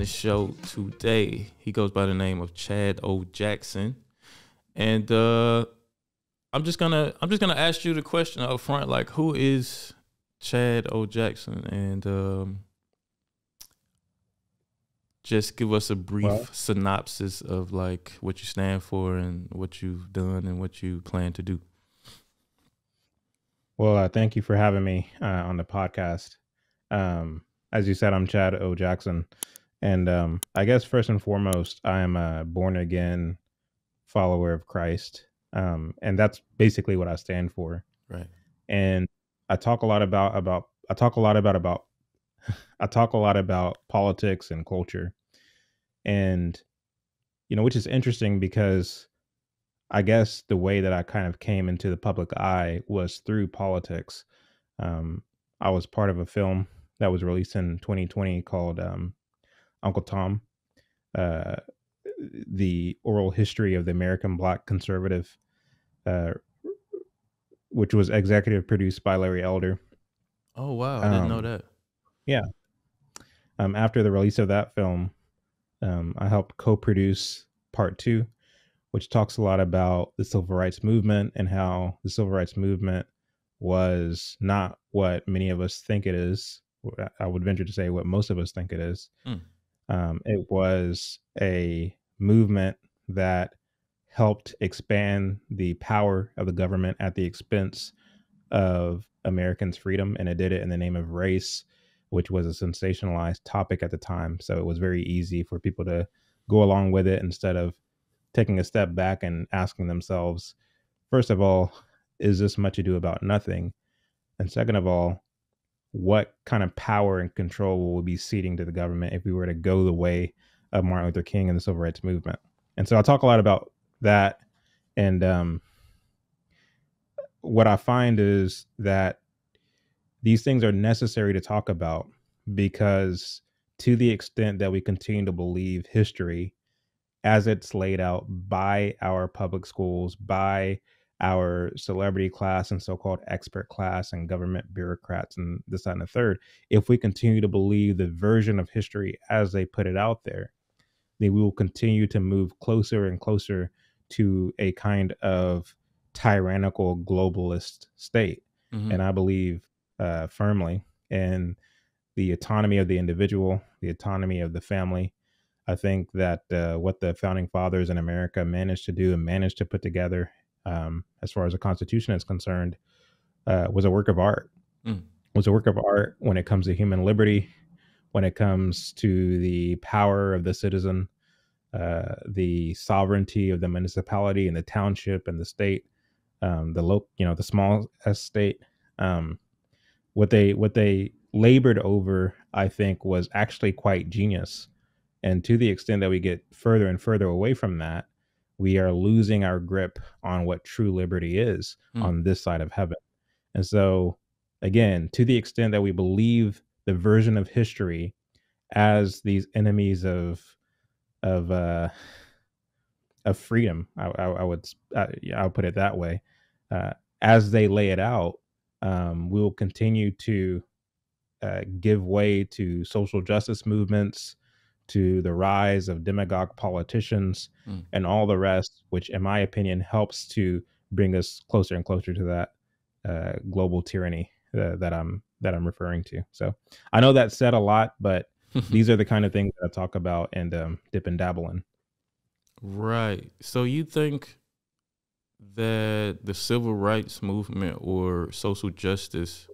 the show today. He goes by the name of Chad O. Jackson, and I'm just gonna ask you the question up front, like, who is Chad O. Jackson, and just give us a brief synopsis of like what you stand for and what you've done and what you plan to do. Well, thank you for having me on the podcast. As you said, I'm Chad O. Jackson. And I guess first and foremost, I am a born again follower of Christ. And that's basically what I stand for. Right. And I talk a lot about politics and culture. And, which is interesting because I guess the way that I kind of came into the public eye was through politics. I was part of a film that was released in 2020 called Uncle Tom, uh, the oral history of the American Black conservative, uh, which was executive produced by Larry Elder. Oh, wow. I didn't know that. Yeah. After the release of that film, I helped co-produce part 2, which talks a lot about the civil rights movement and how the civil rights movement was not what many of us think it is. I would venture to say what most of us think it is. It was a movement that helped expand the power of the government at the expense of Americans' freedom, and it did it in the name of race, which was a sensationalized topic at the time. So it was very easy for people to go along with it instead of taking a step back and asking themselves, first of all, is this much ado about nothing? And second of all, what kind of power and control will we be ceding to the government if we were to go the way of Martin Luther King and the civil rights movement? And so I talk a lot about that. And what I find is that these things are necessary to talk about because to the extent that we continue to believe history as it's laid out by our public schools, by our celebrity class and so-called expert class and government bureaucrats and this, that, and the third, if we continue to believe the version of history as they put it out there, then we will continue to move closer and closer to a kind of tyrannical globalist state. And I believe firmly in the autonomy of the individual, the autonomy of the family. I think that what the founding fathers in America managed to do and managed to put together, as far as the Constitution is concerned, was a work of art. Was a work of art when it comes to human liberty, when it comes to the power of the citizen, the sovereignty of the municipality and the township and the state, the small s state. What they labored over, I think, was actually quite genius. And to the extent that we get further and further away from that, we are losing our grip on what true liberty is on this side of heaven. And so, again, to the extent that we believe the version of history as these enemies of freedom, I'll put it that way, as they lay it out, we will continue to give way to social justice movements, to the rise of demagogue politicians and all the rest, which in my opinion helps to bring us closer and closer to that global tyranny that I'm referring to. So I know that said a lot, but these are the kind of things that I talk about and dip and dabble in. Right. So you think that the civil rights movement or social justice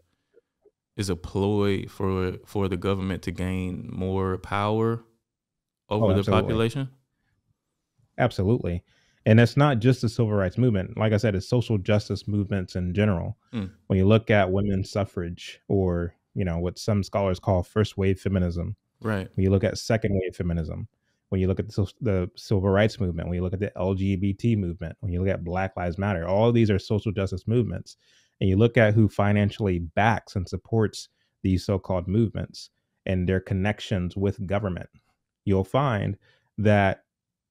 is a ploy for the government to gain more power over the population? Absolutely. And it's not just the civil rights movement. Like I said, it's social justice movements in general. When you look at women's suffrage or, what some scholars call first wave feminism. Right. When you look at second wave feminism, when you look at the civil rights movement, when you look at the LGBT movement, when you look at Black Lives Matter, all of these are social justice movements. And you look at who financially backs and supports these so-called movements and their connections with government, you'll find that,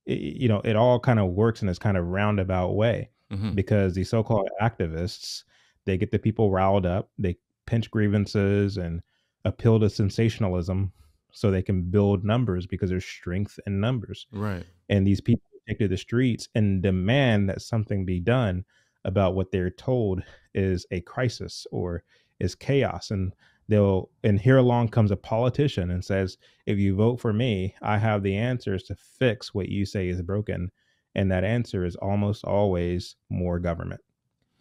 it all kind of works in this kind of roundabout way because these so-called activists, they get the people riled up, they pinch grievances and appeal to sensationalism so they can build numbers because there's strength in numbers. Right. And these people take to the streets and demand that something be done about what they're told is a crisis or is chaos. And here along comes a politician and says, if you vote for me, I have the answers to fix what you say is broken. And that answer is almost always more government.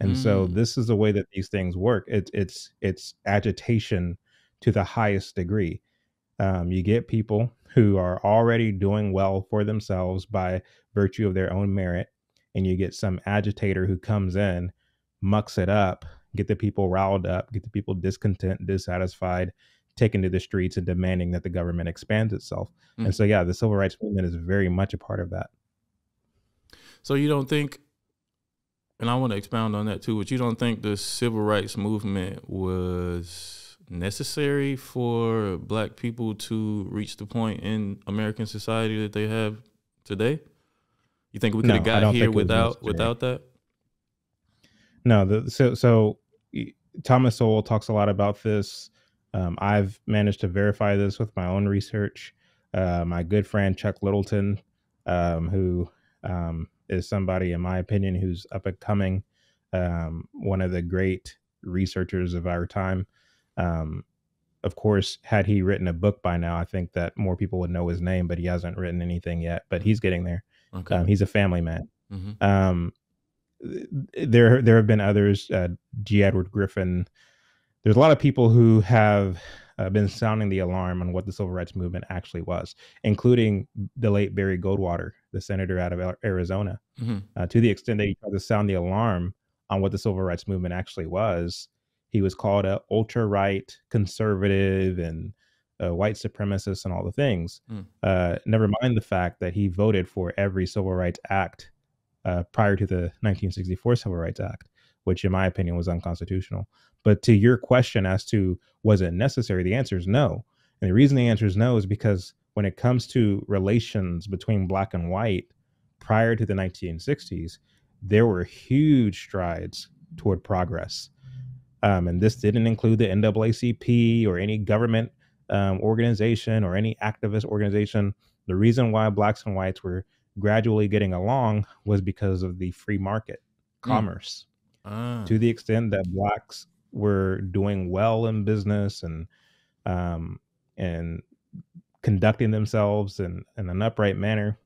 And so Hmm. this is the way that these things work. It's agitation to the highest degree. You get people who are already doing well for themselves by virtue of their own merit, and you get some agitator who comes in, mucks it up, get the people riled up, get the people discontent, dissatisfied, taken to the streets and demanding that the government expands itself. And Mm. so, yeah, the civil rights movement is very much a part of that. So you don't think, and I want to expound on that too, but you don't think the civil rights movement was necessary for Black people to reach the point in American society that they have today? You think we could have No, I got don't here think it was without necessary. that? No, Thomas Sowell talks a lot about this. I've managed to verify this with my own research. My good friend Chuck Littleton, who is somebody, in my opinion, who's up and coming, one of the great researchers of our time. Um, of course, had he written a book by now, I think that more people would know his name, but he hasn't written anything yet. But he's getting there. Okay. He's a family man. Mm-hmm. Um, there have been others, G. Edward Griffin. There's a lot of people who have been sounding the alarm on what the civil rights movement actually was, including the late Barry Goldwater, the senator out of Arizona. Mm-hmm. To the extent that he tried to sound the alarm on what the civil rights movement actually was, he was called a ultra right conservative and a white supremacist and all the things. Mm. Never mind the fact that he voted for every civil rights act prior to the 1964 Civil Rights Act, which in my opinion was unconstitutional. But to your question as to was it necessary, the answer is no. And the reason the answer is no is because when it comes to relations between Black and white prior to the 1960s, there were huge strides toward progress. And this didn't include the NAACP or any government organization or any activist organization. The reason why Blacks and whites were gradually getting along was because of the free market Mm. commerce. Ah. To the extent that Blacks were doing well in business um, and conducting themselves in an upright manner,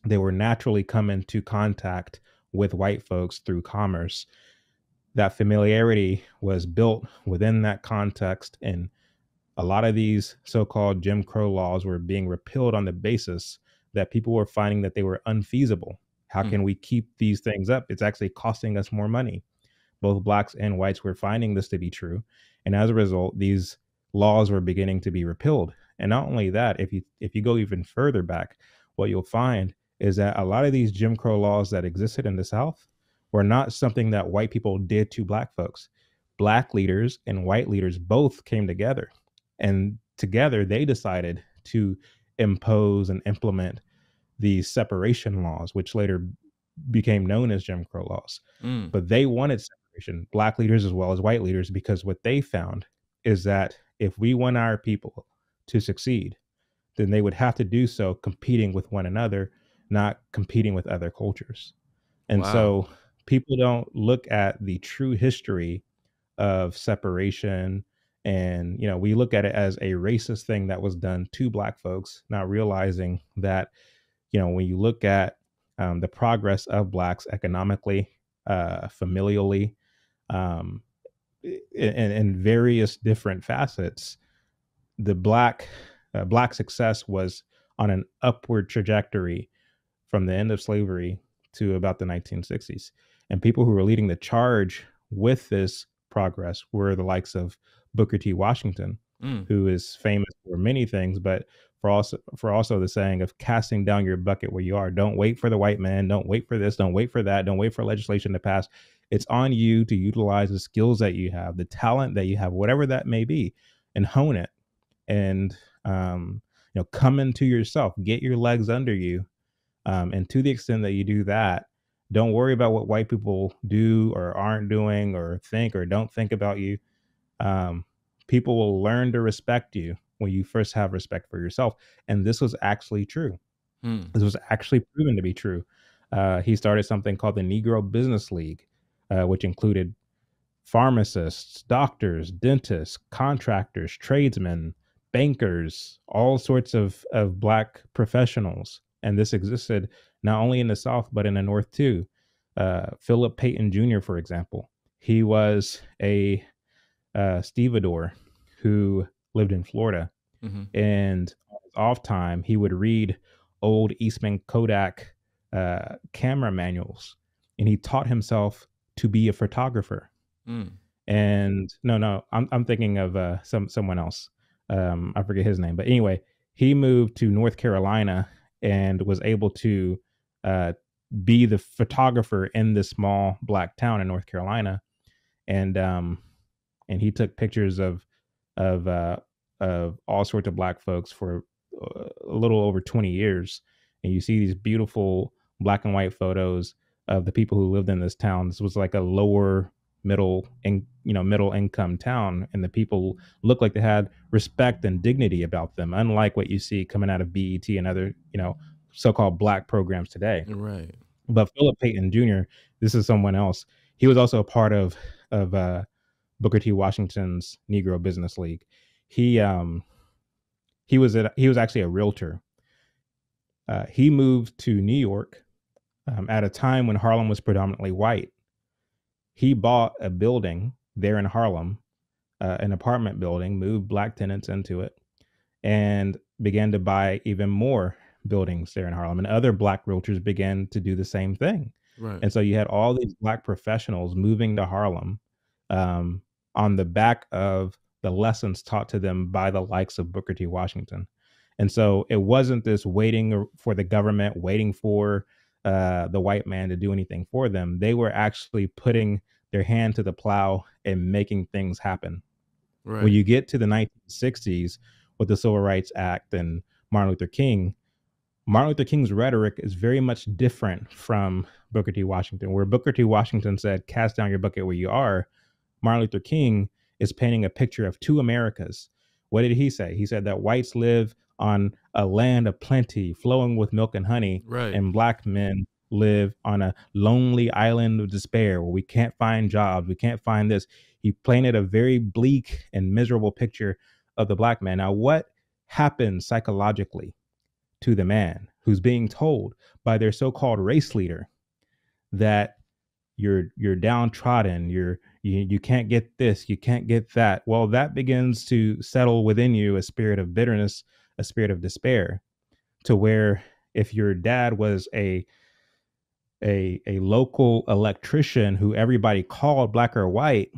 they were naturally come into contact with white folks through commerce. That familiarity was built within that context, and a lot of these so-called Jim Crow laws were being repealed on the basis that people were finding that they were unfeasible. How Mm. can we keep these things up? It's actually costing us more money. Both Blacks and whites were finding this to be true. And as a result, these laws were beginning to be repealed. And not only that, if you go even further back, what you'll find is that a lot of these Jim Crow laws that existed in the South were not something that white people did to Black folks. Black leaders and white leaders both came together, and together they decided to impose and implement these separation laws, which later became known as Jim Crow laws. Mm. But they wanted separation, Black leaders as well as white leaders, because what they found is that if we want our people to succeed, then they would have to do so competing with one another, not competing with other cultures. And Wow. so people don't look at the true history of separation. And, we look at it as a racist thing that was done to Black folks, not realizing that, when you look at the progress of Blacks economically, familially, um, in various different facets, the Black success was on an upward trajectory from the end of slavery to about the 1960s. And people who were leading the charge with this progress were the likes of Booker T. Washington, Mm. who is famous for many things, but for also the saying of casting down your bucket where you are. Don't wait for the white man. Don't wait for this. Don't wait for that. Don't wait for legislation to pass. It's on you to utilize the skills that you have, the talent that you have, whatever that may be, and hone it. And come into yourself, get your legs under you, and to the extent that you do that, don't worry about what white people do or aren't doing or think or don't think about you. Um, People will learn to respect you when you first have respect for yourself. And this was actually true. Hmm. This was actually proven to be true. He started something called the Negro Business League, which included pharmacists, doctors, dentists, contractors, tradesmen, bankers, all sorts of Black professionals. And this existed not only in the South, but in the North too. Philip Payton Jr., for example, he was a stevedore who lived in Florida. Mm-hmm. And on his off time, he would read old Eastman Kodak camera manuals, and he taught himself to be a photographer. Mm. And no, I'm thinking of someone else. I forget his name, but anyway, he moved to North Carolina and was able to uh, be the photographer in this small Black town in North Carolina. And he took pictures of uh, of all sorts of Black folks for a little over 20 years. And you see these beautiful black and white photos of the people who lived in this town. This was like a lower middle income town, and the people looked like they had respect and dignity about them, unlike what you see coming out of BET and other so-called Black programs today. Right. But Philip Payton Jr., this is someone else. He was also a part of Booker T. Washington's Negro Business League. He he was actually a realtor. He moved to New York at a time when Harlem was predominantly white. He bought a building there in Harlem, an apartment building, moved Black tenants into it, and began to buy even more buildings there in Harlem. And other Black realtors began to do the same thing. Right. And so you had all these Black professionals moving to Harlem um, on the back of the lessons taught to them by the likes of Booker T. Washington. And so it wasn't this waiting for the government, waiting for the white man to do anything for them. They were actually putting their hand to the plow and making things happen. When Right. you get to the 1960s with the Civil Rights Act and Martin Luther King's rhetoric is very much different from Booker T. Washington. Where Booker T. Washington said, "Cast down your bucket where you are," Martin Luther King is painting a picture of two Americas. What did he say? He said that whites live on a land of plenty, flowing with milk and honey, Right. and Black men live on a lonely island of despair where we can't find jobs, we can't find this. He painted a very bleak and miserable picture of the Black man. Now, what happens psychologically to the man who's being told by their so-called race leader that you're downtrodden, you can't get this, you can't get that? Well, that begins to settle within you a spirit of bitterness, a spirit of despair, to where if your dad was a local electrician who everybody called Black or white,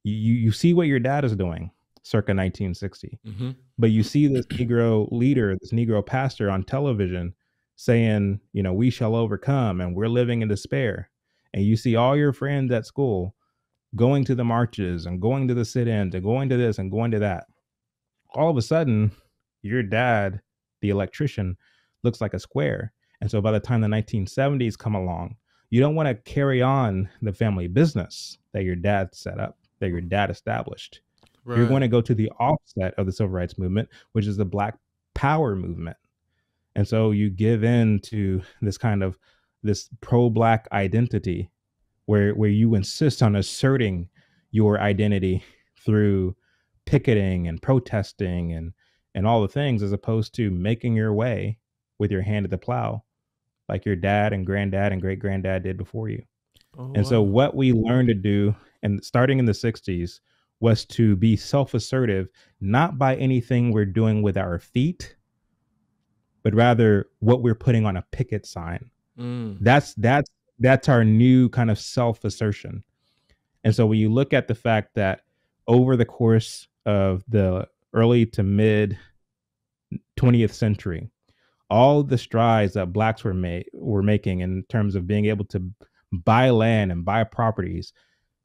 you see what your dad is doing circa 1960. Mm-hmm. But you see this Negro leader, this Negro pastor on television saying, we shall overcome and we're living in despair. And you see all your friends at school going to the marches and going to the sit-ins and going to this and going to that. All of a sudden, your dad, the electrician, looks like a square. And so by the time the 1970s come along, you don't want to carry on the family business that your dad set up, that your dad established. Right. You're going to go to the offset of the civil rights movement, which is the Black Power movement. And so you give in to this pro-Black identity where you insist on asserting your identity through picketing and protesting and all the things, as opposed to making your way with your hand at the plow like your dad and granddad and great granddad did before you. Oh And so wow. what we learned to do, and starting in the 60s, was to be self-assertive, not by anything we're doing with our feet, but rather what we're putting on a picket sign. Mm. That's our new kind of self-assertion. And so when you look at the fact that over the course of the early to mid 20th century, all the strides that Blacks were making in terms of being able to buy land and buy properties,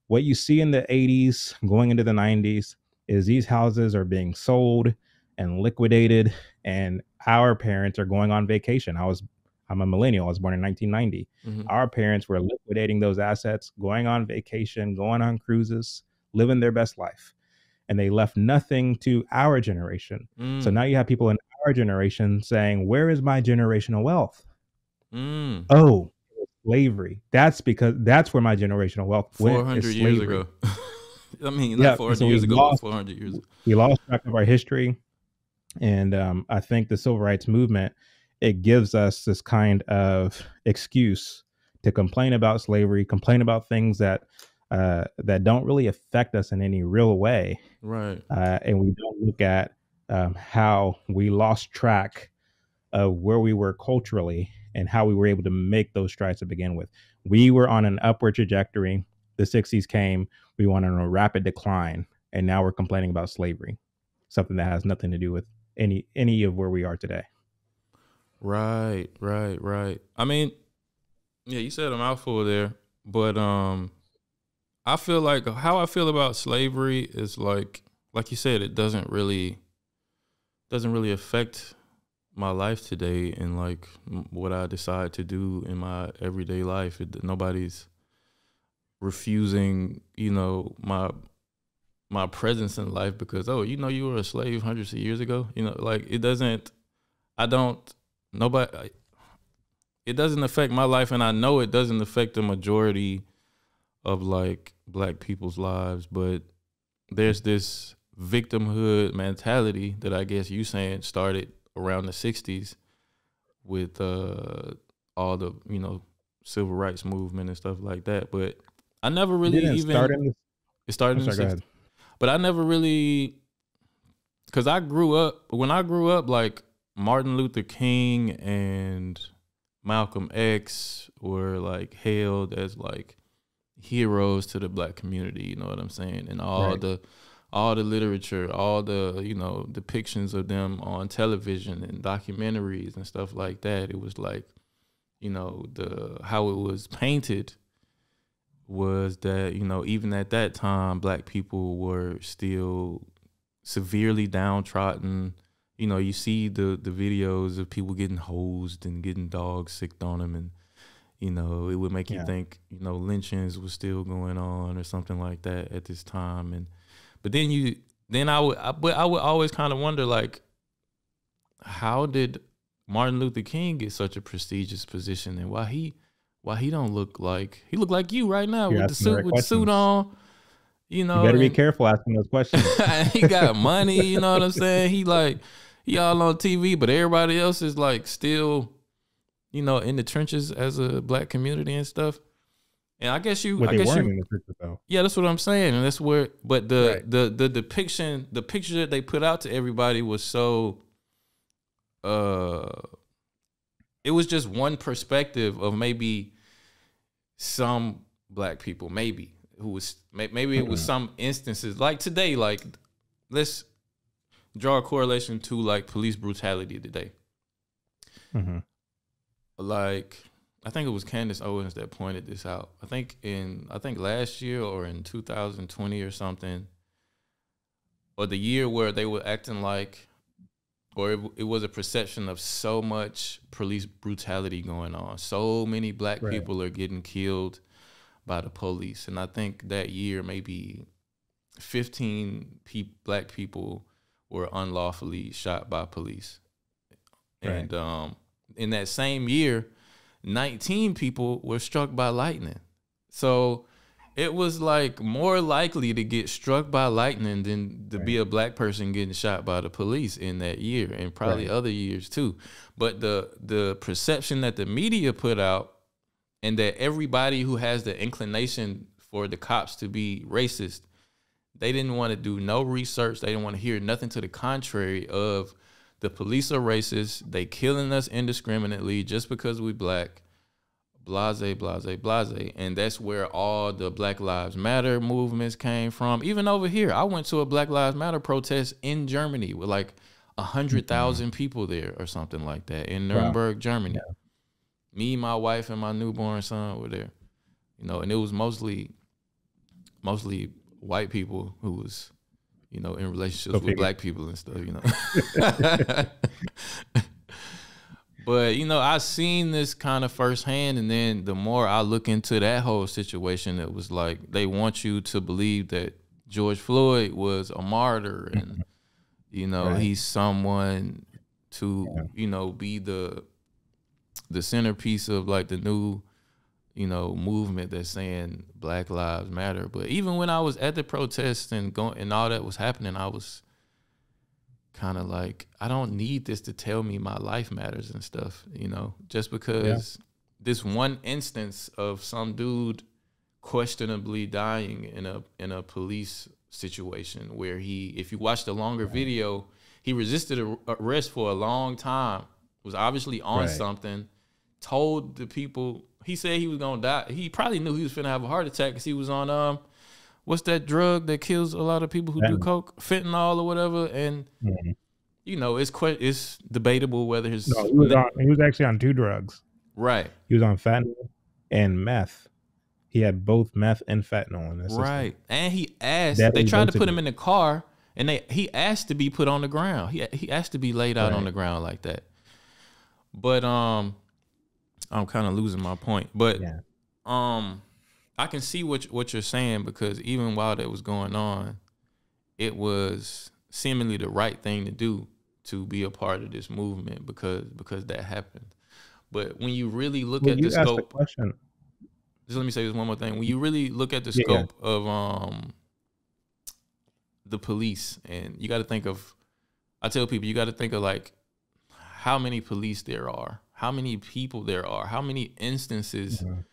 what you see in the 80s going into the 90s is these houses are being sold and liquidated, and our parents are going on vacation. I'm a millennial. I was born in 1990. Mm-hmm. Our parents were liquidating those assets, going on vacation, going on cruises, living their best life. and they left nothing to our generation. So now you have people in our generation saying, where is my generational wealth? Oh, slavery. That's because that's where my generational wealth went, 400 is years slavery. ago. I mean, not Yeah. 400 So years ago, but 400 years ago. we lost track of our history. And I think the civil rights movement, it gives us this kind of excuse to complain about slavery, complain about things that that don't really affect us in any real way. Right. And we don't look at how we lost track of where we were culturally and how we were able to make those strides to begin with. We were on an upward trajectory. The 60s came, we went on a rapid decline, and now we're complaining about slavery, something that has nothing to do with any of where we are today. Right. I mean, yeah, you said a mouthful there, but I feel like how I feel about slavery is like you said, it doesn't really affect my life today and like what I decide to do in my everyday life. Nobody's refusing, you know, my presence in life because, oh, you know, you were a slave hundreds of years ago. You know, like it doesn't affect my life, and I know it doesn't affect the majority of like black people's lives, but there's this victimhood mentality that I guess you saying started around the 60s with all the, you know, civil rights movement and stuff like that. But I never really it started in the 60s. But I never really, because when I grew up, like Martin Luther King and Malcolm X were like hailed as like heroes to the black community, you know what I'm saying? And all the literature, all the, you know, depictions of them on television and documentaries and stuff like that, it was like, you know, how it was painted was that, you know, even at that time, black people were still severely downtrodden. You know, you see the videos of people getting hosed and getting dogs sicked on them, and you know, it would make you think, you know, lynchings was still going on or something like that at this time. But then I would always kind of wonder, like, how did Martin Luther King get such a prestigious position, and why he don't look like he look like you right now with the suit on. You know, you better be careful asking those questions. He got money, you know what I'm saying? He all on TV, but everybody else is like still, you know, in the trenches as a black community and stuff. And I guess you, but they weren't in the trenches though. Yeah, that's what I'm saying, and that's where. But the depiction, the picture that they put out to everybody was so. It was just one perspective of maybe some black people, maybe it was some instances like today, like let's draw a correlation to like police brutality today. Mm-hmm. Like I think it was Candace Owens that pointed this out. I think last year or in 2020 or something, or the year where they were acting like, or it was a perception of so much police brutality going on. So many black people are getting killed by the police. And I think that year maybe 15 black people were unlawfully shot by police. Right. And in that same year, 19 people were struck by lightning. So it was like more likely to get struck by lightning than to be a black person getting shot by the police in that year, and probably other years too. But the perception that the media put out, and that everybody who has the inclination for the cops to be racist, they didn't want to do no research. They didn't want to hear nothing to the contrary of the police are racist. They killing us indiscriminately just because we black. Blase. And that's where all the Black Lives Matter movements came from. Even over here, I went to a Black Lives Matter protest in Germany with like 100,000 people there or something like that in Nuremberg, Germany. Yeah. Me, my wife, and my newborn son were there. You know, and it was mostly white people who was, you know, in relationships with black people and stuff, you know. But, you know, I seen this kind of firsthand, and then the more I look into that whole situation, it was like they want you to believe that George Floyd was a martyr, and Mhm. Right. he's someone Yeah. to be the centerpiece of like the new movement that's saying Black Lives Matter. But even when I was at the protests and going and all that was happening, I was kind of like, I don't need this to tell me my life matters and stuff, just Yeah. because this one instance of some dude questionably dying in a police situation where if you watch the longer Right. video, he resisted arrest for a long time, was obviously on Right. something, told the people, he said he was gonna die. He probably knew he was finna have a heart attack because he was on what's that drug that kills a lot of people who do Fentanyl. coke, fentanyl or whatever. And Mhm. it's debatable whether No, his he was actually on 2 drugs. right. He was on fentanyl and meth. He had both meth and fentanyl in his system. Right. And they Deadly tried to put dosages. him in the car, and he asked to be put on the ground. He asked to be laid out on Right. the ground like that. But I'm kind of losing my point. But Yeah. um I can see what you're saying, because even while that was going on, it was seemingly the right thing to do to be a part of this movement, because that happened. But when you really look Well, at the you asked the scope, question. just let me say this one more thing. When you really look at the Yeah, yeah. scope of the police, and you got to think of, I tell people, you got to think of like how many police there are, how many people there are, how many instances Mhm.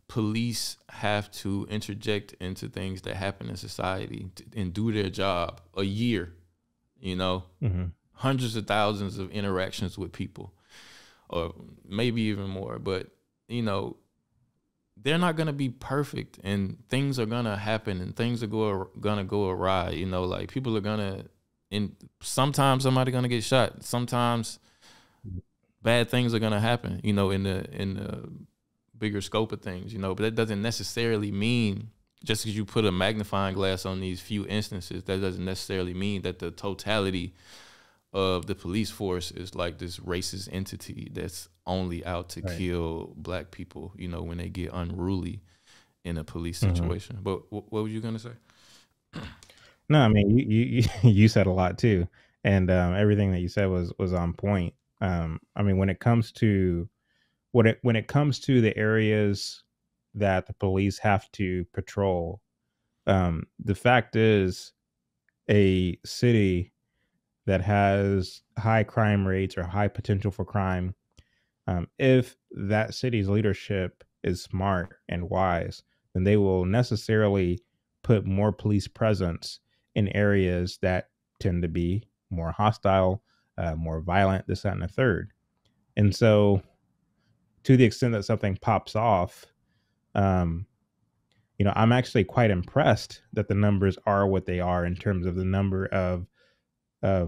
police have to interject into things that happen in society and do their job a year, you know, Mhm. hundreds of thousands of interactions with people, or maybe even more. But, you know, they're not going to be perfect, and things are going to happen, and things are going to go awry. Like people are going to, and sometimes somebody going to get shot. Sometimes bad things are going to happen, in the bigger scope of things, but that doesn't necessarily mean, just because you put a magnifying glass on these few instances, that doesn't necessarily mean that the totality of the police force is like this racist entity that's only out to Right. kill black people, when they get unruly in a police Mhm. situation. But what were you gonna say? No, I mean, you said a lot too, and, everything that you said was on point. I mean, when it comes to the areas that the police have to patrol, the fact is a city that has high crime rates or high potential for crime, if that city's leadership is smart and wise, then they will necessarily put more police presence in areas that tend to be more hostile, more violent, this, that, and the third. And so, to the extent that something pops off, um, I'm actually quite impressed that the numbers are what they are in terms of the number of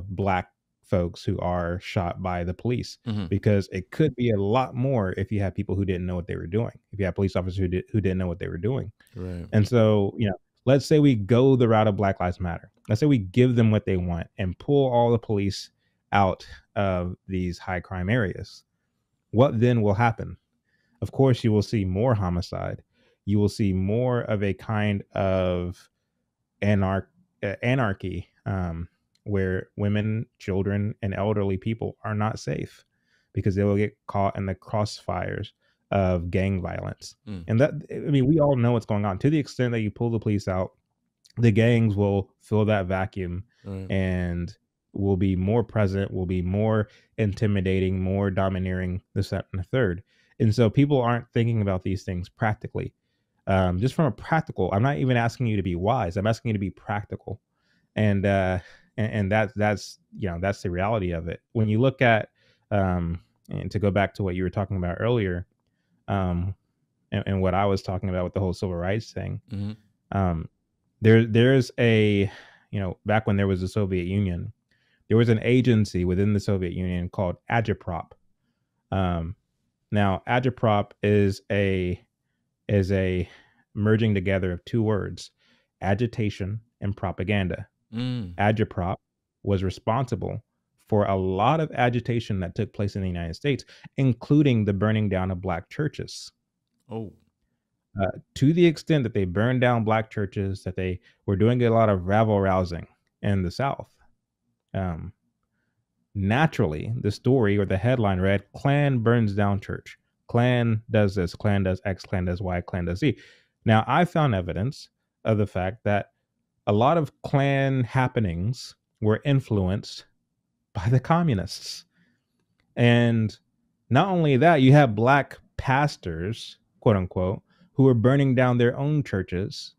black folks who are shot by the police, Mm-hmm. because it could be a lot more if you have people who didn't know what they were doing. If you have police officers who didn't know what they were doing. Right. And so, let's say we go the route of Black Lives Matter. Let's say we give them what they want and pull all the police out of these high crime areas. What then will happen? Of course, you will see more homicide. You will see more of a kind of anarchy, where women, children, and elderly people are not safe because they will get caught in the crossfires of gang violence. Mm. And that, I mean, we all know what's going on. To the extent that you pull the police out, the gangs will fill that vacuum Right. and will be more present, will be more intimidating, more domineering, this, that, and the third. And so people aren't thinking about these things practically. Just from a practical, I'm not even asking you to be wise. I'm asking you to be practical. And that's the reality of it. When you look at, and to go back to what you were talking about earlier, um, and what I was talking about with the whole civil rights thing, Mm-hmm. um, there's a, back when there was the Soviet Union, there was an agency within the Soviet Union called Agitprop. Um, Now, Agitprop is a merging together of 2 words, agitation and propaganda. Mm. Agitprop was responsible for a lot of agitation that took place in the United States, including the burning down of black churches. Oh. To the extent that they burned down black churches, that they were doing a lot of rabble rousing in the South. Um, Naturally, the story or the headline read, Klan burns down church. Klan does this, Klan does X, Klan does Y, Klan does Z. Now, I found evidence of the fact that a lot of Klan happenings were influenced by the communists. And not only that, you have black pastors, quote unquote, who are burning down their own churches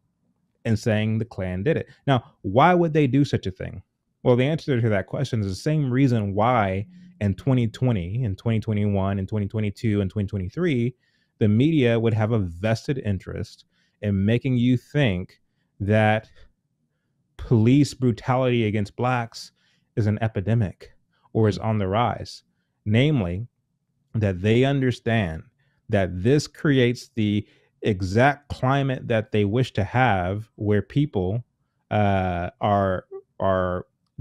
and saying the Klan did it. Now, why would they do such a thing? Well, the answer to that question is the same reason why in 2020, in 2021, in 2022, and 2023, the media would have a vested interest in making you think that police brutality against blacks is an epidemic or is on the rise. Namely, that they understand that this creates the exact climate that they wish to have, where people are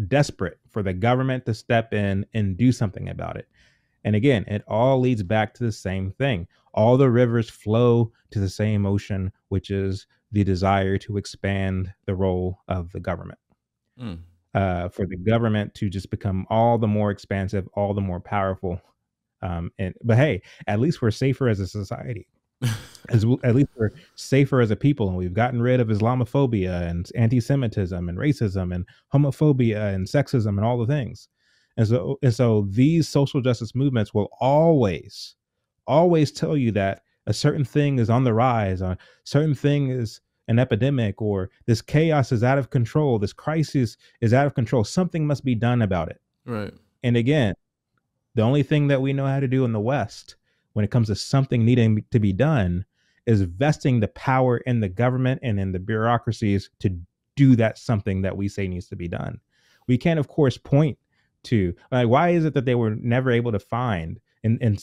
desperate for the government to step in and do something about it. And again, it all leads back to the same thing. All the rivers flow to the same ocean, which is the desire to expand the role of the government. Mm. For the government to just become all the more expansive, all the more powerful. But hey, at least we're safer as a society. At least we're safer as a people, and we've gotten rid of Islamophobia and anti-Semitism and racism and homophobia and sexism and all the things. And so these social justice movements will always tell you that a certain thing is on the rise, a certain thing is an epidemic, or this chaos is out of control, this crisis is out of control. Something must be done about it. Right. And again, the only thing that we know how to do in the West when it comes to something needing to be done is vesting the power in the government and in the bureaucracies to do that something that we say needs to be done. We can't, of course, point to why is it that they were never able to find, and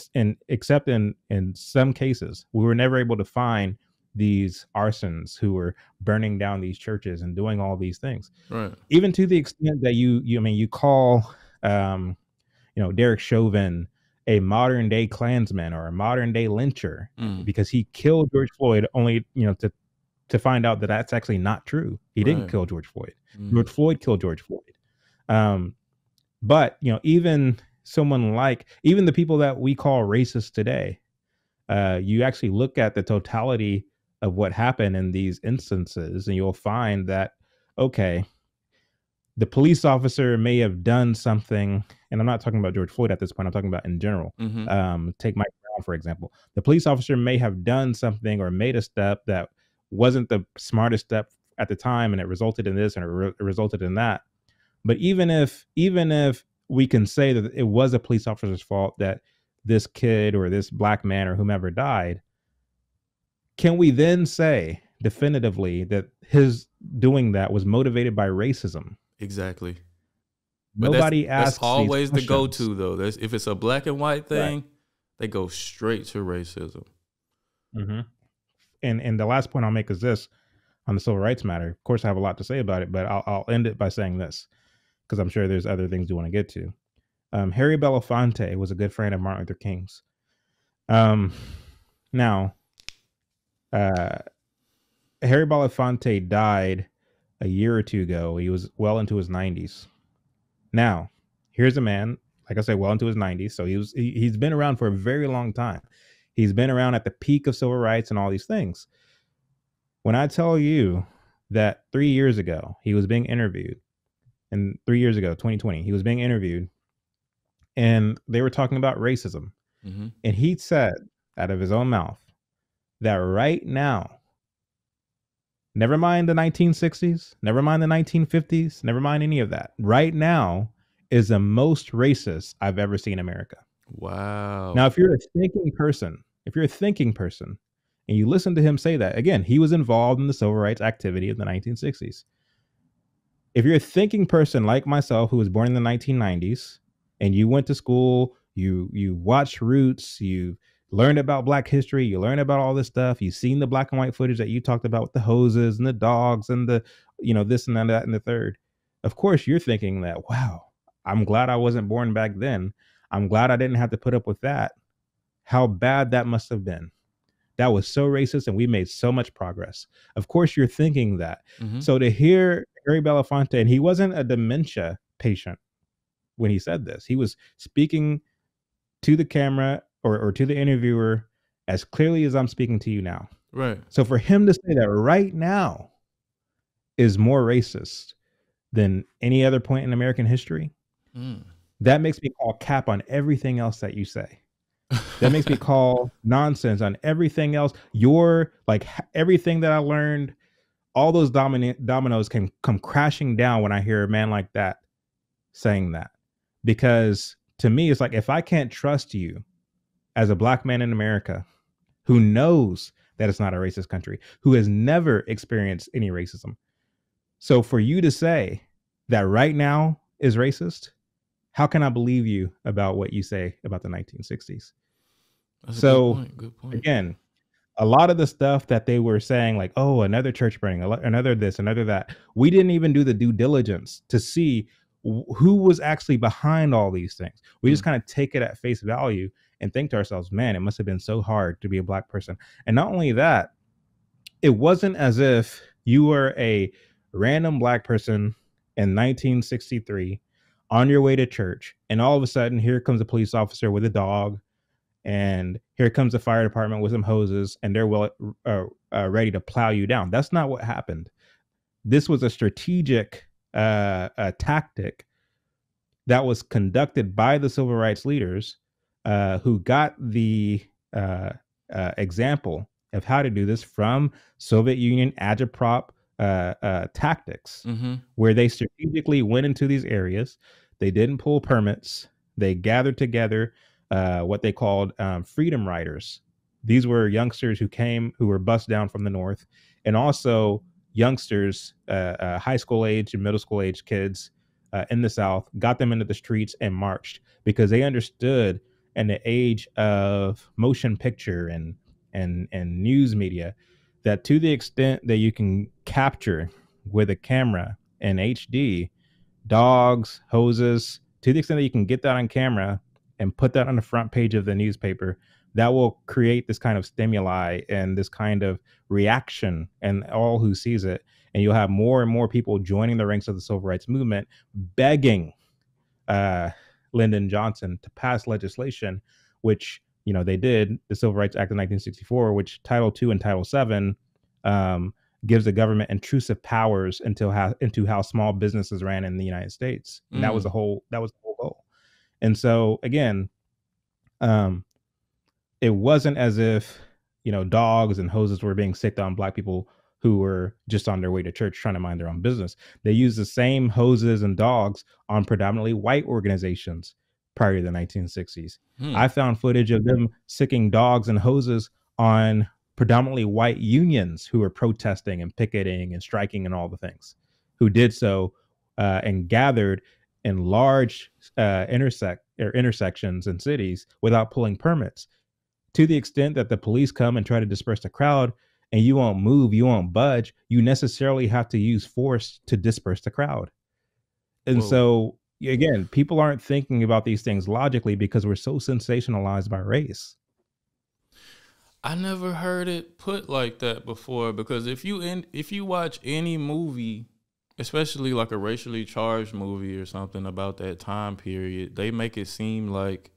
except in some cases, we were never able to find these arsons who were burning down these churches and doing all these things. Right. Even to the extent that you call Derek Chauvin a modern day Klansman or a modern day lyncher because he killed George Floyd, only to find out that that's actually not true. He didn't kill George Floyd. George Floyd killed George Floyd. But even someone like, even the people that we call racist today, you actually look at the totality of what happened in these instances, and you'll find that, okay, the police officer may have done something, and I'm not talking about George Floyd at this point, I'm talking about in general. Take Mike Brown, for example. The police officer may have done something or made a step that wasn't the smartest step at the time, and it resulted in this and it resulted in that. But even if we can say that it was a police officer's fault that this kid or this black man or whomever died, can we then say definitively that his doing that was motivated by racism? Exactly. But nobody asks. That's always the go-to, though. If it's a black and white thing, right, they go straight to racism. Mm-hmm. And the last point I'll make is this on the civil rights matter. Of course, I have a lot to say about it, but I'll end it by saying this, because I'm sure there's other things you want to get to. Harry Belafonte was a good friend of Martin Luther King's. Now, Harry Belafonte died a year or two ago. He was well into his 90s. Now, here's a man, like I said, well into his 90s. So he's been around for a very long time. He's been around at the peak of civil rights and all these things. When I tell you that 3 years ago, he was being interviewed, and 3 years ago, 2020, he was being interviewed, and they were talking about racism. Mm-hmm. And he said out of his own mouth that right now, never mind the 1960s, never mind the 1950s, never mind any of that, right now is the most racist I've ever seen in America. Wow. Now, if you're a thinking person, and you listen to him say that, again, he was involved in the civil rights activity of the 1960s. If you're a thinking person like myself, who was born in the 1990s, and you went to school, you watched Roots, you learned about Black history, you learned about all this stuff, you've seen the black and white footage that you talked about with the hoses and the dogs and the, this and that and the third. Of course, you're thinking that, wow, I'm glad I wasn't born back then. I'm glad I didn't have to put up with that. How bad that must have been. That was so racist, and we made so much progress. Of course, you're thinking that. Mm-hmm. So to hear Harry Belafonte, and he wasn't a dementia patient when he said this. He was speaking to the camera or to the interviewer as clearly as I'm speaking to you now. Right. So for him to say that right now is more racist than any other point in American history, that makes me call cap on everything else that you say. That makes me call nonsense on everything else. Your like everything that I learned, all those dominoes can come crashing down when I hear a man like that saying that. Because to me, it's like, if I can't trust you as a black man in America who knows that it's not a racist country, who has never experienced any racism. So for you to say that right now is racist, how can I believe you about what you say about the 1960s? That's so a good point. Again, a lot of the stuff that they were saying, like, oh, another church burning, another this, another that, we didn't even do the due diligence to see who was actually behind all these things. We just kind of take it at face value and think to ourselves, man, it must have been so hard to be a black person. And not only that, it wasn't as if you were a random black person in 1963 on your way to church, and all of a sudden, here comes a police officer with a dog, and here comes the fire department with some hoses, and they're ready to plow you down. That's not what happened. This was a strategic tactic that was conducted by the civil rights leaders who got the example of how to do this from Soviet Union agitprop tactics, where they strategically went into these areas. They didn't pull permits. They gathered together what they called freedom riders. These were youngsters who were bussed down from the north, and also youngsters, high school age and middle school age kids in the South, got them into the streets and marched, because they understood in the age of motion picture and news media that to the extent that you can capture with a camera in HD dogs, hoses, to the extent that you can get that on camera and put that on the front page of the newspaper, that will create this kind of stimuli and this kind of reaction and all who sees it. And you'll have more and more people joining the ranks of the civil rights movement, begging Lyndon Johnson to pass legislation, which, they did, the Civil Rights Act of 1964, which Title II and Title VII gives the government intrusive powers into how small businesses ran in the United States. And that was the whole goal. And so again, it wasn't as if, dogs and hoses were being sicked on black people who were just on their way to church trying to mind their own business. They used the same hoses and dogs on predominantly white organizations prior to the 1960s. I found footage of them sicking dogs and hoses on predominantly white unions who were protesting and picketing and striking and all the things, who did so and gathered in large intersections in cities without pulling permits. To the extent that the police come and try to disperse the crowd, and you won't move, you won't budge, you necessarily have to use force to disperse the crowd. And so, again, people aren't thinking about these things logically because we're so sensationalized by race. I never heard it put like that before, because if you watch any movie, especially like a racially charged movie or something about that time period, they make it seem like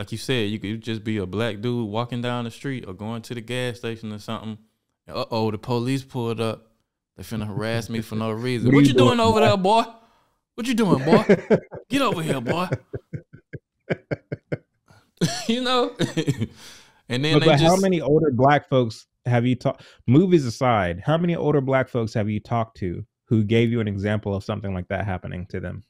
you said, you could just be a black dude walking down the street or going to the gas station or something. The police pulled up. They finna harass me for no reason. What you doing over there, boy? What you doing, boy? Get over here, boy. And then how many older black folks have you talked, movies aside, how many older black folks have you talked to who gave you an example of something like that happening to them?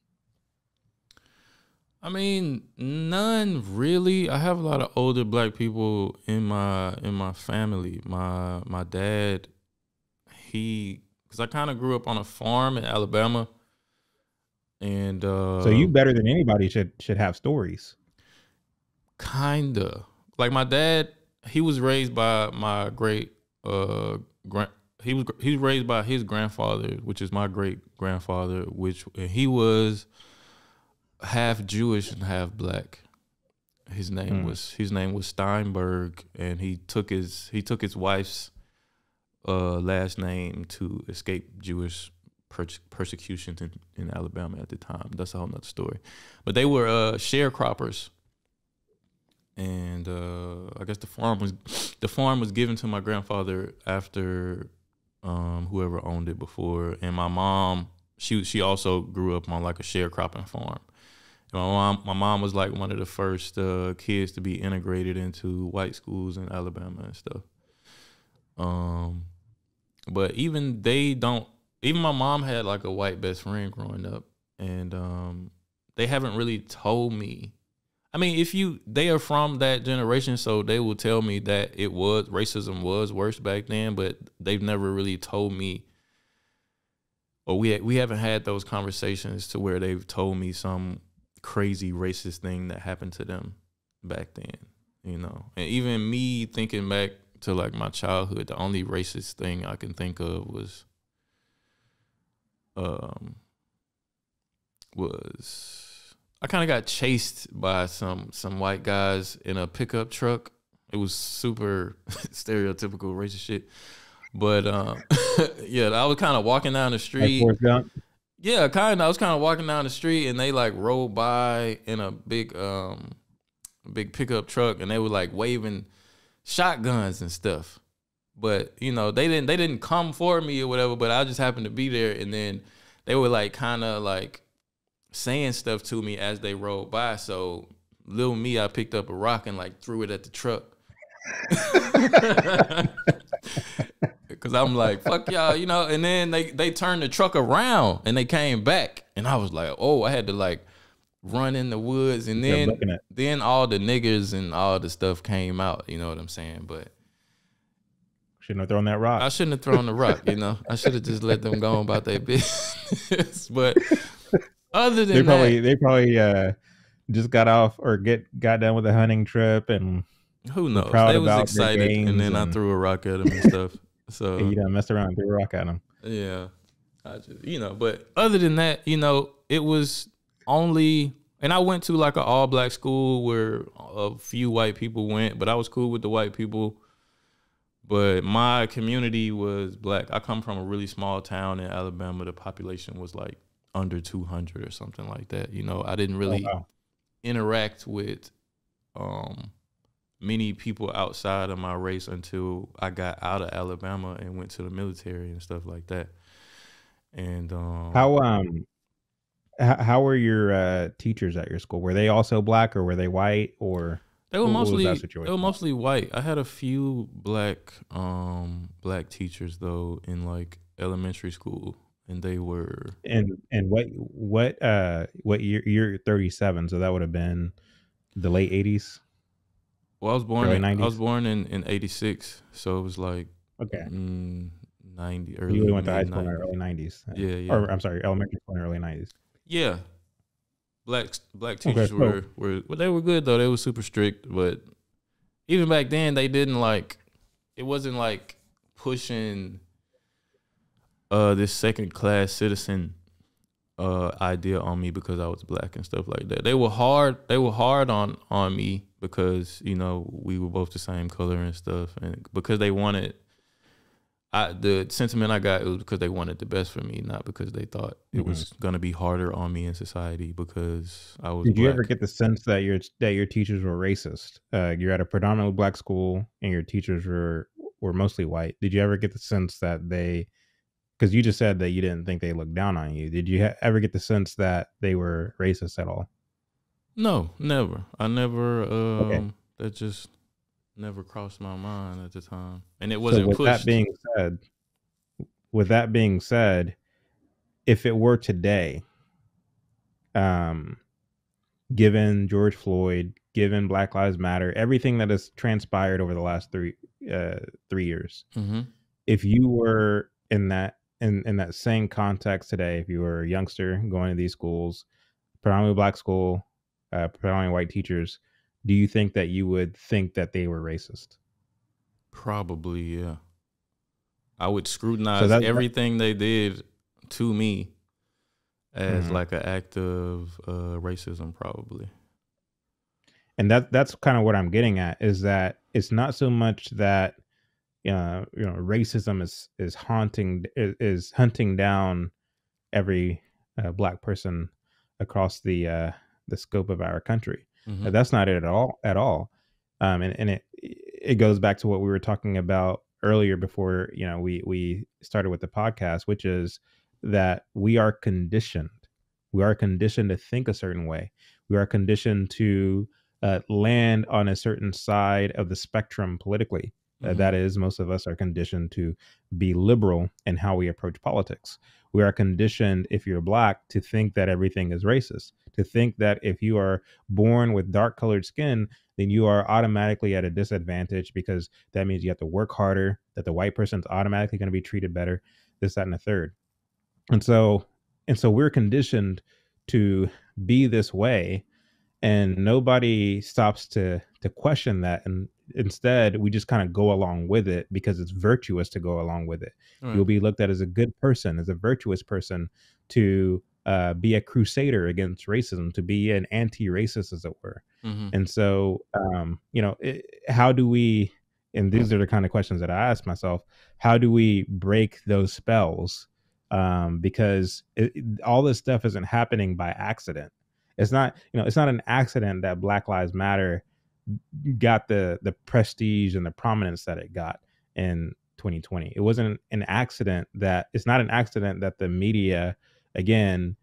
I mean, none really. I have a lot of older black people in my family. My dad, because I kind of grew up on a farm in Alabama, and so you better than anybody should have stories. Kinda. Like my dad, he was raised by my he was raised by his grandfather, which is my great grandfather, and he was half Jewish and half black. Mm. His name was Steinberg, and he took his wife's last name to escape Jewish persecution in Alabama at the time. That's a whole nother story. But they were sharecroppers, and I guess the farm was given to my grandfather after whoever owned it before. And my mom, she also grew up on like a sharecropping farm. And my mom was like one of the first kids to be integrated into white schools in Alabama and stuff. But even my mom had like a white best friend growing up, and they haven't really told me. I mean, they are from that generation, so they will tell me that racism was worse back then, but they've never really told me, or we haven't had those conversations to where they've told me some crazy racist thing that happened to them back then, you know. And even me thinking back to like my childhood, the only racist thing I can think of was I kind of got chased by some white guys in a pickup truck. It was super stereotypical racist shit. But yeah, I was kind of walking down the street. Like Forrest Gump? Yeah, kind of. I was kind of walking down the street, and they like rolled by in a big pickup truck, and they were like waving shotguns and stuff. But you know, they didn't come for me or whatever. But I just happened to be there, and then they were like kind of like saying stuff to me as they rolled by. So little me, I picked up a rock and like threw it at the truck. Cause I'm like, fuck y'all, you know. And then they turned the truck around and they came back, and I was like, oh, I had to like run in the woods, and then all the niggers and all the stuff came out. You know what I'm saying? But shouldn't have thrown that rock. I shouldn't have thrown the rock. You know, I should have just let them go about their business. But other than they probably just got off or got done with the hunting trip, and who knows? They was excited, and then I threw a rock at them and stuff. So you done messed around and threw a rock at them. Yeah, I just, you know. But other than that, you know, it was only, and I went to like an all black school where a few white people went, but I was cool with the white people. But my community was black. I come from a really small town in Alabama. The population was like under 200 or something like that. You know, I didn't really interact with many people outside of my race until I got out of Alabama and went to the military and stuff like that. And how were your teachers at your school? Were they also black, or were they white, or they were mostly white. I had a few black teachers though in like elementary school, and they were and what year? You're 37, so that would have been the late 80s. Well, I was born in 86, so it was like 90 early. You went to high school in the early 90s. Yeah. Or I'm sorry, elementary school in the early 90s. Yeah. Black teachers were they were good though. They were super strict, but even back then they didn't like, it wasn't like pushing this second class citizen idea on me because I was black and stuff like that. They were hard on me because, you know, we were both the same color and stuff, and because they wanted, the sentiment I got, it was because they wanted the best for me, not because they thought it was gonna be harder on me in society because I was. Did you ever get the sense that your teachers were racist? You're at a predominantly black school and your teachers were mostly white. Did you ever get the sense that they, because you just said that you didn't think they looked down on you, did you ever get the sense that they were racist at all? No, never. I never. That just never crossed my mind at the time, and it wasn't pushed. With that being said, if it were today, given George Floyd, given Black Lives Matter, everything that has transpired over the last 3 years, if you were in that same context today, if you were a youngster going to these schools, predominantly black school, predominantly white teachers, do you think that you would think that they were racist? Probably, yeah. I would scrutinize everything they did to me as like an act of racism, probably. And that's kind of what I'm getting at, is that it's not so much that racism is hunting down every black person across the scope of our country. Mm-hmm. That's not it at all. And it goes back to what we were talking about earlier before we started with the podcast, which is that we are conditioned. We are conditioned to think a certain way. We are conditioned to land on a certain side of the spectrum politically. Mm-hmm. That is, most of us are conditioned to be liberal in how we approach politics. We are conditioned, if you're black, to think that everything is racist, to think that if you are born with dark colored skin, then you are automatically at a disadvantage because that means you have to work harder, that the white person's automatically going to be treated better, this, that, and the third. And so, we're conditioned to be this way, and nobody stops to question that, and instead we just kind of go along with it because it's virtuous to go along with it. Right. You'll be looked at as a good person, as a virtuous person, to be a crusader against racism, to be an anti-racist, as it were. Mm-hmm. And so how do we, and these are the kind of questions that I ask myself, how do we break those spells? Because all this stuff isn't happening by accident. It's not an accident that Black Lives Matter got the prestige and the prominence that it got in 2020. It wasn't an accident that it's not an accident that the media again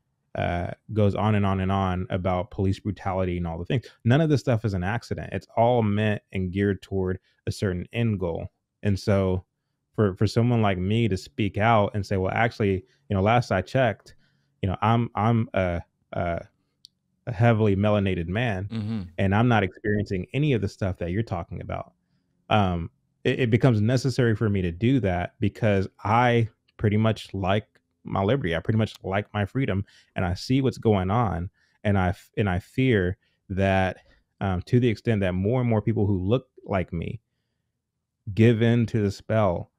goes on and on and on about police brutality and all the things. None of this stuff is an accident. It's all meant and geared toward a certain end goal. And so for someone like me to speak out and say, well, actually, last I checked, I'm a heavily melanated man, Mm-hmm. and I'm not experiencing any of the stuff that you're talking about. It becomes necessary for me to do that because I pretty much like my liberty. I pretty much like my freedom, and I see what's going on, and I fear that to the extent that more and more people who look like me give in to the spell,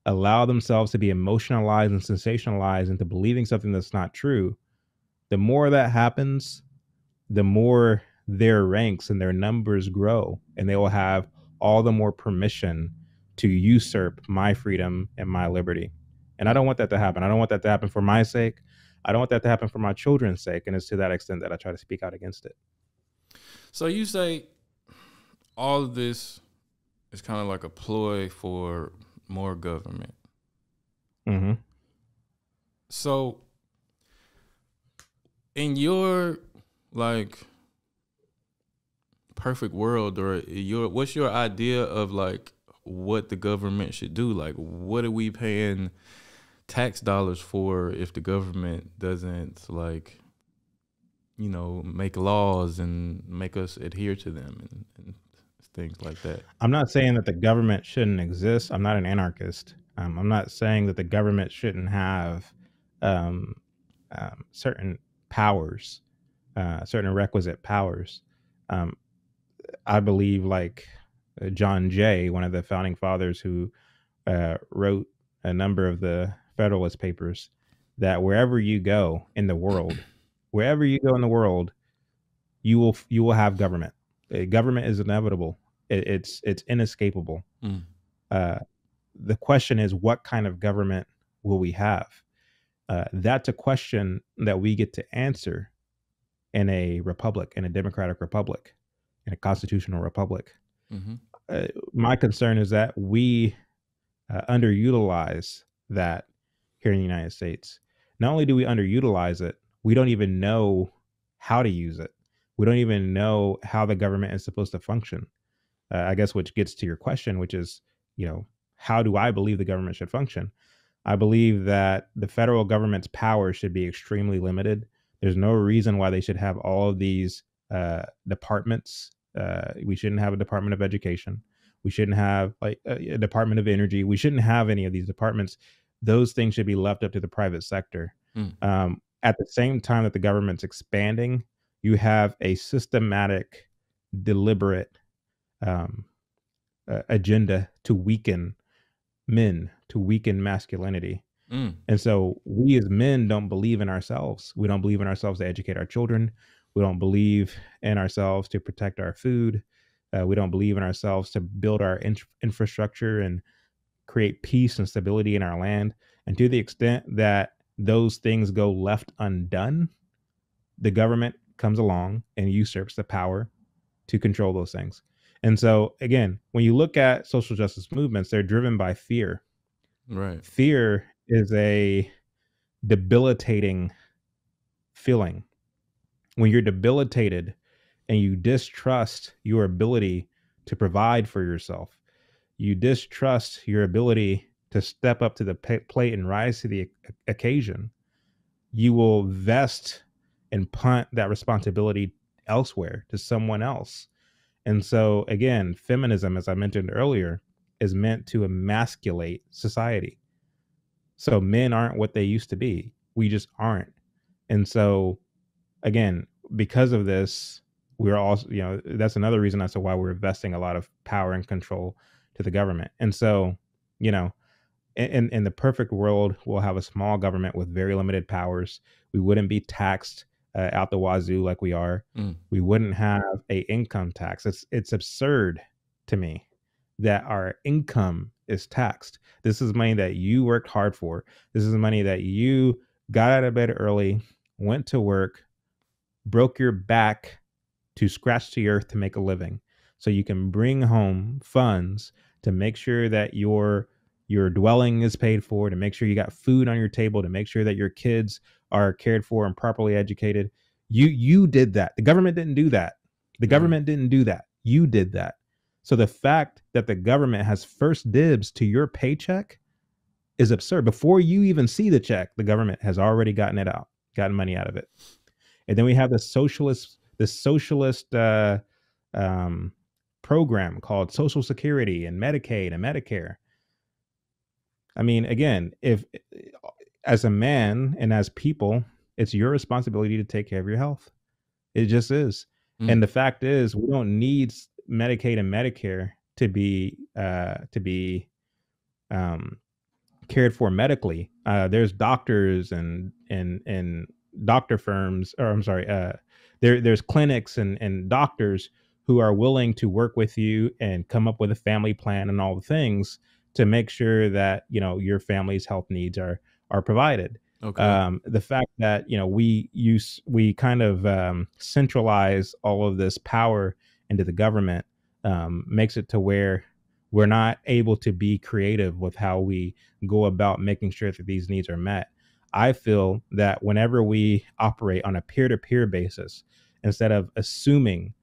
allow themselves to be emotionalized and sensationalized into believing something that's not true, the more that happens, the more their ranks and their numbers grow, and they will have all the more permission to usurp my freedom and my liberty. And I don't want that to happen. I don't want that to happen for my sake. I don't want that to happen for my children's sake. And it's to that extent that I try to speak out against it. So you say all of this is kind of like a ploy for more government. Mm-hmm. So in your like perfect world, or what's your idea of like what the government should do? Like, what are we paying tax dollars for if the government doesn't like, make laws and make us adhere to them and things like that? I'm not saying that the government shouldn't exist. I'm not an anarchist. I'm not saying that the government shouldn't have um, certain powers, certain requisite powers. Um, I believe, like John Jay, one of the founding fathers who wrote a number of the Federalist Papers, that wherever you go in the world, you will have government. Government is inevitable. It's inescapable. Mm. Uh, the question is, what kind of government will we have? That's a question that we get to answer in a republic, in a democratic republic, in a constitutional republic. Mm-hmm. My concern is that we underutilize that here in the United States. Not only do we underutilize it, we don't even know how to use it. We don't even know how the government is supposed to function. I guess which gets to your question, which is, how do I believe the government should function? I believe that the federal government's power should be extremely limited. There's no reason why they should have all of these departments. We shouldn't have a Department of Education. We shouldn't have like a Department of Energy. We shouldn't have any of these departments. Those things should be left up to the private sector. Mm. At the same time that the government's expanding, you have a systematic, deliberate agenda to weaken men, to weaken masculinity. Mm. And so we as men don't believe in ourselves. We don't believe in ourselves to educate our children. We don't believe in ourselves to protect our food. We don't believe in ourselves to build our infrastructure and create peace and stability in our land. And to the extent that those things go left undone, the government comes along and usurps the power to control those things. And so, again, when you look at social justice movements, they're driven by fear. Right. Fear is a debilitating feeling. When you're debilitated and you distrust your ability to provide for yourself, you distrust your ability to step up to the plate and rise to the occasion, you will vest and punt that responsibility elsewhere to someone else. And so, again, feminism, as I mentioned earlier, is meant to emasculate society. So men aren't what they used to be. We just aren't. And so, again, because of this, we're also, that's another reason as to why we're investing a lot of power and control to the government. And so, you know, in the perfect world, we'll have a small government with very limited powers. We wouldn't be taxed out the wazoo like we are. We wouldn't have a income tax. It's absurd to me that our income is taxed. This is money that you worked hard for. This is money that you got out of bed early, went to work, broke your back to scratch the earth to make a living, so you can bring home funds to make sure that your dwelling is paid for, to make sure you got food on your table, to make sure that your kids are cared for and properly educated. You did that. The government didn't do that. The government didn't do that. You did that. So the fact that the government has first dibs to your paycheck is absurd. Before you even see the check, the government has already gotten money out of it. And then we have the socialist program called Social Security and Medicaid and Medicare. I mean, again, if as a man and as people, it's your responsibility to take care of your health. It just is. And the fact is, we don't need Medicaid and Medicare to be cared for medically. There's doctors and doctor firms, or I'm sorry, there's clinics and doctors who are willing to work with you and come up with a family plan and all the things to make sure that your family's health needs are provided. Okay. The fact that we kind of centralize all of this power into the government makes it to where we're not able to be creative with how we go about making sure that these needs are met. I feel that whenever we operate on a peer-to-peer basis, instead of assuming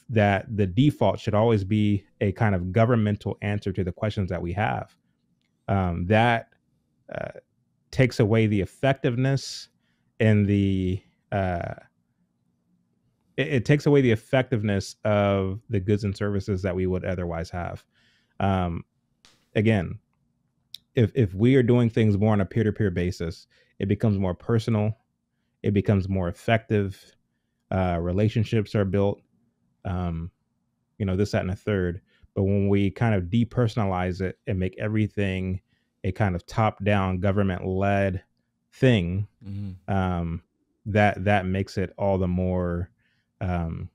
that the default should always be a kind of governmental answer to the questions that we have, that takes away the effectiveness and it takes away the effectiveness of the goods and services that we would otherwise have. Again, if we are doing things more on a peer-to-peer basis, it becomes more personal, it becomes more effective, relationships are built, this, that, and a third. But when we kind of depersonalize it and make everything a kind of top-down government-led thing, that makes it all the more, I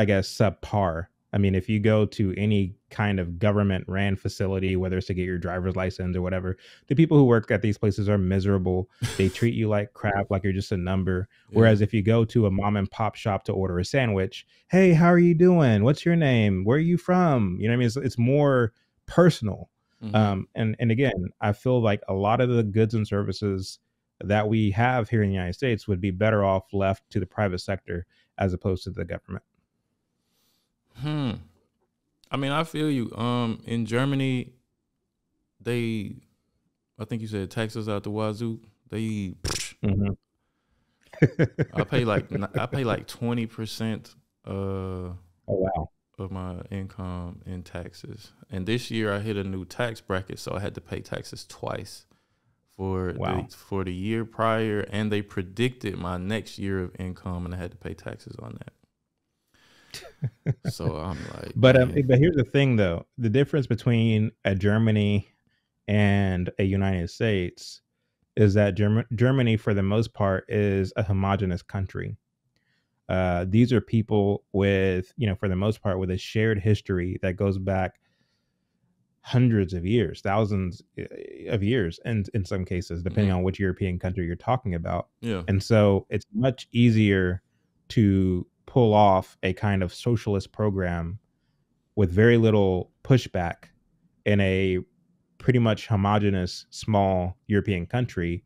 guess, subpar. I mean, if you go to any kind of government ran facility, whether it's to get your driver's license or whatever, the people who work at these places are miserable. They treat you like crap, like you're just a number. Yeah. Whereas if you go to a mom and pop shop to order a sandwich, hey, how are you doing? What's your name? Where are you from? You know what I mean? It's more personal. And again, I feel like a lot of the goods and services that we have here in the United States would be better off left to the private sector as opposed to the government. I mean, I feel you. In Germany, I think you said taxes out the wazoo. I pay like 20%. Oh wow. Of my income in taxes, and this year I hit a new tax bracket, so I had to pay taxes twice for the year prior, and they predicted my next year of income, and I had to pay taxes on that. So I'm like, but here's the thing, though: the difference between a Germany and a United States is that Germany, for the most part, is a homogenous country. These are people with, for the most part, with a shared history that goes back hundreds of years, thousands of years, and in some cases, depending on which European country you're talking about. Yeah. And so it's much easier to pull off a kind of socialist program with very little pushback in a pretty much homogenous small European country,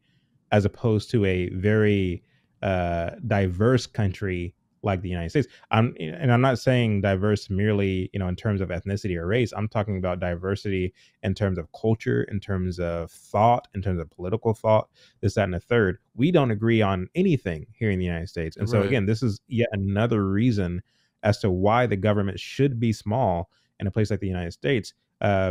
as opposed to a very diverse country like the United States. I'm not saying diverse merely, in terms of ethnicity or race. I'm talking about diversity in terms of culture, in terms of thought, in terms of political thought, this, that, and the third. We don't agree on anything here in the United States. And so Right. again, this is yet another reason as to why the government should be small in a place like the United States.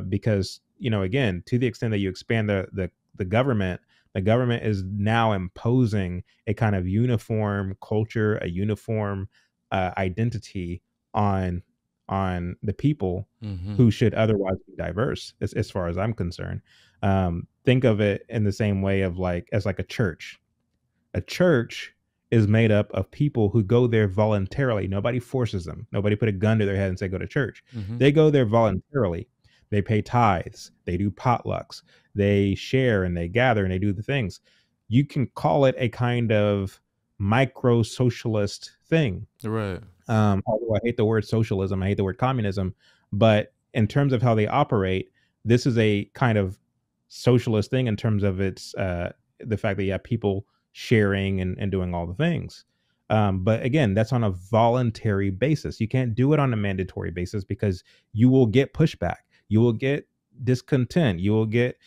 Because, again, to the extent that you expand the government, the government is now imposing a kind of uniform culture, a uniform identity on the people Mm-hmm. who should otherwise be diverse, as far as I'm concerned. Think of it in the same way of as like a church. A church is made up of people who go there voluntarily. Nobody forces them. Nobody put a gun to their head and say, go to church. Mm-hmm. They go there voluntarily. They pay tithes. They do potlucks. They share and they gather and they do the things. You can call it a kind of micro socialist thing. Right. Although I hate the word socialism, I hate the word communism, but in terms of how they operate, this is a kind of socialist thing in terms of its the fact that you have people sharing and doing all the things. But again, that's on a voluntary basis. You can't do it on a mandatory basis because you will get pushback. You will get discontent. You will get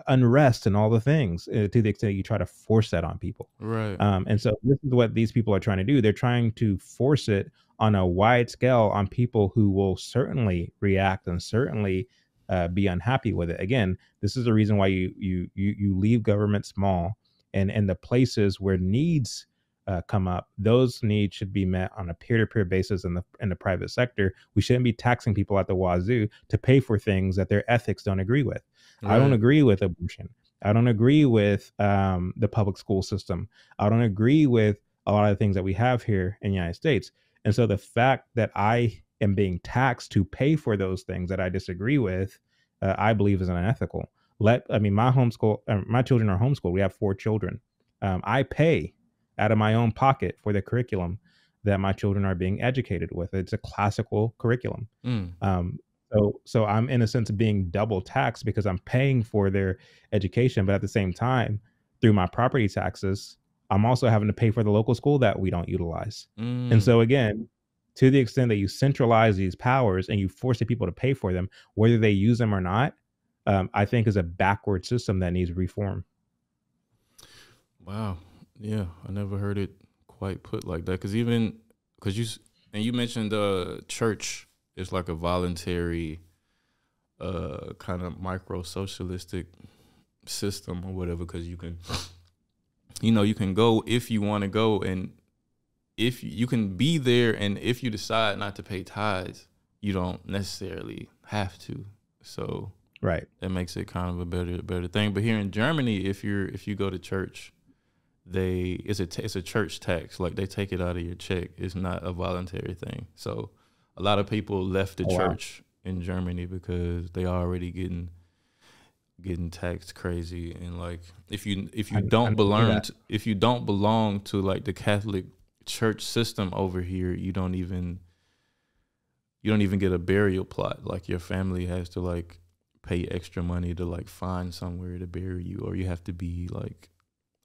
unrest and all the things to the extent you try to force that on people. Right. And so this is what these people are trying to do. They're trying to force it on a wide scale on people who will certainly react and certainly be unhappy with it. Again, this is the reason why you leave government small, and in the places where needs come up, those needs should be met on a peer-to-peer basis in the private sector. We shouldn't be taxing people at the wazoo to pay for things that their ethics don't agree with. I don't Right. agree with abortion. I don't agree with the public school system. I don't agree with a lot of the things that we have here in the United States. And so the fact that I am being taxed to pay for those things that I disagree with, I believe is unethical. My children are homeschooled. We have 4 children. I pay out of my own pocket for the curriculum that my children are being educated with. It's a classical curriculum. Mm. So I'm in a sense being double taxed because I'm paying for their education, but at the same time, through my property taxes, I'm also having to pay for the local school that we don't utilize. And Mm. so again, to the extent that you centralize these powers and you force the people to pay for them, whether they use them or not, I think is a backward system that needs reform. Wow. Yeah, I never heard it quite put like that. Because you mentioned church is like a voluntary, kind of micro socialistic system or whatever. Because you can go if you want to go, and if you can be there, and if you decide not to pay tithes, you don't necessarily have to. So Right. that makes it kind of a better thing. But here in Germany, if you go to church, it's a church tax. Like, they take it out of your check. It's not a voluntary thing. So a lot of people left the Oh, wow. church in Germany because they already getting taxed crazy. And like, if you I don't never knew that. if you don't belong to like the Catholic church system over here, you don't even get a burial plot. Like, your family has to like pay extra money to like find somewhere to bury you, or you have to be like,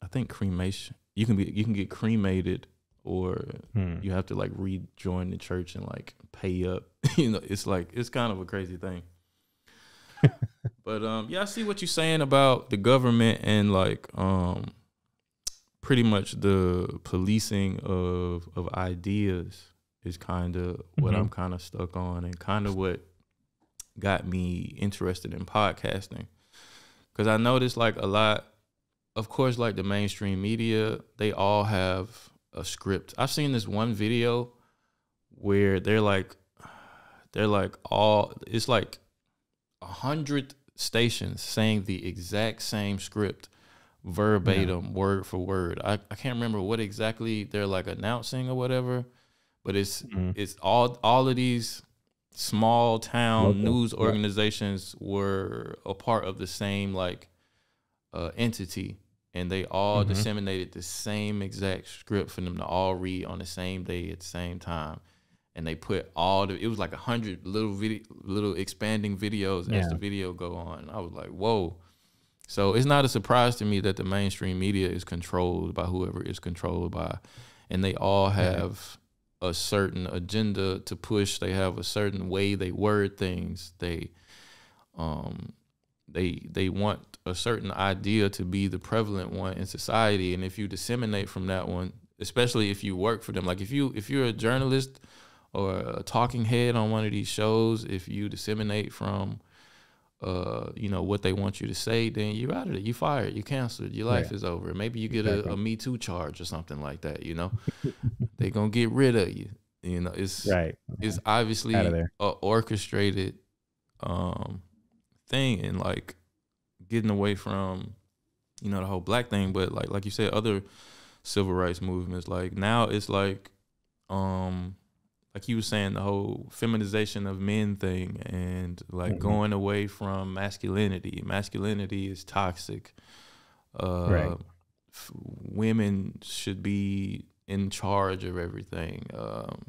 I think cremation. You can get cremated, or you have to like rejoin the church and like pay up. It's like, it's kind of a crazy thing. But yeah, I see what you're saying about the government and like pretty much the policing of ideas is kind of what I'm kind of stuck on, and kind of what got me interested in podcasting. Because I noticed like a lot, of course, like the mainstream media, they all have a script. I've seen this one video where they're like it's like 100 stations saying the exact same script, Yeah. verbatim, word for word. I can't remember what exactly they're like announcing or whatever, but Mhm. it's all of these small town Local. news Right. organizations were a part of the same like entity, and they all Hmm. disseminated the same exact script for them to all read on the same day at the same time. And they put it was like 100 little expanding videos as Yeah. the video go on. I was like, whoa. So it's not a surprise to me that the mainstream media is controlled by whoever it's controlled by, and they all Right. have a certain agenda to push. They have a certain way they word things. Um they want a certain idea to be the prevalent one in society, and if you disseminate from that one, especially if you work for them, like if you're a journalist or a talking head on one of these shows, if you disseminate from what they want you to say, then you're out of it. You fired. You canceled. Your Yeah. life is over. Maybe you get a Exactly. Me Too charge or something like that. They gonna get rid of you. Right. It's Out of obviously there. a orchestrated um thing, and like getting away from the whole black thing, but like you said, other civil rights movements. Like now, it's like you were saying, the whole feminization of men thing, and like Hmm. going away from masculinity. Masculinity is toxic. Right. Uh, Women should be in charge of everything.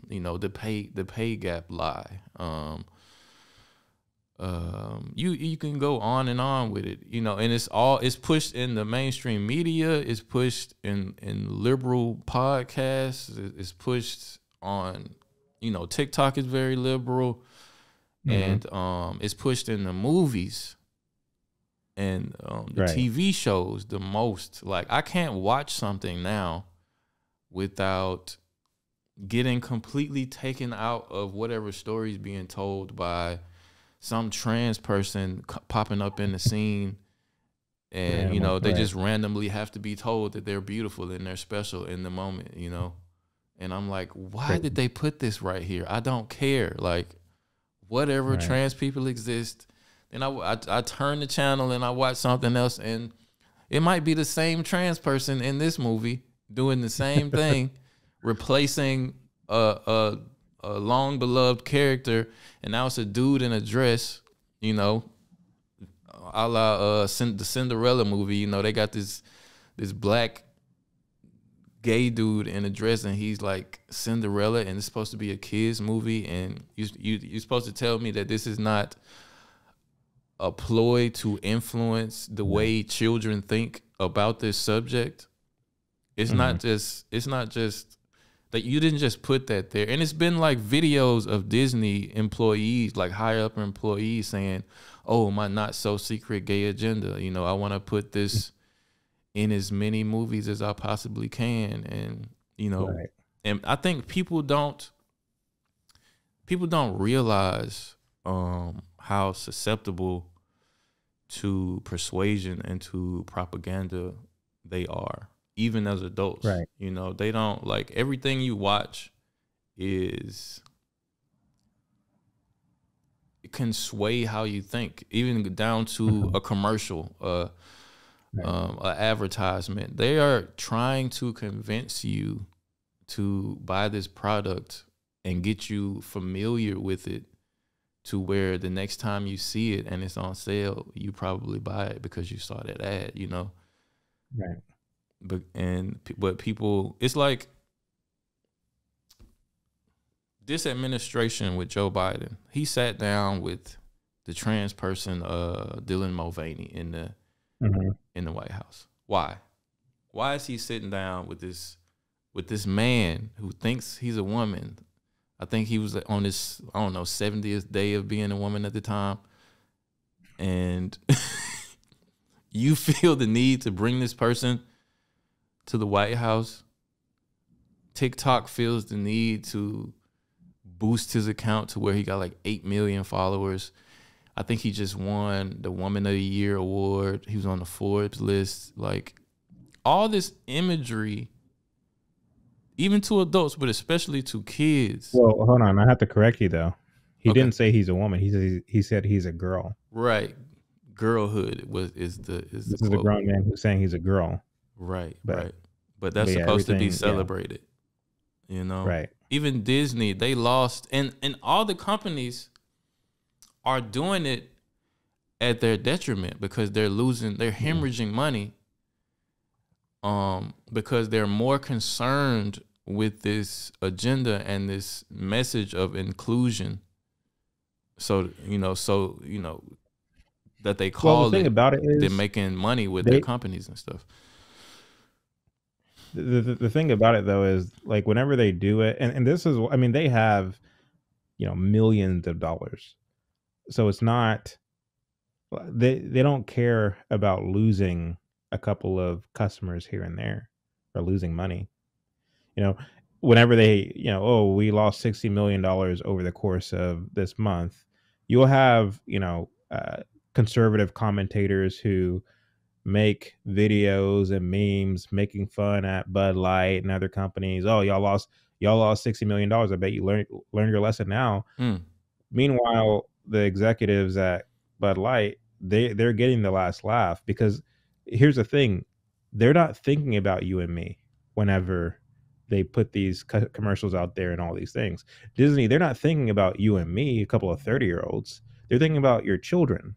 The pay gap lie. You can go on and on with it, and it's pushed in the mainstream media, it's pushed in liberal podcasts, it's pushed on, TikTok is very liberal, Hmm. and it's pushed in the movies and the Right. TV shows the most. Like I can't watch something now without getting completely taken out of whatever story's being told by some trans person popping up in the scene, and Randomly. they Right. just randomly have to be told that they're beautiful and they're special in the moment. And I'm like, why Crazy. did they put this right here? I don't care. Like, whatever, Right. trans people exist. Then I turn the channel and I watch something else, and it might be the same trans person in this movie doing the same thing, replacing a long beloved character, and now it's a dude in a dress, you know, a la the Cinderella movie. They got this black gay dude in a dress, and he's like Cinderella, and it's supposed to be a kids movie, and you're supposed to tell me that this is not a ploy to influence the Yeah. way children think about this subject. It's Hmm. not just that you didn't just put that there. And it's been like videos of Disney employees, like higher up employees saying, "Oh, my not so secret gay agenda. I want to put this in as many movies as I possibly can." And, Right. and I think people don't realize how susceptible to persuasion and to propaganda they are, even as adults. Right. They don't, like, everything you watch is it can sway how you think, even down to Hmm. a commercial, Right. a advertisement. They are trying to convince you to buy this product and get you familiar with it, to where the next time you see it and it's on sale, you probably buy it because you saw that ad. Right. But people, it's like this administration with Joe Biden. He sat down with the trans person, Dylan Mulvaney, Hmm. in the White House. Why? Why is he sitting down with this man who thinks he's a woman? I think he was on his, I don't know, 70th day of being a woman at the time. And you feel the need to bring this person to the White House. TikTok feels the need to boost his account to where he got like 8 million followers. I think he just won the Woman of the Year award. He was on the Forbes list. Like, all this imagery, even to adults, but especially to kids. Well, hold on. I have to correct you though. He Okay. didn't say he's a woman. He said he's a girl. Right. girlhood is the This is a quote. grown man who's saying he's a girl, Right, but right. But that's yeah, supposed to be everything, yeah, celebrated, you know? right. Even Disney, they lost, and all the companies are doing it at their detriment because they're Mm. hemorrhaging money, because they're more concerned with this agenda and this message of inclusion. So that they Well, the call thing it, about it they're is making money with their they companies and stuff. the thing about it though is like whenever they do it, and this is, I mean, they have, millions of dollars, so it's not, they don't care about losing a couple of customers here and there or losing money. You know, whenever they, oh, we lost $60 million over the course of this month, you'll have, conservative commentators who make videos and memes making fun at Bud Light and other companies. Oh, y'all lost $60 million. I bet you learn your lesson now. Mm, Meanwhile, the executives at Bud Light, they're getting the last laugh because here's the thing, they're not thinking about you and me whenever they put these commercials out there and all these things. Disney, they're not thinking about you and me, a couple of 30-year-olds. They're thinking about your children.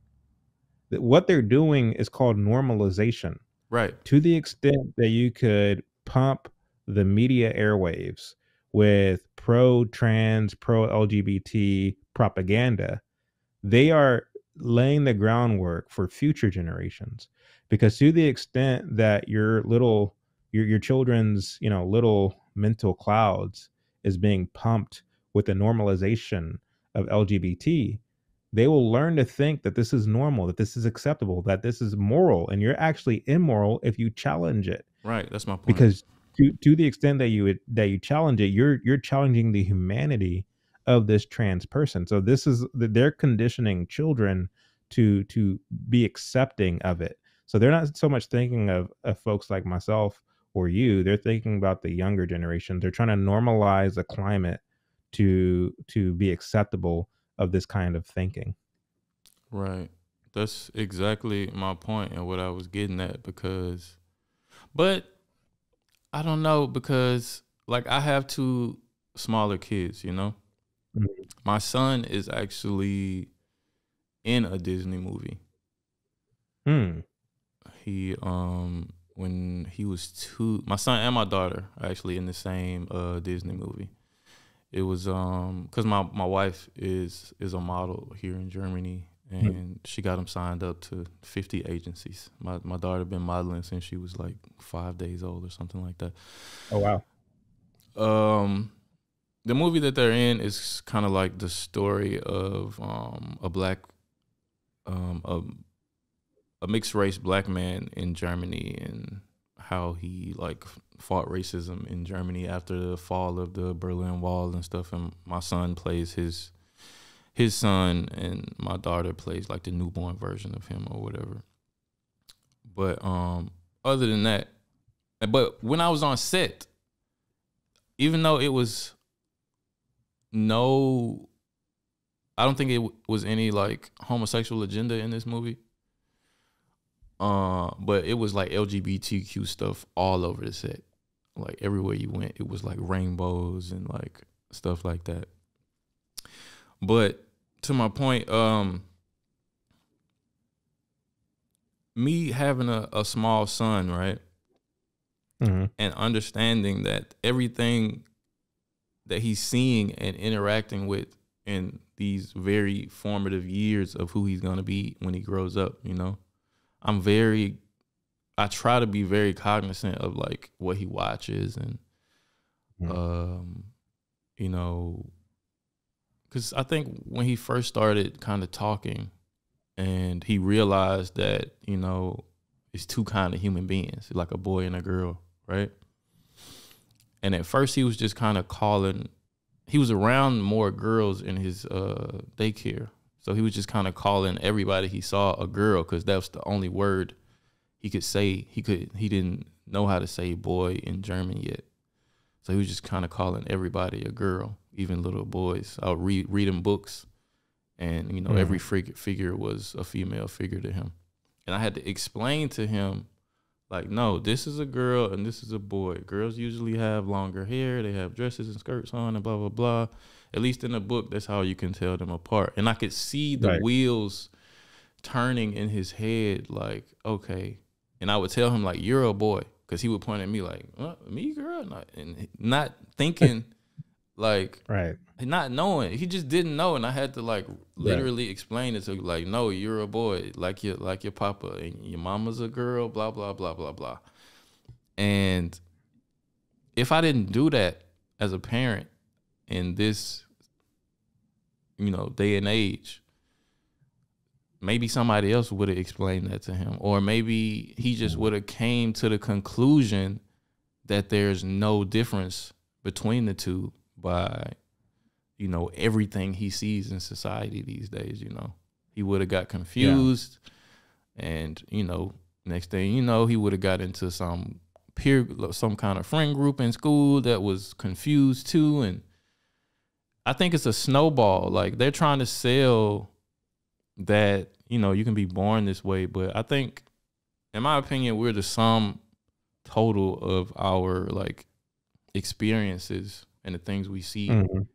What they're doing is called normalization. right, To the extent that you could pump the media airwaves with pro trans, pro LGBT propaganda, they are laying the groundwork for future generations. Because to the extent that your children's, little mental clouds is being pumped with the normalization of LGBT, they will learn to think that this is normal, that this is acceptable, that this is moral, and you're actually immoral if you challenge it. right. That's my point. Because to the extent that you challenge it, you're challenging the humanity of this trans person. So this is, they're conditioning children to be accepting of it. So they're not so much thinking of folks like myself or you. They're thinking about the younger generation. They're trying to normalize a climate to be acceptable of this kind of thinking. Right. That's exactly my point and what I was getting at but I don't know because like I have two smaller kids, you know? Mhm. My son is actually in a Disney movie. Hmm. He when he was two, my son and my daughter are actually in the same Disney movie. It was cuz my wife is a model here in Germany Hmm. and she got him signed up to 50 agencies. My daughter been modeling since she was like 5 days old or something like that. Oh wow. Um the movie that they're in is kind of like the story of a black um a, a mixed race black man in Germany and how he like fought racism in Germany after the fall of the Berlin Wall and stuff. And my son plays his son, and my daughter plays like the newborn version of him or whatever. But other than that, but when I was on set, even though it was no, I don't think it was any like homosexual agenda in this movie. But it was like LGBTQ stuff all over the set. Like everywhere you went, it was like rainbows and like stuff like that. But to my point, me having a small son, right? Hmm. And understanding that everything that he's seeing and interacting with in these very formative years of who he's gonna be when he grows up, you know, I try to be very cognizant of like what he watches and um, you know, because I think when he first started kind of talking and he realized that, you know, it's two kind of human beings, like a boy and a girl, right? And at first he was just kind of he was around more girls in his daycare. So he was just kind of calling everybody he saw a girl because that was the only word he could say. He didn't know how to say boy in German yet. So he was just kind of calling everybody a girl, even little boys. I would read him books and you know every Mm. figure was a female figure to him, and I had to explain to him like, no, this is a girl and this is a boy. Girls usually have longer hair, they have dresses and skirts on, and blah blah blah. At least in the book, that's how you can tell them apart. And I could see the Right. wheels turning in his head, like, okay. And I would tell him like, you're a boy, because he would point at me like, me, girl, and not thinking like, Right. not knowing. He just didn't know, and I had to like Right. literally explain it to like, no, you're a boy, like your papa, and your mama's a girl, blah blah blah blah blah. And if I didn't do that as a parent in this, you know, day and age, maybe somebody else would have explained that to him, or maybe he just would have came to the conclusion that there's no difference between the two by, you know, everything he sees in society these days. You know, he would have got Yeah. confused, and you know, next thing you know, he would have got into some some kind of friend group in school that was confused too. And I think it's a snowball. Like, they're trying to sell that, you know, you can be born this way, but I think, in my opinion, we're the sum total of our like experiences and the things we see Mhm.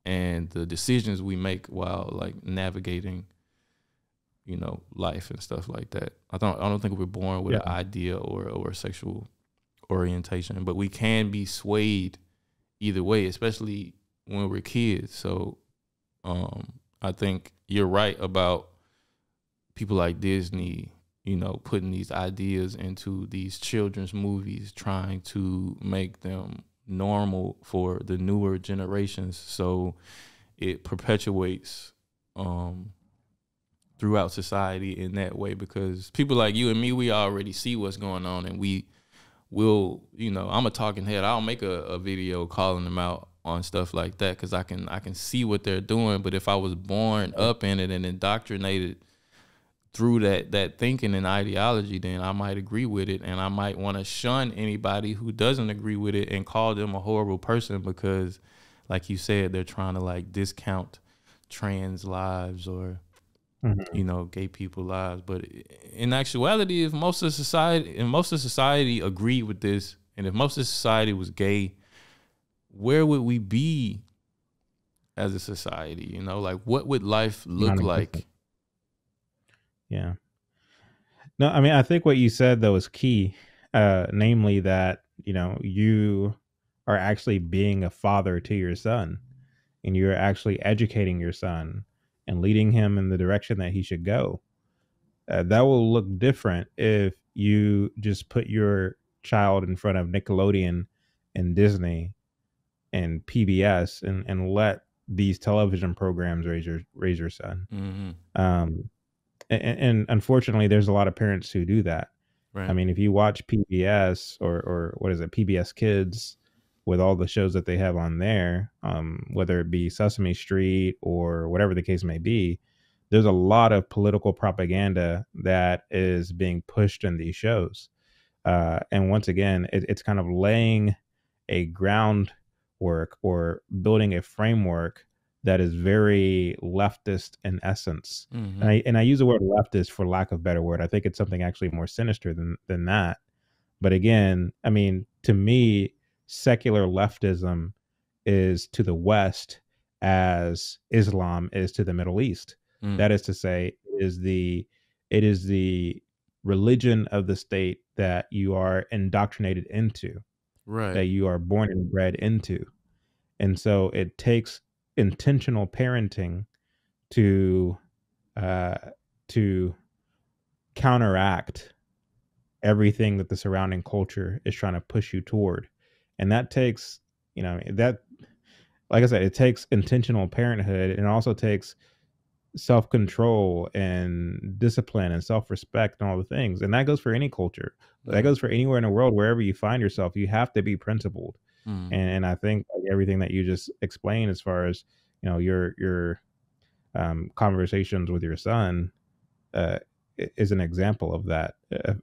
and the decisions we make while like navigating, you know, life and stuff like that. I don't think we're born with Yeah. an idea or a sexual orientation, but we can be swayed either way, especially when we're kids. So I think you're right about people like Disney, you know, putting these ideas into these children's movies, trying to make them normal for the newer generations. So it perpetuates throughout society in that way, because people like you and me, we already see what's going on, and we will, you know, I'm a talking head. I'll make a video calling them out on stuff like that, because I can see what they're doing. But if I was born up in it and indoctrinated through that thinking and ideology, then I might agree with it, and I might want to shun anybody who doesn't agree with it and call them a horrible person because, like you said, they're trying to like discount trans lives or, Mhm. you know, gay people lives. But in actuality, if most of society agreed with this, and if most of society was gay, where would we be as a society? You know, like, what would life look Non-existent. like? Yeah. No, I mean, I think what you said though is key, namely that, you know, you are actually being a father to your son, and you're actually educating your son and leading him in the direction that he should go. That will look different if you just put your child in front of Nickelodeon and Disney and PBS and let these television programs raise your son. Mm-hmm. Um, and unfortunately, there's a lot of parents who do that. I Right. mean, if you watch PBS or what is it, PBS Kids, with all the shows that they have on there, whether it be Sesame Street or whatever the case may be, there's a lot of political propaganda that is being pushed in these shows. And once again, it's kind of laying a groundwork or building a framework that is very leftist in essence. Mm-hmm. And I use the word leftist for lack of a better word. I think it's something actually more sinister than that. But again, I mean, to me, secular leftism is to the West as Islam is to the Middle East. Mm. That is to say, it is the religion of the state that you are indoctrinated into, Right. that you are born and bred into. And so it takes intentional parenting to uh, to counteract everything that the surrounding culture is trying to push you toward. And that takes, you know, that, like I said, it takes intentional parenthood, and it also takes self-control and discipline and self-respect and all the things. And that goes for any culture. That Yeah. goes for anywhere in the world. Wherever you find yourself, you have to be principled. Mm. And I think like everything that you just explained, as far as, you know, your conversations with your son, uh, is an example of that,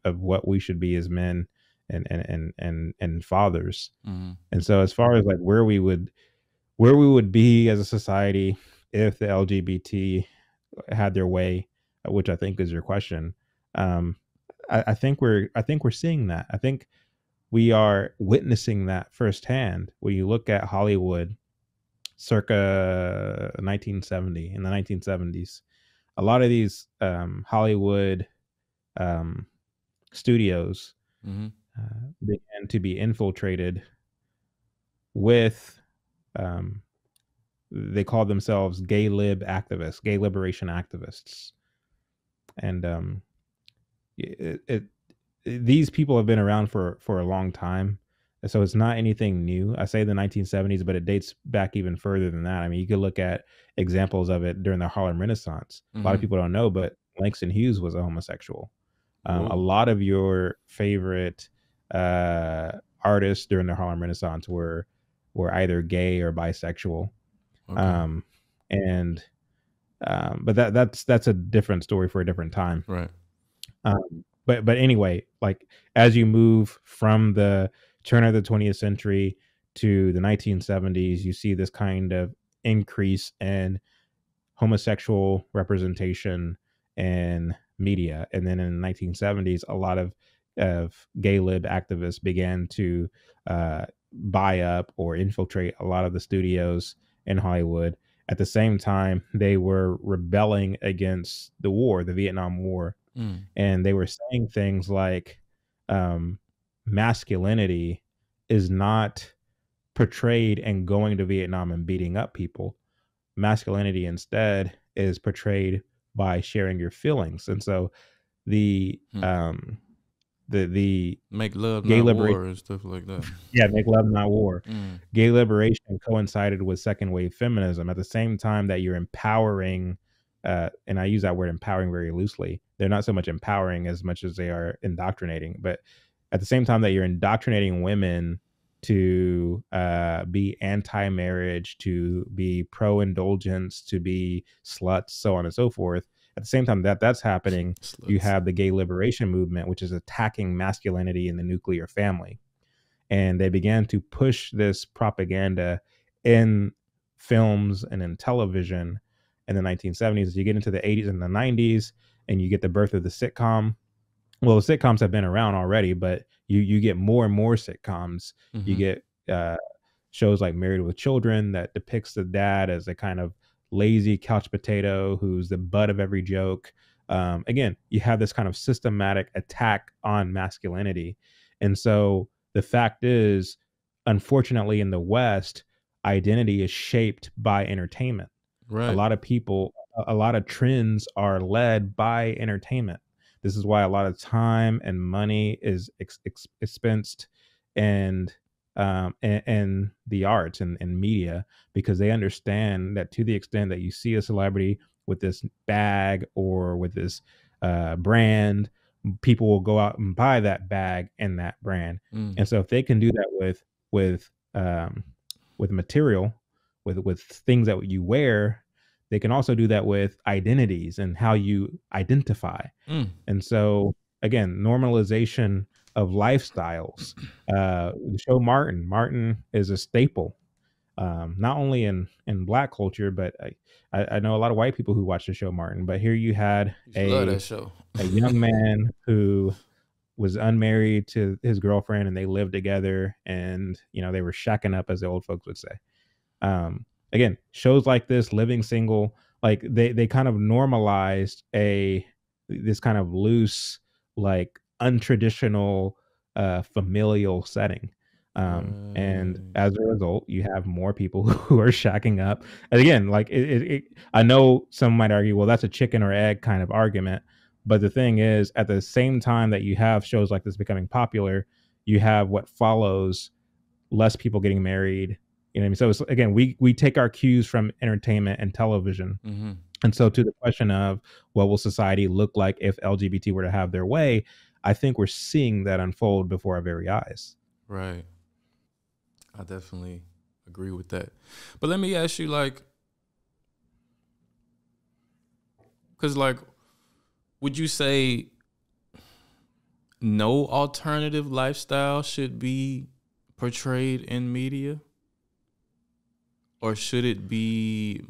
of what we should be as men and fathers. Mm. And so, as far as like where we would be as a society if the LGBT had their way, which I think is your question. Um, I think we're seeing that. I think we are witnessing that firsthand. When you look at Hollywood, circa 1970, in the 1970s, a lot of these Hollywood um, studios Mm-hmm. began to be infiltrated with um, they call themselves gay lib activists, gay liberation activists, and it, it these people have been around for a long time, so it's not anything new. I say the 1970s, but it dates back even further than that. I mean, you could look at examples of it during the Harlem Renaissance. A lot of Mm-hmm. people don't know, but Langston Hughes was a homosexual. A Whoa. lot of your favorite uh, artists during the Harlem Renaissance were either gay or bisexual. Okay. Um, and but that's a different story for a different time. Right. But anyway, like as you move from the turn of the 20th century to the 1970s, you see this kind of increase in homosexual representation in media. And then in the 1970s, a lot of gay lib activists began to buy up or infiltrate a lot of the studios in Hollywood. At the same time, they were rebelling against the war, the Vietnam War, Mm. and they were saying things like um, masculinity is not portrayed in going to Vietnam and beating up people. Masculinity instead is portrayed by sharing your feelings. And so the Hmm. um, the Make love, gay not liberation, war, and stuff like that. yeah, make love not war. Mm. Gay liberation coincided with second wave feminism at the same time that you're empowering, and I use that word empowering very loosely. They're not so much empowering as much as they are indoctrinating. But at the same time that you're indoctrinating women to be anti-marriage, to be pro-indulgence, to be sluts, so on and so forth. At the same time that that's happening, you Sluts. have the gay liberation movement, which is attacking masculinity in the nuclear family, and they began to push this propaganda in films and in television in the 1970s. You get into the 80s and the 90s, and you get the birth of the sitcom. Well, the sitcoms have been around already, but you get more and more sitcoms. You Mm-hmm. get shows like Married with Children that depicts the dad as a kind of lazy couch potato who's the butt of every joke. Again, you have this kind of systematic attack on masculinity. And so the fact is, unfortunately, in the West, identity is shaped by entertainment. A Right. lot of people, a lot of trends are led by entertainment. This is why a lot of time and money is expensed and and the arts and media, because they understand that to the extent that you see a celebrity with this bag or with this brand, people will go out and buy that bag and that brand. Mm. And so if they can do that with um, with material, with things that you wear, they can also do that with identities and how you identify. Mm. And so, again, normalization of lifestyles. The show Martin is a staple, not only in Black culture, but I know a lot of white people who watch the show Martin. But here you had Used to love that show. a young man who was unmarried to his girlfriend, and they lived together, and they were shacking up, as the old folks would say. Again, shows like this, Living Single, like they kind of normalized a this kind of loose, like untraditional, familial setting. And Right. as a result, you have more people who are shacking up. And again, like I know some might argue, well, that's a chicken or egg kind of argument. But the thing is, at the same time that you have shows like this becoming popular, you have what follows: less people getting married. You know what I mean? So it's, again, we take our cues from entertainment and television. Mm-hmm. And so to the question of what will society look like if LGBT were to have their way, I think we're seeing that unfold before our very eyes. Right. I definitely agree with that. But let me ask you, like, because, like, would you say no alternative lifestyle should be portrayed in media? Or should it be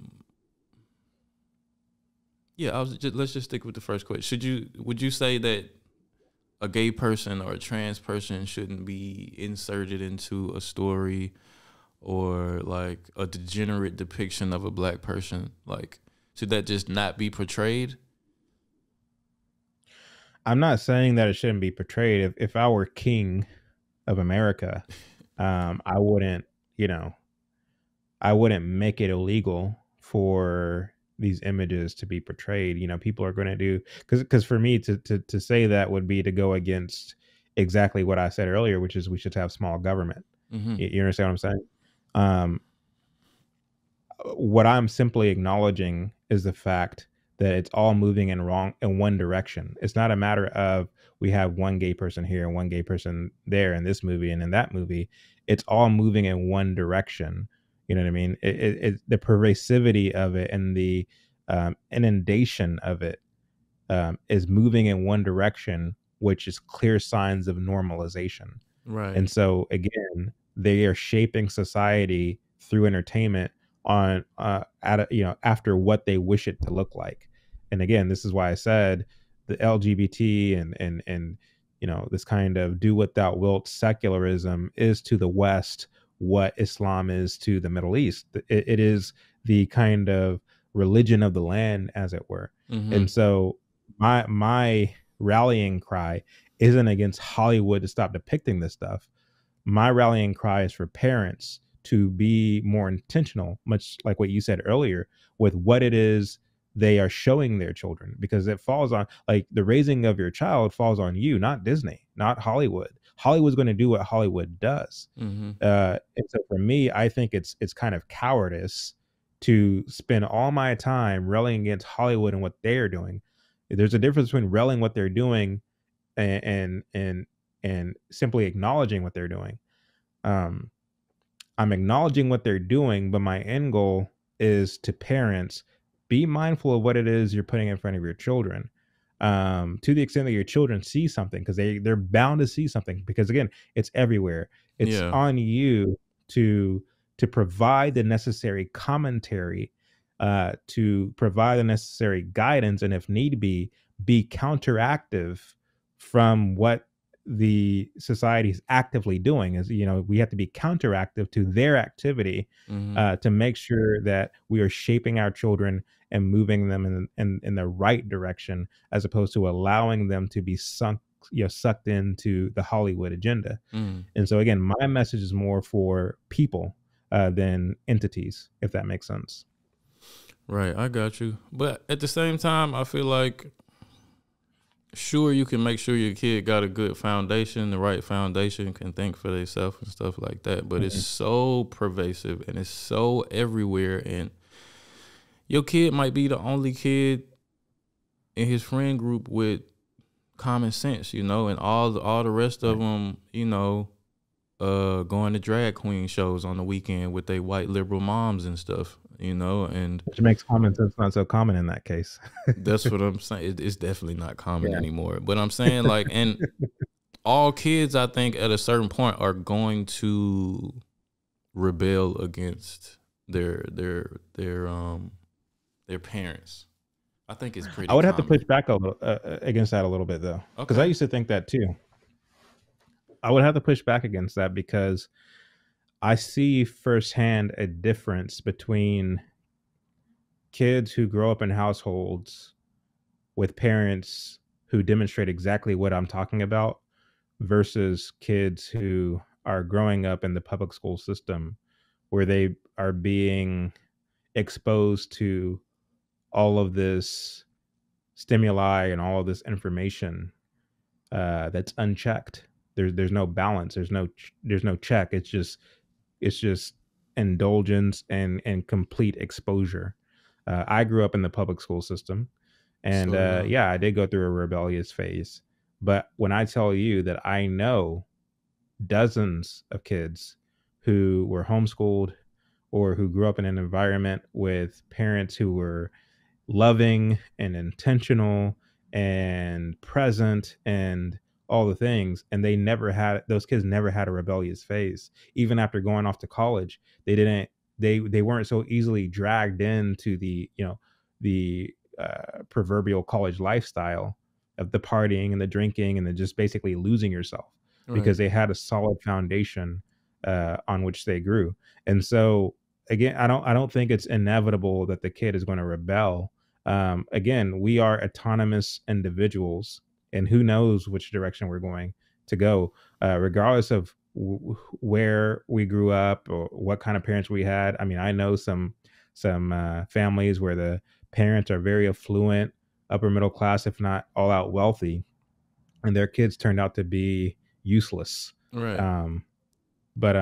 Yeah, let's just stick with the first question. Would you say that a gay person or a trans person shouldn't be inserted into a story or like a degenerate depiction of a black person? Like, should that just not be portrayed? I'm not saying that it shouldn't be portrayed. If I were king of America, I wouldn't, you know, I wouldn't make it illegal for these images to be portrayed. You know, people are going to do because for me to say that would be to go against exactly what I said earlier, which is we should have small government. Mm-hmm. You understand what I'm saying? Um, what I'm simply acknowledging is the fact that it's all moving in one direction. It's not a matter of we have one gay person here and one gay person there in this movie and in that movie. It's all moving in one direction. You know what I mean? The pervasivity of it and the inundation of it is moving in one direction, which is clear signs of normalization. Right. And so again, they are shaping society through entertainment on after what they wish it to look like. And again, this is why I said the LGBT and this kind of do what thou wilt secularism is to the West what Islam is to the Middle East. It is the kind of religion of the land, as it were. Mm-hmm. And so my rallying cry isn't against Hollywood to stop depicting this stuff. My rallying cry is for parents to be more intentional, much like what you said earlier, with what it is they are showing their children, because it falls on, like, the raising of your child falls on you, not Disney, not Hollywood. Hollywood's going to do what Hollywood does. Mm-hmm. And so for me, I think it's kind of cowardice to spend all my time railing against Hollywood and what they are doing. There's a difference between railing what they're doing and simply acknowledging what they're doing. Um, I'm acknowledging what they're doing, but my end goal is to parents be mindful of what it is you're putting in front of your children. To the extent that your children see something, because they're bound to see something, because again, it's everywhere. It's Yeah. on you to provide the necessary commentary, to provide the necessary guidance, and if need be counteractive from what the society is actively doing. Is, we have to be counteractive to their activity, Mm-hmm. to make sure that we are shaping our children and moving them in the right direction, as opposed to allowing them to be sucked into the Hollywood agenda. Mm. And so again, my message is more for people than entities, if that makes sense. Right, I got you. But at the same time, I feel like sure you can make sure your kid got a good foundation, the right foundation, can think for themselves and stuff like that. But it's so pervasive and it's so everywhere, and your kid might be the only kid in his friend group with common sense, and all the rest of them, going to drag queen shows on the weekend with their white liberal moms and stuff, and Which makes common sense not so common in that case. that's what I'm saying. It's definitely not common Yeah. anymore. But I'm saying, like, and all kids, I think, at a certain point are going to rebel against their parents. I think it's pretty I would have to common. push back a little against that a little bit, though, because I Okay. used to think that too. I would have to push back against that because I see firsthand a difference between kids who grow up in households with parents who demonstrate exactly what I'm talking about versus kids who are growing up in the public school system where they are being exposed to all of this stimuli and all of this information that's unchecked. There's no balance. There's no check. It's just indulgence and complete exposure. I grew up in the public school system, and So did I. yeah, I did go through a rebellious phase. But when I tell you that I know dozens of kids who were homeschooled or who grew up in an environment with parents who were loving and intentional and present and all the things, and those kids never had a rebellious phase. Even after going off to college, they weren't so easily dragged into the proverbial college lifestyle of the partying and the drinking and the just basically losing yourself, because Right. they had a solid foundation on which they grew. And so again, I don't think it's inevitable that the kid is going to rebel. Again, we are autonomous individuals, and who knows which direction we're going to go, regardless of where we grew up or what kind of parents we had. I mean, I know some families where the parents are very affluent, upper middle class, if not all out wealthy, and their kids turned out to be useless. Right. Um, but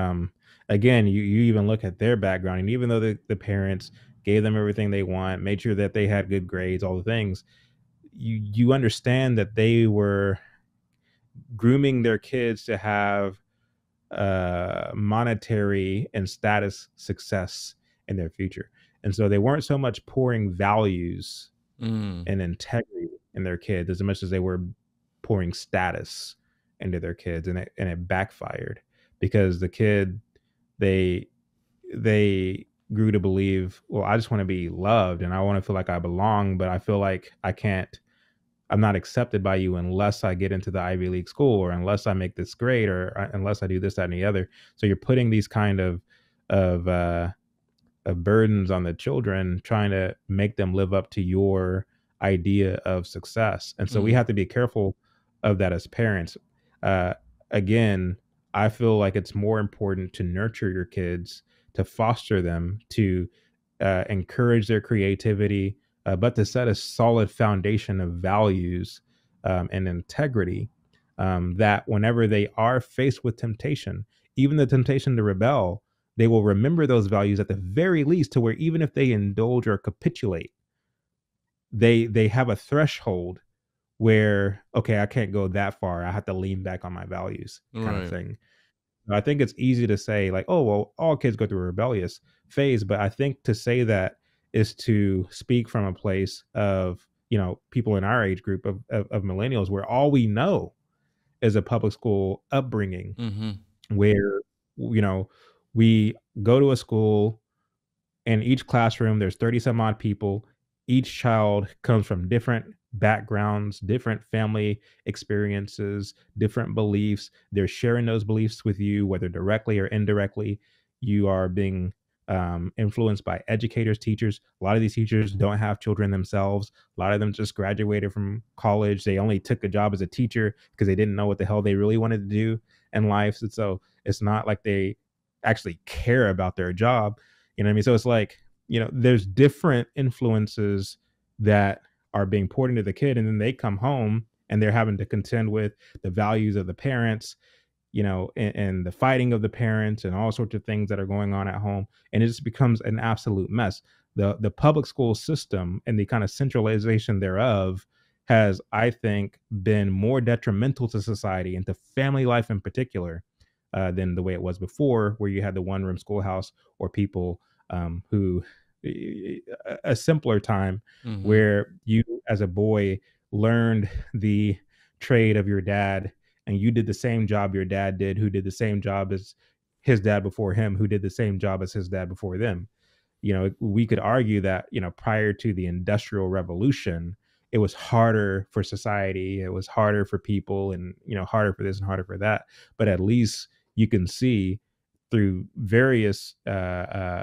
again, you even look at their background, and even though the parents gave them everything they want, made sure that they had good grades, all the things, you understand that they were grooming their kids to have monetary and status success in their future. And so they weren't so much pouring values Mm. and integrity in their kids as much as they were pouring status into their kids, and it backfired because the kid, they they grew to believe, well, I just want to be loved and I want to feel like I belong, but I feel like I'm not accepted by you unless I get into the Ivy League school, or unless I make this grade, or unless I do this, that, and the other. So you're putting these kind of burdens on the children, trying to make them live up to your idea of success. And so we Mm. have to be careful of that as parents. Uh, Again, I feel like it's more important to nurture your kids, to foster them, to encourage their creativity, but to set a solid foundation of values and integrity, that whenever they are faced with temptation, even the temptation to rebel, they will remember those values at the very least, to where even if they indulge or capitulate, they have a threshold where, okay, I can't go that far. I have to lean back on my values, kind of Right. thing. I think it's easy to say like, oh well, all kids go through a rebellious phase, but I think to say that is to speak from a place of, people in our age group of millennials, where all we know is a public school upbringing, Mm-hmm. where you know we go to a school, in each classroom there's 30 some odd people. Each child comes from different backgrounds, different family experiences, different beliefs. They're sharing those beliefs with you, whether directly or indirectly. You are being influenced by educators, teachers. A lot of these teachers don't have children themselves. A lot of them just graduated from college. They only took a job as a teacher because they didn't know what the hell they really wanted to do in life. And so it's not like they actually care about their job. You know what I mean? So it's like, there's different influences that are being poured into the kid, and then they come home and they're having to contend with the values of the parents, and the fighting of the parents, and all sorts of things that are going on at home, and it just becomes an absolute mess. The public school system and the kind of centralization thereof has, I think, been more detrimental to society and to family life in particular, than the way it was before, where you had the one room schoolhouse, or people who a simpler time Mm-hmm. where you as a boy learned the trade of your dad, and you did the same job your dad did, who did the same job as his dad before him, who did the same job as his dad before them. We could argue that, prior to the industrial revolution, it was harder for society, it was harder for people, and, harder for this and harder for that. But at least you can see through various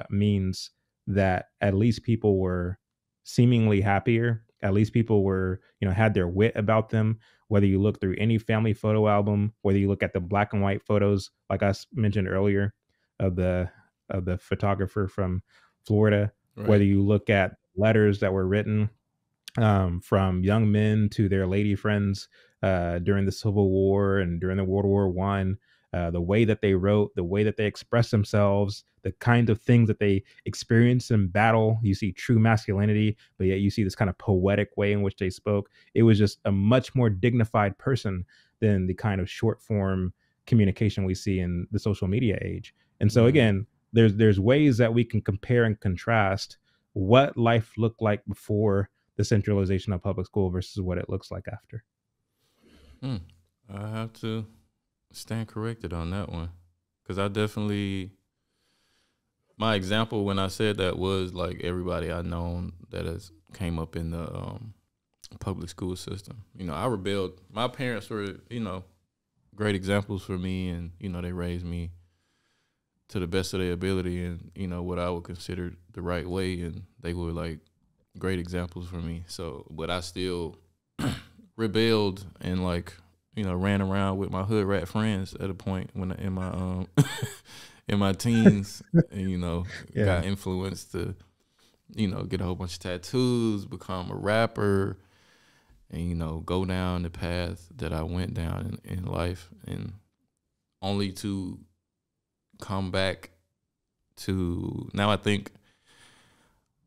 means that at least people were seemingly happier. At least people were, had their wit about them. Whether you look through any family photo album, whether you look at the black and white photos, like mentioned earlier, of the photographer from Florida, whether Right. you look at letters that were written from young men to their lady friends during the Civil War and during the World War I, the way that they wrote, the way that they expressed themselves, the kind of things that they experienced in battle. You see true masculinity, but yet you see this kind of poetic way in which they spoke. It was just a much more dignified person than the kind of short form communication we see in the social media age. And so Right. again, there's ways that we can compare and contrast what life looked like before the centralization of public school versus what it looks like after. Hmm. I have to stand corrected on that one, because I definitely My example when I said that was like everybody I known that has came up in the public school system. You know, I rebelled. My parents were, you know, great examples for me, and you know, they raised me to the best of their ability, and you know what I would consider the right way, and they were like great examples for me. So, but I still rebelled and like, you know, ran around with my hood rat friends at a point when in my in my teens, and you know, Yeah. got influenced to, you know, get a whole bunch of tattoos, become a rapper, and you know, go down the path that I went down in life, and only to come back to now. I think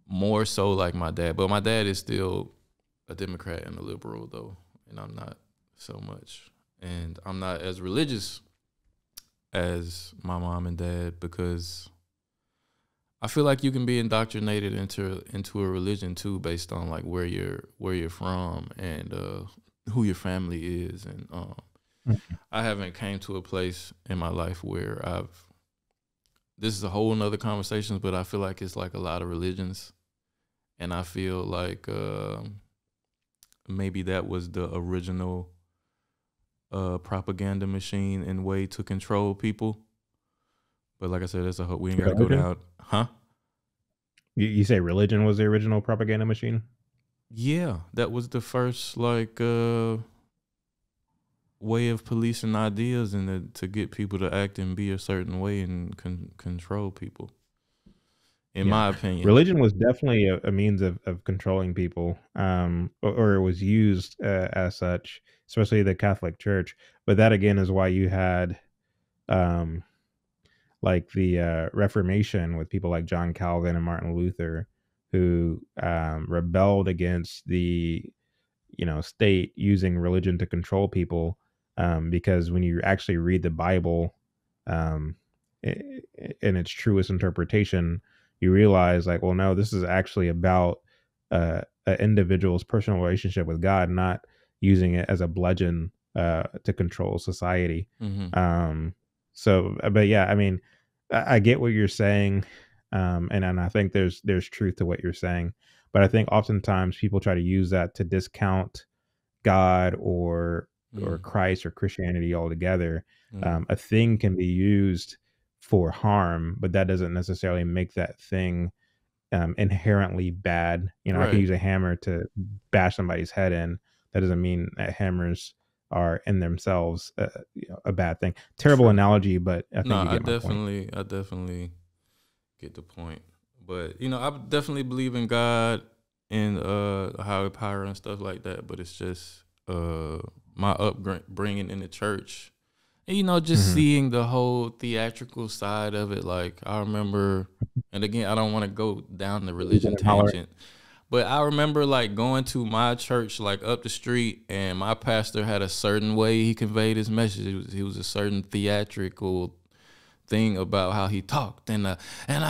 more so like my dad, but my dad is still a Democrat and a liberal though, and I'm not so much, and I'm not as religious as my mom and dad because I feel like you can be indoctrinated into a religion too, based on like where you're from and who your family is, and Mhm. I haven't came to a place in my life where this is a whole nother conversation, but I feel like it's like a lot of religions, and I feel like maybe that was the original propaganda machine and way to control people. But like I said, that's a we ain't got to go Religion? down, huh? You say religion was the original propaganda machine? Yeah, that was the first like way of policing ideas and to get people to act and be a certain way and control people. In Yeah. my opinion. Religion was definitely a means of controlling people, or it was used as such, especially the Catholic Church. But that again is why you had um, like the Reformation with people like John Calvin and Martin Luther, who rebelled against the state using religion to control people, because when you actually read the Bible um, in its truest interpretation, you realize like, well, no, this is actually about an individual's personal relationship with God, not using it as a bludgeon to control society. Mm-hmm. um but yeah, I mean, I get what you're saying, and I think there's truth to what you're saying, but I think oftentimes people try to use that to discount God or Mm, Christ or Christianity altogether. mm. A thing can be used for harm, but that doesn't necessarily make that thing inherently bad. You know, I can Right. use a hammer to bash somebody's head in. That doesn't mean that hammers are in themselves a bad thing. Terrible True. analogy, but I No, think you get my point. I definitely get the point. But you know, I definitely believe in God and higher power and stuff like that. But it's just my upbringing in the church, and you know, just Hmm. seeing the whole theatrical side of it. Like I remember, and again, I don't want to go down the Hooping religion and hollering. tangent, but I remember like going to my church like up the street, and my pastor had a certain way he conveyed his message. He was a certain theatrical thing about how he talked, and can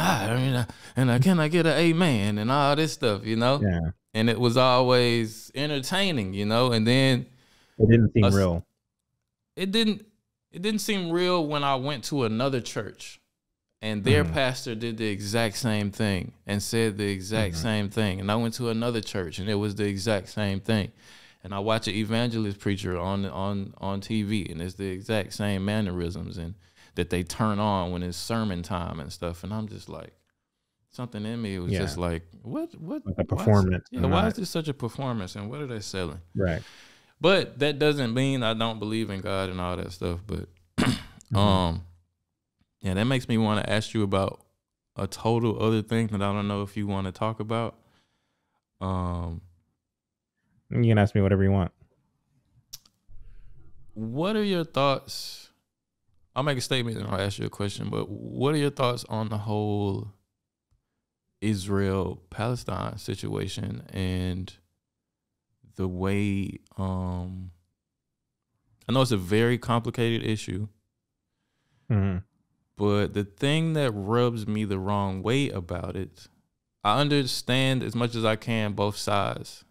I get an amen and all this stuff, you know? Yeah, And it was always entertaining, you know? And then it didn't seem us real. it didn't it didn't seem real when I went to another church and their Hmm. pastor did the exact same thing and said the exact Hmm. same thing. And I went to another church and it was the exact same thing. And I watch an evangelist preacher on TV and it's the exact same mannerisms and that they turn on when it's sermon time and stuff. And I'm just like, something in me was Yeah, just like, like a why is, performance yeah, and why is not this such a performance and what are they selling? right. But that doesn't mean I don't believe in God and all that stuff. But Hmm. um, yeah, that makes me want to ask you about a total other thing that I don't know if you want to talk about. Um, You can ask me whatever you want. what are your thoughts? I'll make a statement and I'll ask you a question. But what are your thoughts on the whole Israel Palestine situation and the way? I know it's a very complicated issue, Hmm. but the thing that rubs me the wrong way about it, I understand as much as I can both sides,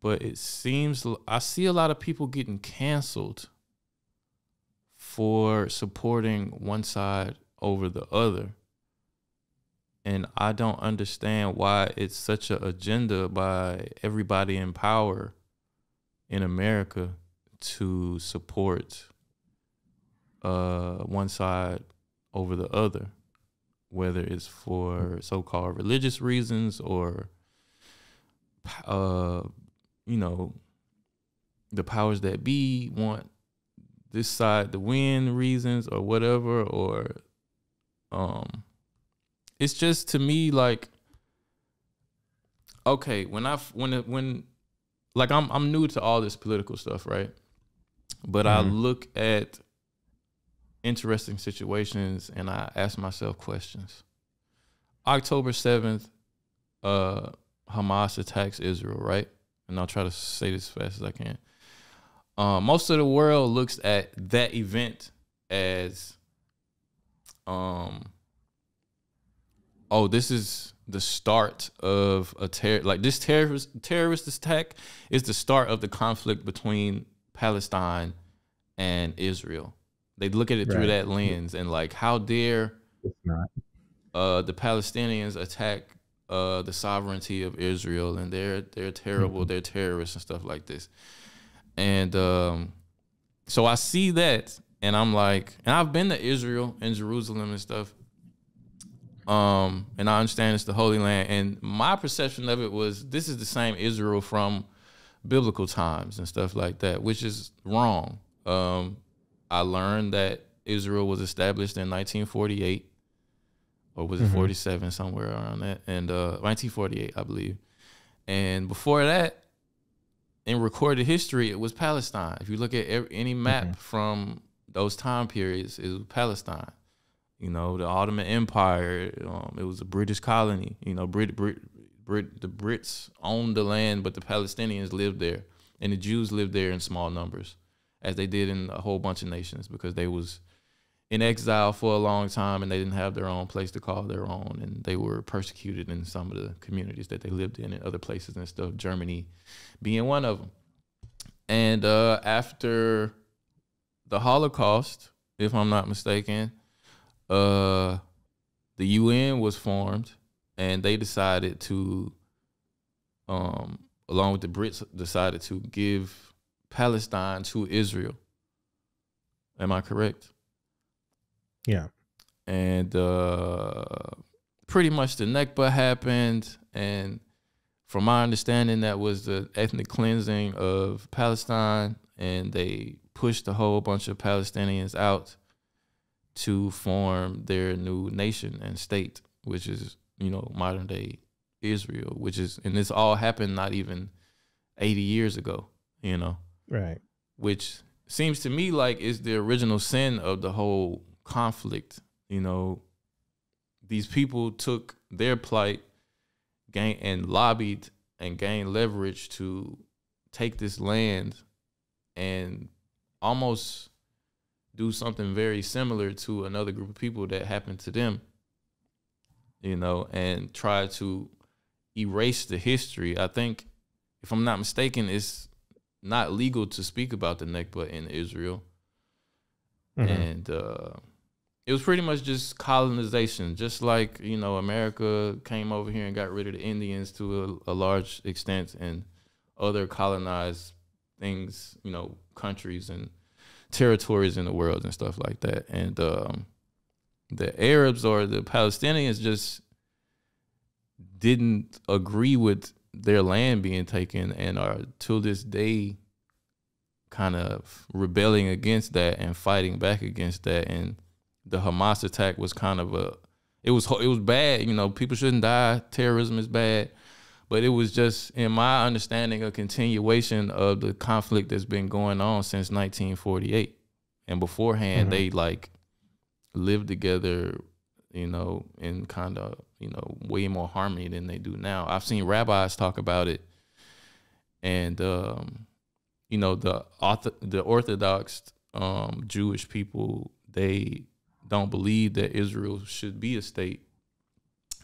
but it seems I see a lot of people getting canceled for supporting one side over the other. And I don't understand why it's such an agenda by everybody in power in America to support one side over the other, whether it's for so-called religious reasons or uh, you know, the powers that be want this side to win reasons or whatever, or it's just to me like, okay, when like I'm new to all this political stuff, right? But I Mhm. look at interesting situations and I ask myself questions. October 7th, Hamas attacks Israel, right? And I'll try to say this as fast as I can. Most of the world looks at that event as, oh, this is the start of a this terrorist attack is the start of the conflict between Palestine and Israel. They look at it through Right. that lens and like, how dare It's not. the Palestinians attack the sovereignty of Israel, and they're terrible, Mhm. they're terrorists and stuff like this. And so I see that, and I'm like, and I've been to Israel and Jerusalem and stuff. And I understand it's the Holy Land, and my perception of it was this is the same Israel from biblical times and stuff like that, which is wrong. I learned that Israel was established in 1948, or was it Mhm. 47, somewhere around that, and 1948, I believe. And before that, in recorded history, it was Palestine. If you look at any map Mhm. from those time periods, it was Palestine. You know, the Ottoman Empire, it was a British colony. You know, the Brits owned the land, but the Palestinians lived there, and the Jews lived there in small numbers, as they did in a whole bunch of nations, because they was in exile for a long time, and they didn't have their own place to call their own, and they were persecuted in some of the communities that they lived in other places and stuff. Germany being one of them. And after the Holocaust, if I'm not mistaken, the UN was formed, and they decided to, along with the Brits, decided to give Palestine to Israel. Am I correct? Yeah. And pretty much the Nakba happened, and from my understanding, that was the ethnic cleansing of Palestine, and they pushed a whole bunch of Palestinians out to form their new nation and state, which is, you know, modern day Israel, which is, and this all happened not even 80 years ago, you know, Right. which seems to me like is the original sin of the whole conflict. You know, these people took their plight, gain and lobbied and gained leverage to take this land and almost do something very similar to another group of people that happened to them, you know, and try to erase the history. I think, if I'm not mistaken, it's not legal to speak about the Nakba in Israel. Mhm. And it was pretty much just colonization, just like, you know, America came over here and got rid of the Indians to a large extent, and other colonized things, you know, countries and territories in the world and stuff like that. And the Arabs or the Palestinians just didn't agree with their land being taken, and are to this day kind of rebelling against that and fighting back against that. And the Hamas attack was kind of it was bad. You know, people shouldn't die. Terrorism is bad. But it was just, in my understanding, a continuation of the conflict that's been going on since 1948. And beforehand, Mhm. they like lived together, you know, in kind of, you know, way more harmony than they do now. I've seen rabbis talk about it, and you know, the Orthodox Jewish people, they don't believe that Israel should be a state.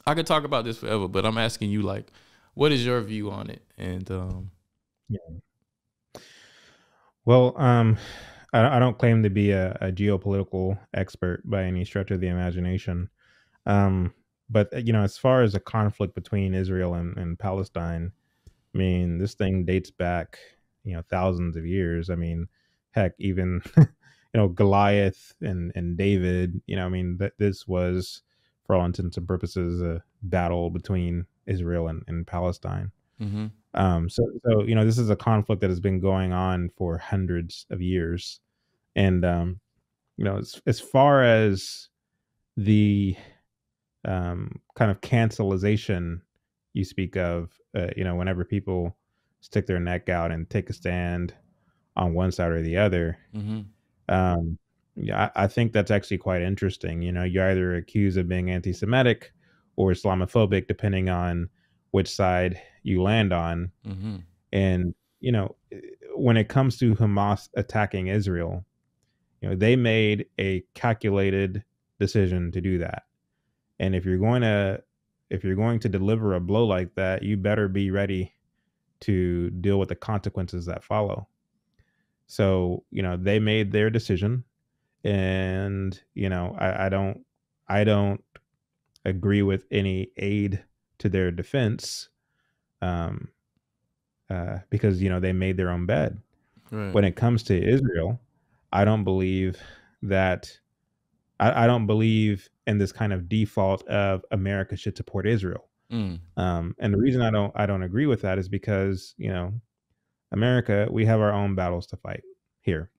I could talk about this forever, but I'm asking you, like, what is your view on it? And Yeah. Well, I don't claim to be a geopolitical expert by any stretch of the imagination. Um, but as far as a conflict between Israel and Palestine, I mean, this thing dates back, thousands of years. I mean, heck, even Goliath and David. I mean, that this was, for all intents and purposes, a battle between Israel and Palestine. Mm-hmm. So this is a conflict that has been going on for hundreds of years, and as far as the kind of cancelization you speak of, whenever people stick their neck out and take a stand on one side or the other, Mm-hmm. um, yeah, I think that's actually quite interesting. You're either accused of being anti-Semitic or Islamophobic, depending on which side you land on. Mm-hmm. And when it comes to Hamas attacking Israel, they made a calculated decision to do that. And if you're going to deliver a blow like that, you better be ready to deal with the consequences that follow. So, they made their decision, and I don't agree with any aid to their defense, um, because they made their own bed. Right. When it comes to Israel, I don't believe that I don't believe in this kind of default of America should support Israel. Mm. And the reason I don't agree with that is because America, we have our own battles to fight here.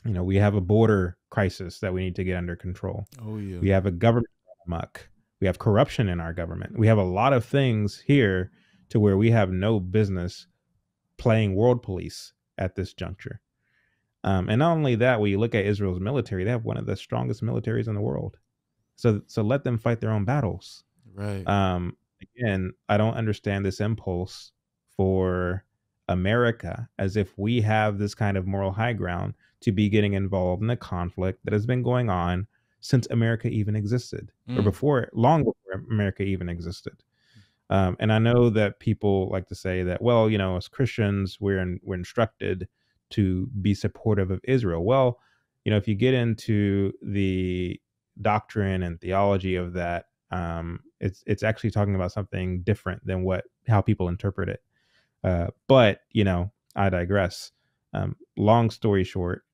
We have a border crisis that we need to get under control. Oh yeah. We have a government muck. We have corruption in our government. We have a lot of things here to where we have no business playing world police at this juncture. And not only that, when you look at Israel's military, they have one of the strongest militaries in the world. So let them fight their own battles. Right. Again, I don't understand this impulse for America, as if we have this kind of moral high ground to be getting involved in a conflict that has been going on since America even existed, or Mm. long before America even existed. And I know that people like to say that, well, as Christians, we're instructed to be supportive of Israel. Well, if you get into the doctrine and theology of that, it's actually talking about something different than how people interpret it. But I digress. Long story short,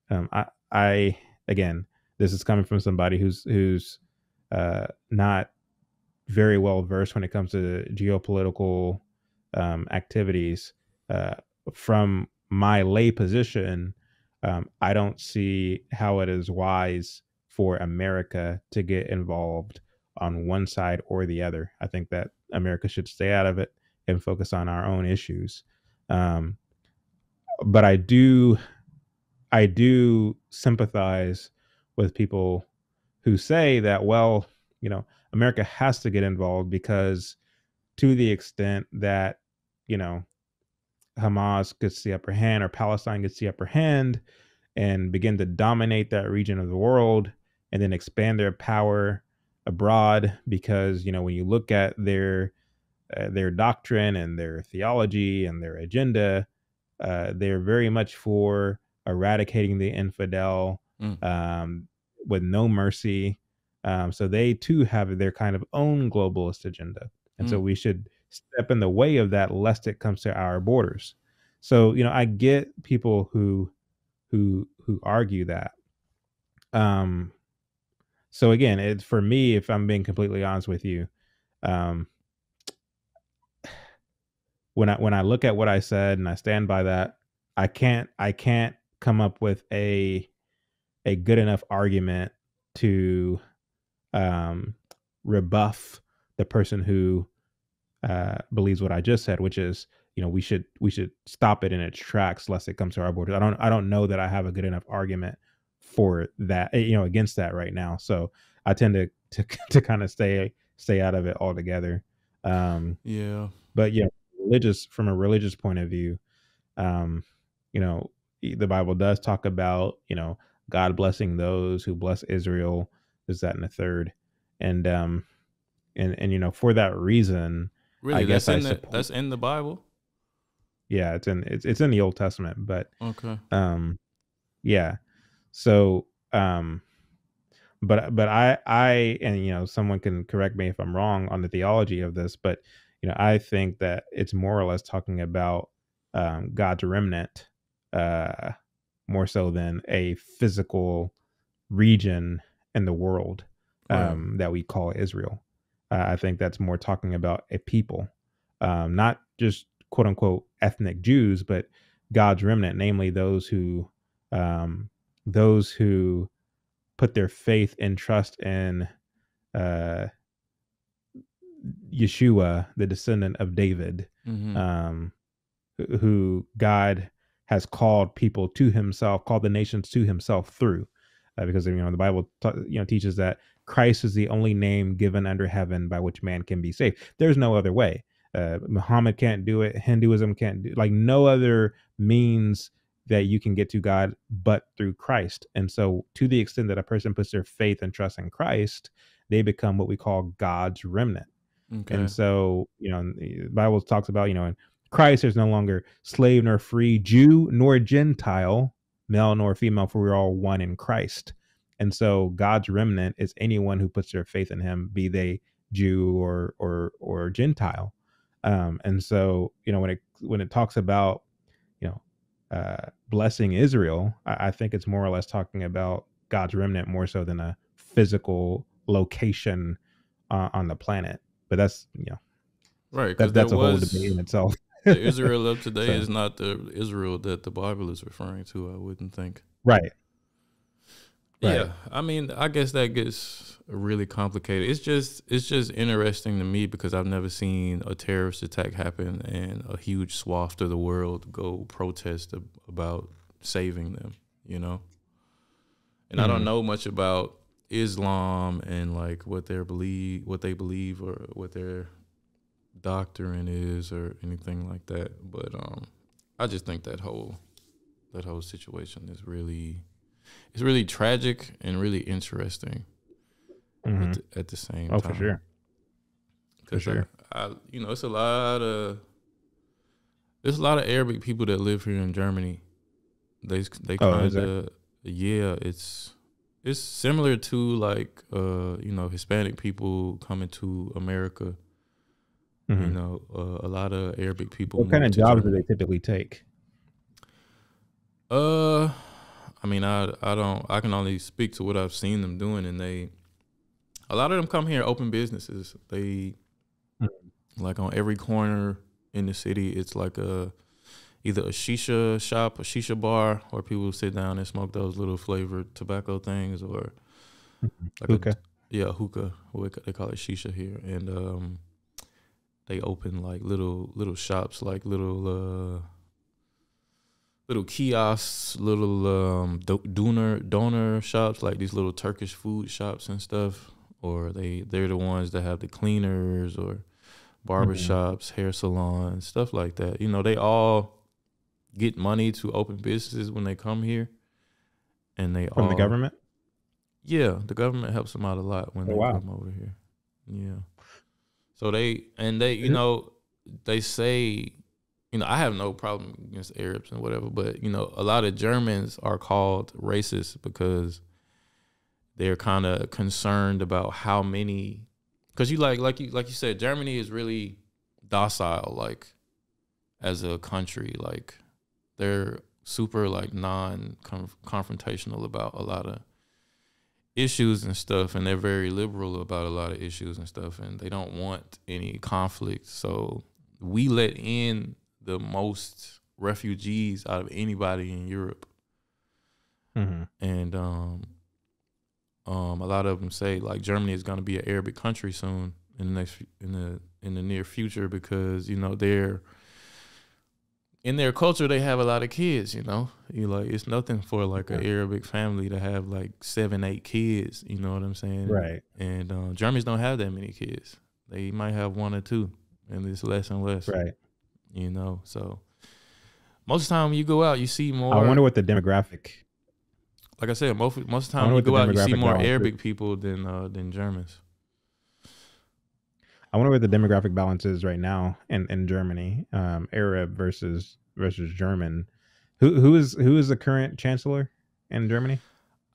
I again, this is coming from somebody who's not very well versed when it comes to geopolitical activities. Uh, from my lay position, I don't see how it is wise for America to get involved on one side or the other. I think that America should stay out of it and focus on our own issues. Um, but I do sympathize with people who say that, well, America has to get involved because, to the extent that, you know, Hamas gets the upper hand or Palestine gets the upper hand and begin to dominate that region of the world and then expand their power abroad, because, when you look at their doctrine and their theology and their agenda, they're very much for eradicating the infidel, Mm. um, with no mercy. So they too have their kind of own globalist agenda, and so Mm. we should step in the way of that lest it comes to our borders. So I get people who argue that. Um, so again, it's for me, if I'm being completely honest with you, um, when I look at what I said and I stand by that, I can't come up with a good enough argument to um, rebuff the person who believes what I just said, which is, we should stop it in its tracks lest it comes to our borders. I don't know that I have a good enough argument for that, against that right now. So I tend to to kind of stay out of it altogether. Um, Yeah. but yeah, from a religious point of view, um, the Bible does talk about, God blessing those who bless Israel, is that and the third, and for that reason, I Really, guess that's I in the support. that's in the Bible. Yeah, it's in the Old Testament, but Okay. um, yeah. So but I and someone can correct me if I'm wrong on the theology of this, but I think that it's more or less talking about God's remnant, uh, more so than a physical region in the world Right. that we call Israel. I think that's more talking about a people, not just quote unquote ethnic Jews, but God's remnant, namely um, those who put their faith and trust in uh, Yeshua, the descendant of David, Mm-hmm. um, who God has called people to Himself, called the nations to Himself through, because the Bible teaches that Christ is the only name given under heaven by which man can be saved. There's no other way. Muhammad can't do it. Hinduism can't do, like, no other means that you can get to God but through Christ. And so, to the extent that a person puts their faith and trust in Christ, they become what we call God's remnant. And Okay. so, the Bible talks about, in Christ, there's no longer slave nor free, Jew nor Gentile, male nor female, for we're all one in Christ. And so God's remnant is anyone who puts their faith in Him, be they Jew or Gentile. And so, when it talks about, blessing Israel, I think it's more or less talking about God's remnant more so than a physical location on the planet. But that's Right, because there that's a whole debate was in itself. the Israel of today So is not the Israel that the Bible is referring to. I wouldn't think. right, right. Yeah, I mean, I guess that gets really complicated. It's just interesting to me because I've never seen a terrorist attack happen and a huge swath of the world go protest about saving them. You know, and I don't Mhm. know much about Islam and like what they believe, or what their doctrine is, or anything like that. But I just think that whole situation is really it's really tragic and really interesting Mhm. at the same Oh, for time. sure, for Because sure. it's a lot of there's a lot of Arabic people that live here in Germany. They Oh, is kind there? of, yeah, it's similar to like Hispanic people coming to America. Mhm. A lot of Arabic people What kind move of to jobs do Germany. they typically take? Uh, I mean, I don't. I can only speak to what I've seen them doing, and a lot of them come here open businesses. They Mhm. like on every corner in the city. It's like either a shisha shop, a shisha bar, where people sit down and smoke those little flavored tobacco things, or Mhm. like Hookah. yeah, hookah. They call it shisha here, and they open like little shops, like little kiosks, little donor shops, like these little Turkish food shops and stuff. Or they're the ones that have the cleaners, or barber Mhm. shops, hair salons, stuff like that. They all get money to open businesses when they come here, and they From the all, government? yeah, the government helps them out a lot when Oh, they wow. come over here. Yeah. So they Mhm. they say, I have no problem against Arabs and whatever, but a lot of Germans are called racist because they're kind of concerned about how many, because like you said, Germany is really docile, like, as a country. Like, they're super like non confrontational about a lot of issues and stuff, and they're very liberal about a lot of issues and stuff, and they don't want any conflict. So we let in the most refugees out of anybody in Europe, Mhm. and a lot of them say like Germany is going to be an Arabic country soon in the next in the near future, because they're in their culture, they have a lot of kids. You like, it's nothing for like Yeah. an Arabic family to have like 7, 8 kids. You know what I'm saying? Right. And Germans don't have that many kids. They might have 1 or 2, and it's less and less. Right. So most of the time when you go out, you see I more. wonder what the demographic. Like I said, most of the I time wonder when you what the go out, you see demographic more balance is. Arabic people than Germans. I wonder what the demographic balance is right now in Germany. Arab versus German. Who is the current chancellor in Germany?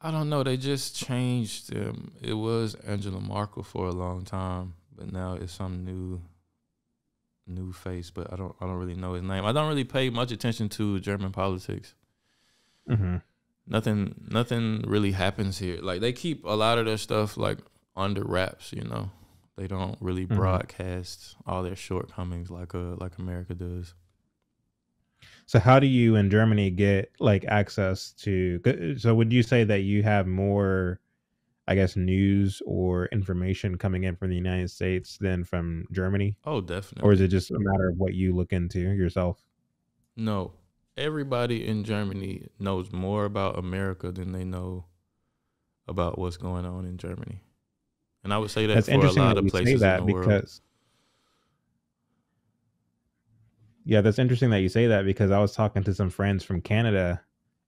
I don't know. They just changed them. It was Angela Merkel for a long time, but now it's some new face. But I don't really know his name. I don't really pay much attention to German politics. Hmm. Nothing really happens here. Like they keep a lot of their stuff like under wraps. They don't really Hmm. broadcast all their shortcomings like America does. So how do you in Germany get like access to? So would you say that you have more, I guess, news or information coming in from the United States than from Germany, Oh, or is definitely. it just a matter of what you look into yourself? No, everybody in Germany knows more about America than they know about what's going on in Germany. And I would say that That's for a interesting lot that of you say places in that the world. because yeah, that's interesting that you say that because I was talking to some friends from Canada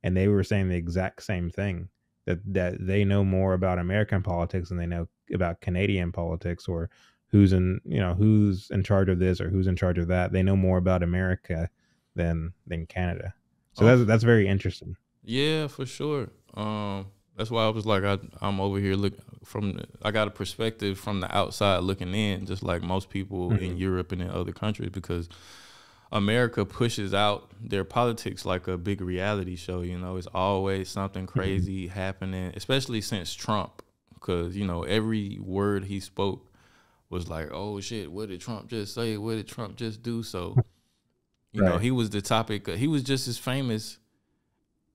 and they were saying the exact same thing that they know more about American politics than they know about Canadian politics or who's in charge of this or who's in charge of that. They know more about America than Canada. So Oh, that's very interesting. yeah, for sure. That's why I was like, I'm over here I got a perspective from the outside looking in, just like most people in Mhm. Europe and in other countries, because America pushes out their politics like a big reality show. It's always something Mhm. crazy happening, especially since Trump, because every word he spoke was like, oh shit, what did Trump just say? What did Trump just do? So Right. he was the topic. He was just as famous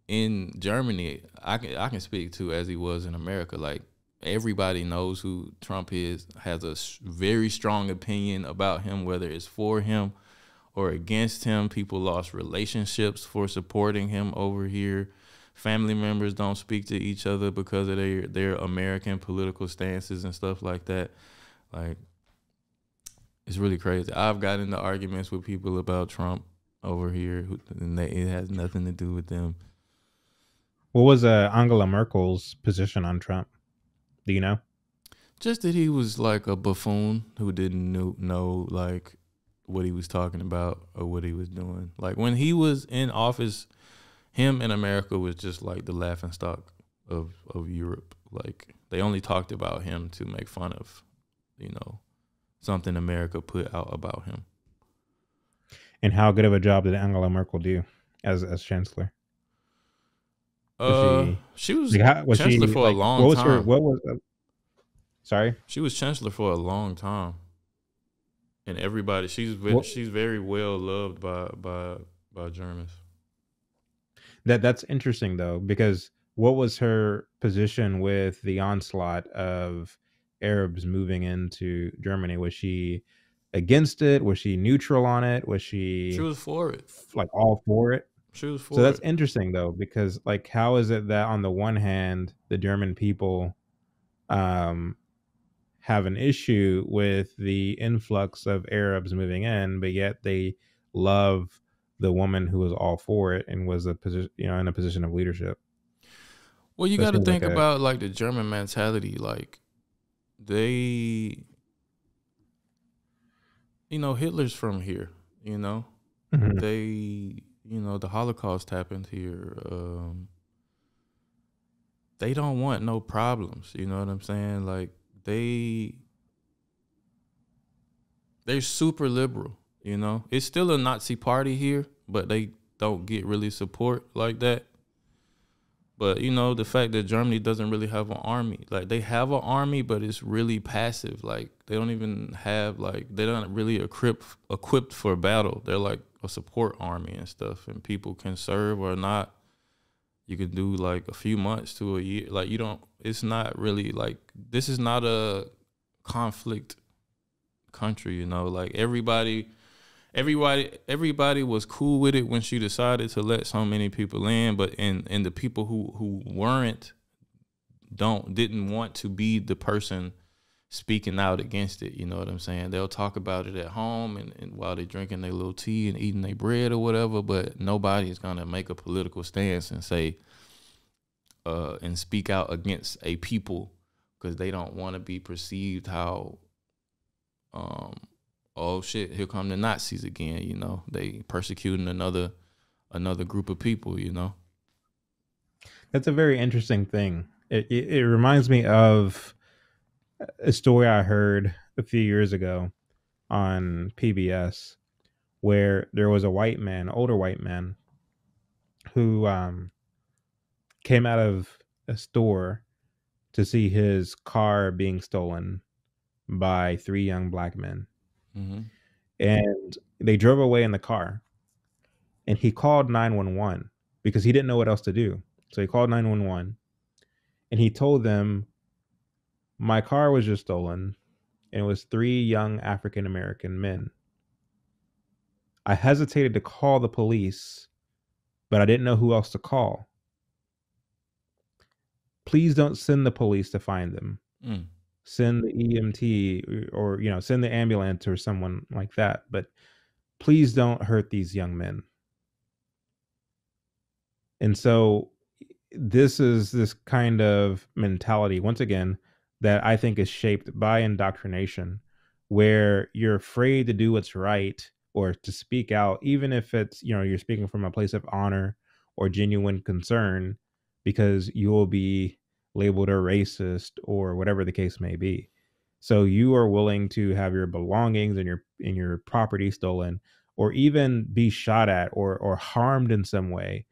in Germany. I can speak to as he was in America. Like everybody knows who Trump is, has a very strong opinion about him, whether it's for him or against him. People lost relationships for supporting him over here. Family members don't speak to each other because of their American political stances and stuff like that. Like it's really crazy. I've gotten into arguments with people about Trump over here, and it has nothing to do with them. What was Angela Merkel's position on Trump? Do you know? Just that he was like a buffoon who didn't know like what he was talking about or what he was doing. Like when he was in office, him in America was just like the laughing stock of Europe. Like they only talked about him to make fun of, you know, something America put out about him. And how good of a job did Angela Merkel do as chancellor? Was she She was like how was chancellor she for a like long what was her time. what was sorry? She was chancellor for a long time, and everybody What she's very well loved by Germans. that's interesting though because what was her position with the onslaught of Arabs moving into Germany? Was she against it? Was she neutral on it? Was She she was for it. like all for it? She was So for that's it. interesting though because like how is it that on the one hand the German people um have an issue with the influx of Arabs moving in, but yet they love the woman who was all for it and was a position, in a position of leadership. Well, you That got to seems like think a about like the German mentality. Like they, Hitler's from here. You know, Mhm. they, the Holocaust happened here. They don't want no problems. You know what I'm saying? Like they, they're super liberal. It's still a Nazi party here, but they don't get really support like that. But the fact that Germany doesn't really have an army, like they have an army, but it's really passive. Like they don't even have like they're not really equipped for battle. They're like a support army and stuff, and people can serve or not. You can do like a few months to a year. Like you don't. It's not really like this is not a conflict country. Like everybody was cool with it when she decided to let so many people in, but and the people who weren't didn't want to be the person speaking out against it. You know what I'm saying? They'll talk about it at home and while they're drinking their little tea and eating their bread or whatever, but nobody's gonna make a political stance and say and speak out against a people because they don't want to be perceived how um oh shit, here come the Nazis again. They persecuting another group of people. That's a very interesting thing. It reminds me of a story I heard a few years ago on PBS, where there was a white man, older white man, who came out of a store to see his car being stolen by three young black men. Mm-hmm. And they drove away in the car, and he called 911 because he didn't know what else to do. So he called 911 and he told them, my car was just stolen, and it was three young African American men. I hesitated to call the police, but I didn't know who else to call. Please don't send the police to find them. Mm. Send the EMT, or send the ambulance or someone like that, but please don't hurt these young men. And so this is this kind of mentality, once again, that I think is shaped by indoctrination, where you're afraid to do what's right or to speak out, even if it's, you're speaking from a place of honor or genuine concern, because you will be labeled a racist or whatever the case may be. So you are willing to have your belongings and your property stolen, or even be shot at or harmed in some way,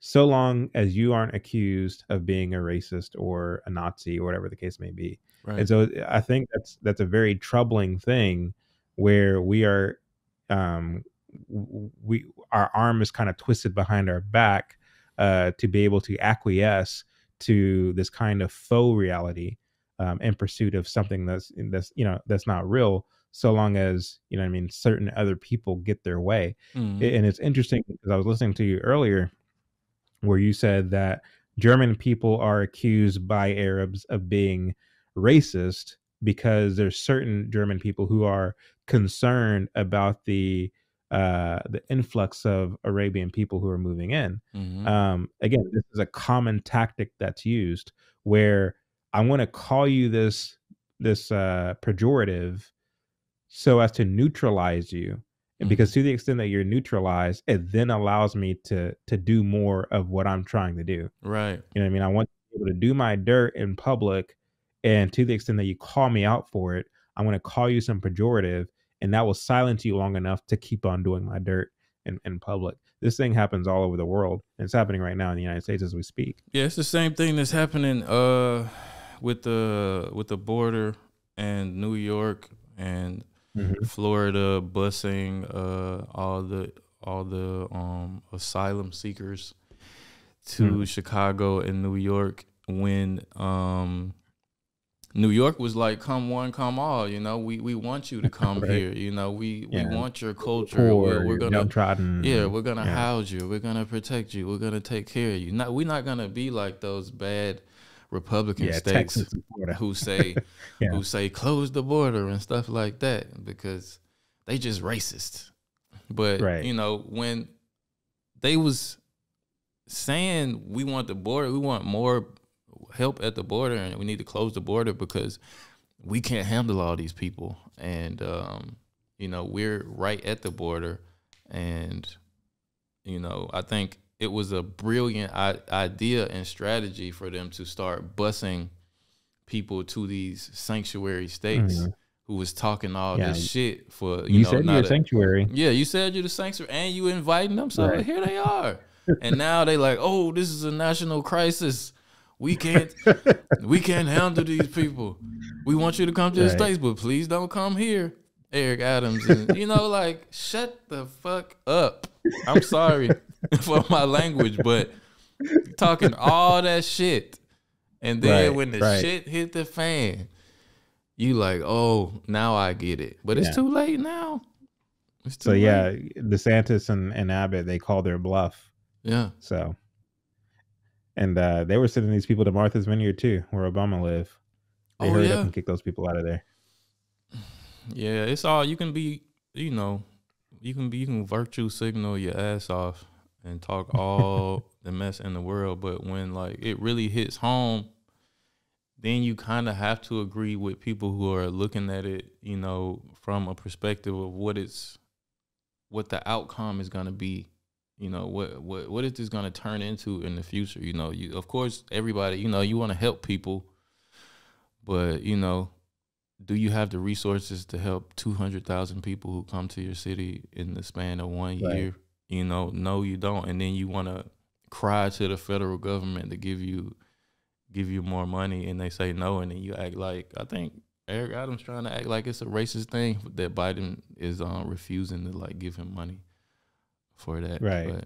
so long as you aren't accused of being a racist or a Nazi or whatever the case may be. And Right. so I think that's a very troubling thing, where we are, we our arm is kind of twisted behind our back, to be able to acquiesce to this kind of faux reality, in pursuit of something that's not real, so long as, what I mean, certain other people get their way. Mm-hmm. And it's interesting because I was listening to you earlier, where you said that German people are accused by Arabs of being racist because there's certain German people who are concerned about the influx of Arabian people who are moving in. Mm-hmm. Again, this is a common tactic that's used, where I want to call you this pejorative so as to neutralize you. And because Mm-hmm. to the extent that you're neutralized, it then allows me to do more of what I'm trying to do. Right. You know what I mean? I want to be able to do my dirt in public, and to the extent that you call me out for it, I'm going to call you some pejorative, and that will silence you long enough to keep on doing my dirt in public. This thing happens all over the world. And it's happening right now in the United States as we speak. Yeah, it's the same thing that's happening with the border and New York and Mhm. Florida busing all the asylum seekers to Mhm. Chicago and New York, when New York was like, come one, come all, we want you to come Right. here, we Yeah. want your culture. Poor, We're you're gonna downtrodden. we're gonna Yeah. house you, we're gonna protect you, we're gonna take care of you. We're not gonna be like those bad Republican Yeah. states Texas and Florida. who say Yeah. who say close the border and stuff like that, because they just racist. But Right. when they was saying we want the border, we want more help at the border, and we need to close the border because we can't handle all these people, and we're right at the border, and I think it was a brilliant idea and strategy for them to start busing people to these sanctuary states, Mhm. who was talking all Yeah. this shit for You said you're not a sanctuary. yeah, you said you're the sanctuary and you inviting them, so Right. here they are. And now they like, oh, this is a national crisis. We can't handle these people. We want you to come to the Right. States, but please don't come here. Eric Adams, and like, shut the fuck up. I'm sorry for my language, but talking all that shit, and then Right. when the Right. shit hit the fan, you like, oh, now I get it. But it's Yeah. too late now. It's too So yeah, late. DeSantis and Abbott, they call their bluff. Yeah. So, and they were sending these people to Martha's Vineyard too, where Obama lived. They Oh hurried up yeah. and kicked those people out of there. Yeah, it's all you can be, you can virtue signal your ass off and talk all the mess in the world, but when like it really hits home, then you kind of have to agree with people who are looking at it, from a perspective of what the outcome is going to be, You know, what is this going to turn into in the future? You know, you of course everybody, you know, you want to help people, but you know, do you have the resources to help 200,000 people who come to your city in the span of 1 Right. year? You know, no, you don't. And then you want to cry to the federal government to give you more money, and they say no, and then you act like, I think Eric Adams trying to act like it's a racist thing that Biden is refusing to like give him money for that. Right. But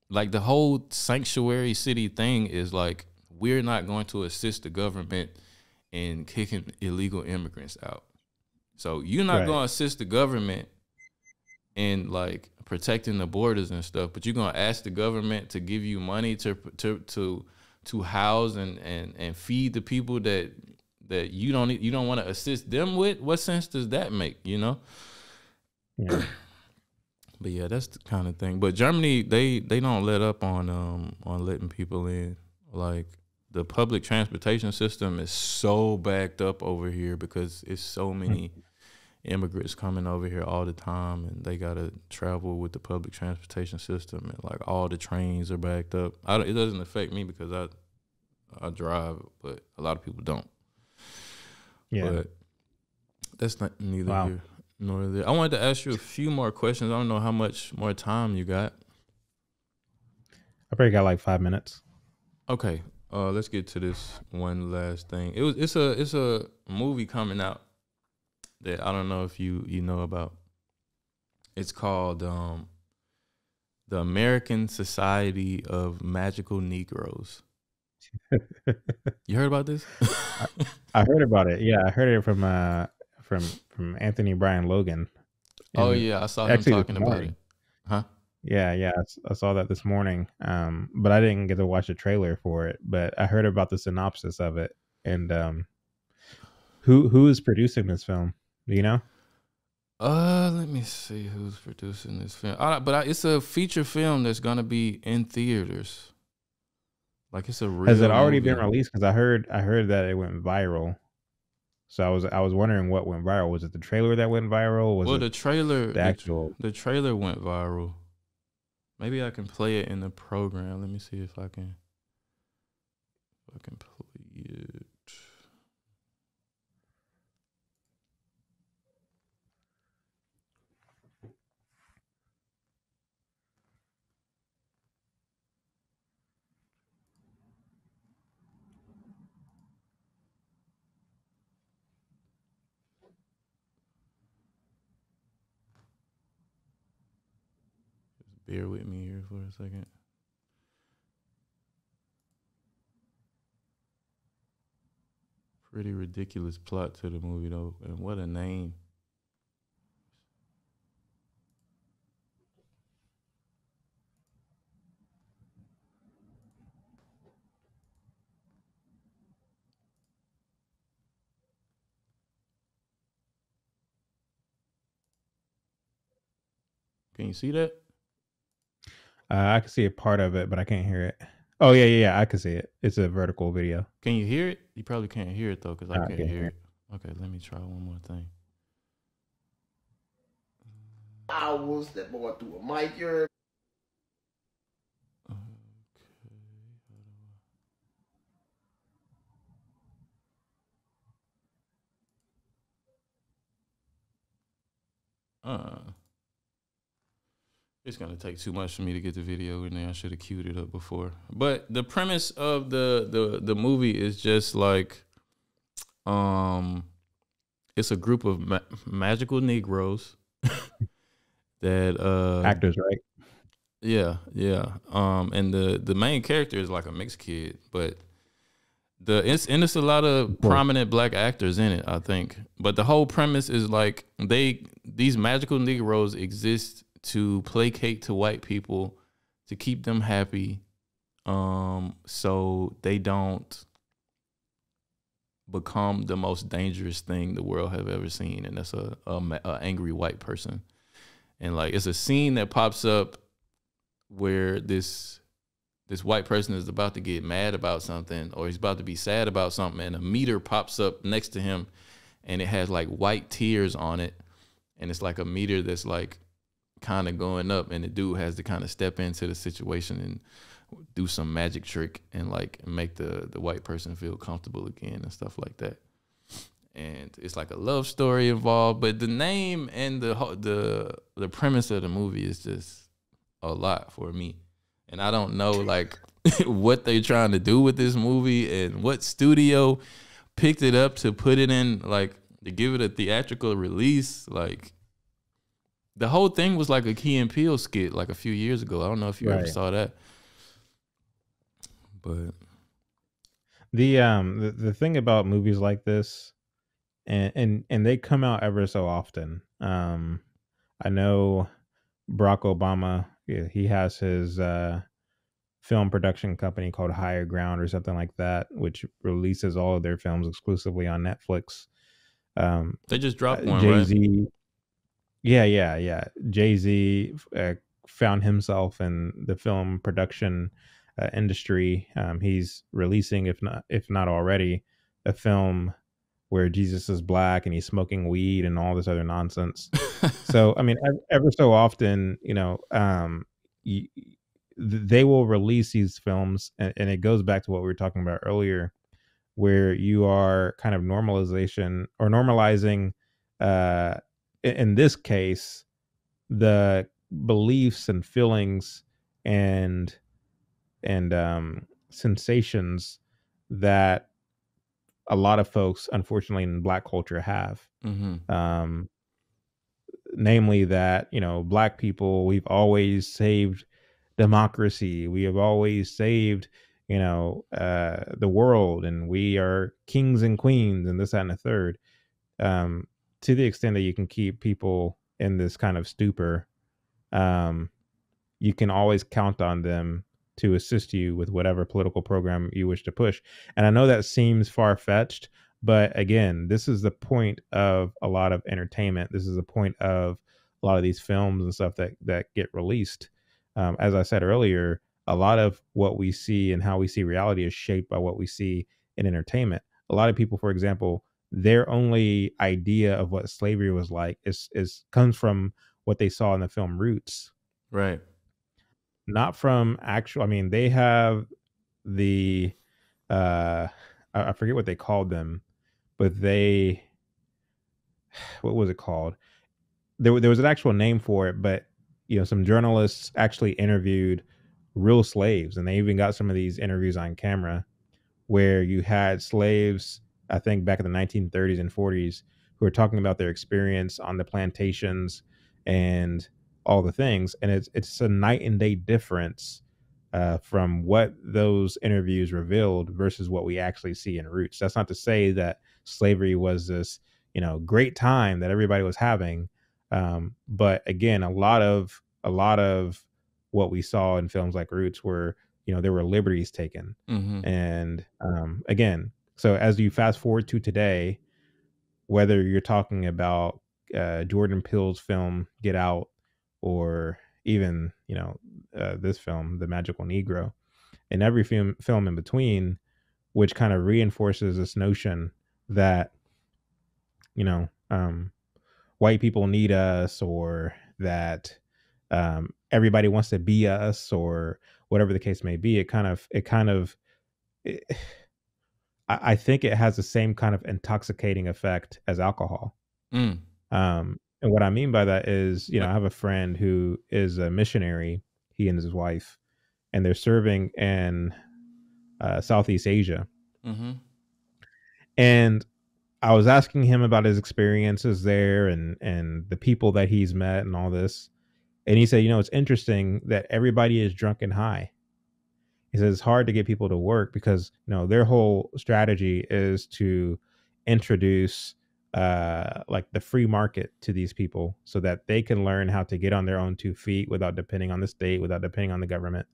like the whole sanctuary city thing is like, we're not going to assist the government in kicking illegal immigrants out. So you're not Right. going to assist the government in like protecting the borders and stuff, but you're going to ask the government to give you money to house and feed the people that you don't want to assist them with. What sense does that make, you know? Yeah. But yeah, that's the kind of thing. But Germany, they don't let up on letting people in. Like the public transportation system is so backed up over here because it's so many immigrants coming over here all the time, and they gotta travel with the public transportation system, and like all the trains are backed up. It doesn't affect me because I drive, but a lot of people don't. Yeah. But that's not neither Wow. here nor there. I wanted to ask you a few more questions. I don't know how much more time you got. I probably got like 5 minutes. Okay, let's get to this one last thing. It's a movie coming out that I don't know if you know about. It's called The American Society of Magical Negroes. You heard about this? I heard about it. Yeah, I heard it from Anthony Brian Logan. Oh And yeah, I saw him actually this talking about it. morning. Huh? Yeah, I saw that this morning. But I didn't get to watch the trailer for it. But I heard about the synopsis of it. And who is producing this film? Do you know? Let me see who's producing this film. It's a feature film that's gonna be in theaters. Like it's a real Has it already movie. been released? Because I heard that it went viral. So I was wondering what went viral. Was it the trailer that went viral? Was Well, it the trailer, the actual? the trailer went viral. Maybe I can play it in the program. Let me see if I can play it. Just bear with me here for a second. Pretty ridiculous plot to the movie though, and what a name. Can you see that? I can see a part of it, but I can't hear it. Oh yeah. I can see it. It's a vertical video. Can you hear it? You probably can't hear it though, because I I can't can hear hear it. Okay, let me try one more thing. Owls that boy through a mic here. It's gonna take too much for me to get the video in there. I should have queued it up before. But the premise of the movie is just like, it's a group of magical Negroes that Actors, right? yeah. And the main character is like a mixed kid, but it's a lot of prominent black actors in it, I think. But the whole premise is like these magical Negroes exist to placate to white people to keep them happy, so they don't become the most dangerous thing the world have ever seen, and that's a angry white person. And like it's a scene that pops up where this white person is about to get mad about something, or he's about to be sad about something, and a meter pops up next to him, and it has like white tears on it, and it's like a meter that's like kind of going up, and the dude has to kind of step into the situation and do some magic trick and like make the white person feel comfortable again and stuff like that. And it's like a love story involved, but the name and the premise of the movie is just a lot for me. And I don't know like what they're trying to do with this movie and what studio picked it up to put it in, like to give it a theatrical release. Like the whole thing was like a Key and Peele skit like a few years ago. I don't know if you ever saw that. But the thing about movies like this, and they come out ever so often. I know Barack Obama, he has his film production company called Higher Ground or something like that, which releases all of their films exclusively on Netflix. They just dropped one, Jay-Z, right? Yeah. Jay-Z found himself in the film production industry. He's releasing, if not already, a film where Jesus is black and he's smoking weed and all this other nonsense. So, I mean, ever so often, they will release these films, and it goes back to what we were talking about earlier, where you are kind of normalizing, in this case, the beliefs and feelings and sensations that a lot of folks, unfortunately, in Black culture have. Mm-hmm. Namely that, Black people, we've always saved democracy. We have always saved, the world, and we are kings and queens and this, that, and the third. To the extent that you can keep people in this kind of stupor, you can always count on them to assist you with whatever political program you wish to push. And I know that seems far-fetched, but again, this is the point of a lot of entertainment. This is the point of a lot of these films and stuff that get released. As I said earlier, a lot of what we see and how we see reality is shaped by what we see in entertainment. A lot of people, for example, their only idea of what slavery was like is comes from what they saw in the film Roots. Right. Not from actual. I mean, they have the I forget what they called them, but what was it called? There was an actual name for it, but some journalists actually interviewed real slaves, and they even got some of these interviews on camera, where you had slaves, I think back in the 1930s and 40s, who were talking about their experience on the plantations and all the things. And it's a night and day difference from what those interviews revealed versus what we actually see in Roots. That's not to say that slavery was this, great time that everybody was having. But again, a lot of what we saw in films like Roots were, there were liberties taken. Mm-hmm. And again, so as you fast forward to today, whether you're talking about Jordan Peele's film Get Out, or even this film, The Magical Negro, and every film in between, which kind of reinforces this notion that white people need us, or that everybody wants to be us, or whatever the case may be. I think it has the same kind of intoxicating effect as alcohol. Mm. And what I mean by that is, I have a friend who is a missionary, he and his wife, and they're serving in Southeast Asia. Mm-hmm. And I was asking him about his experiences there and the people that he's met and all this. And he said, it's interesting that everybody is drunk and high. He says it's hard to get people to work because, their whole strategy is to introduce like the free market to these people so that they can learn how to get on their own 2 feet without depending on the state, without depending on the government,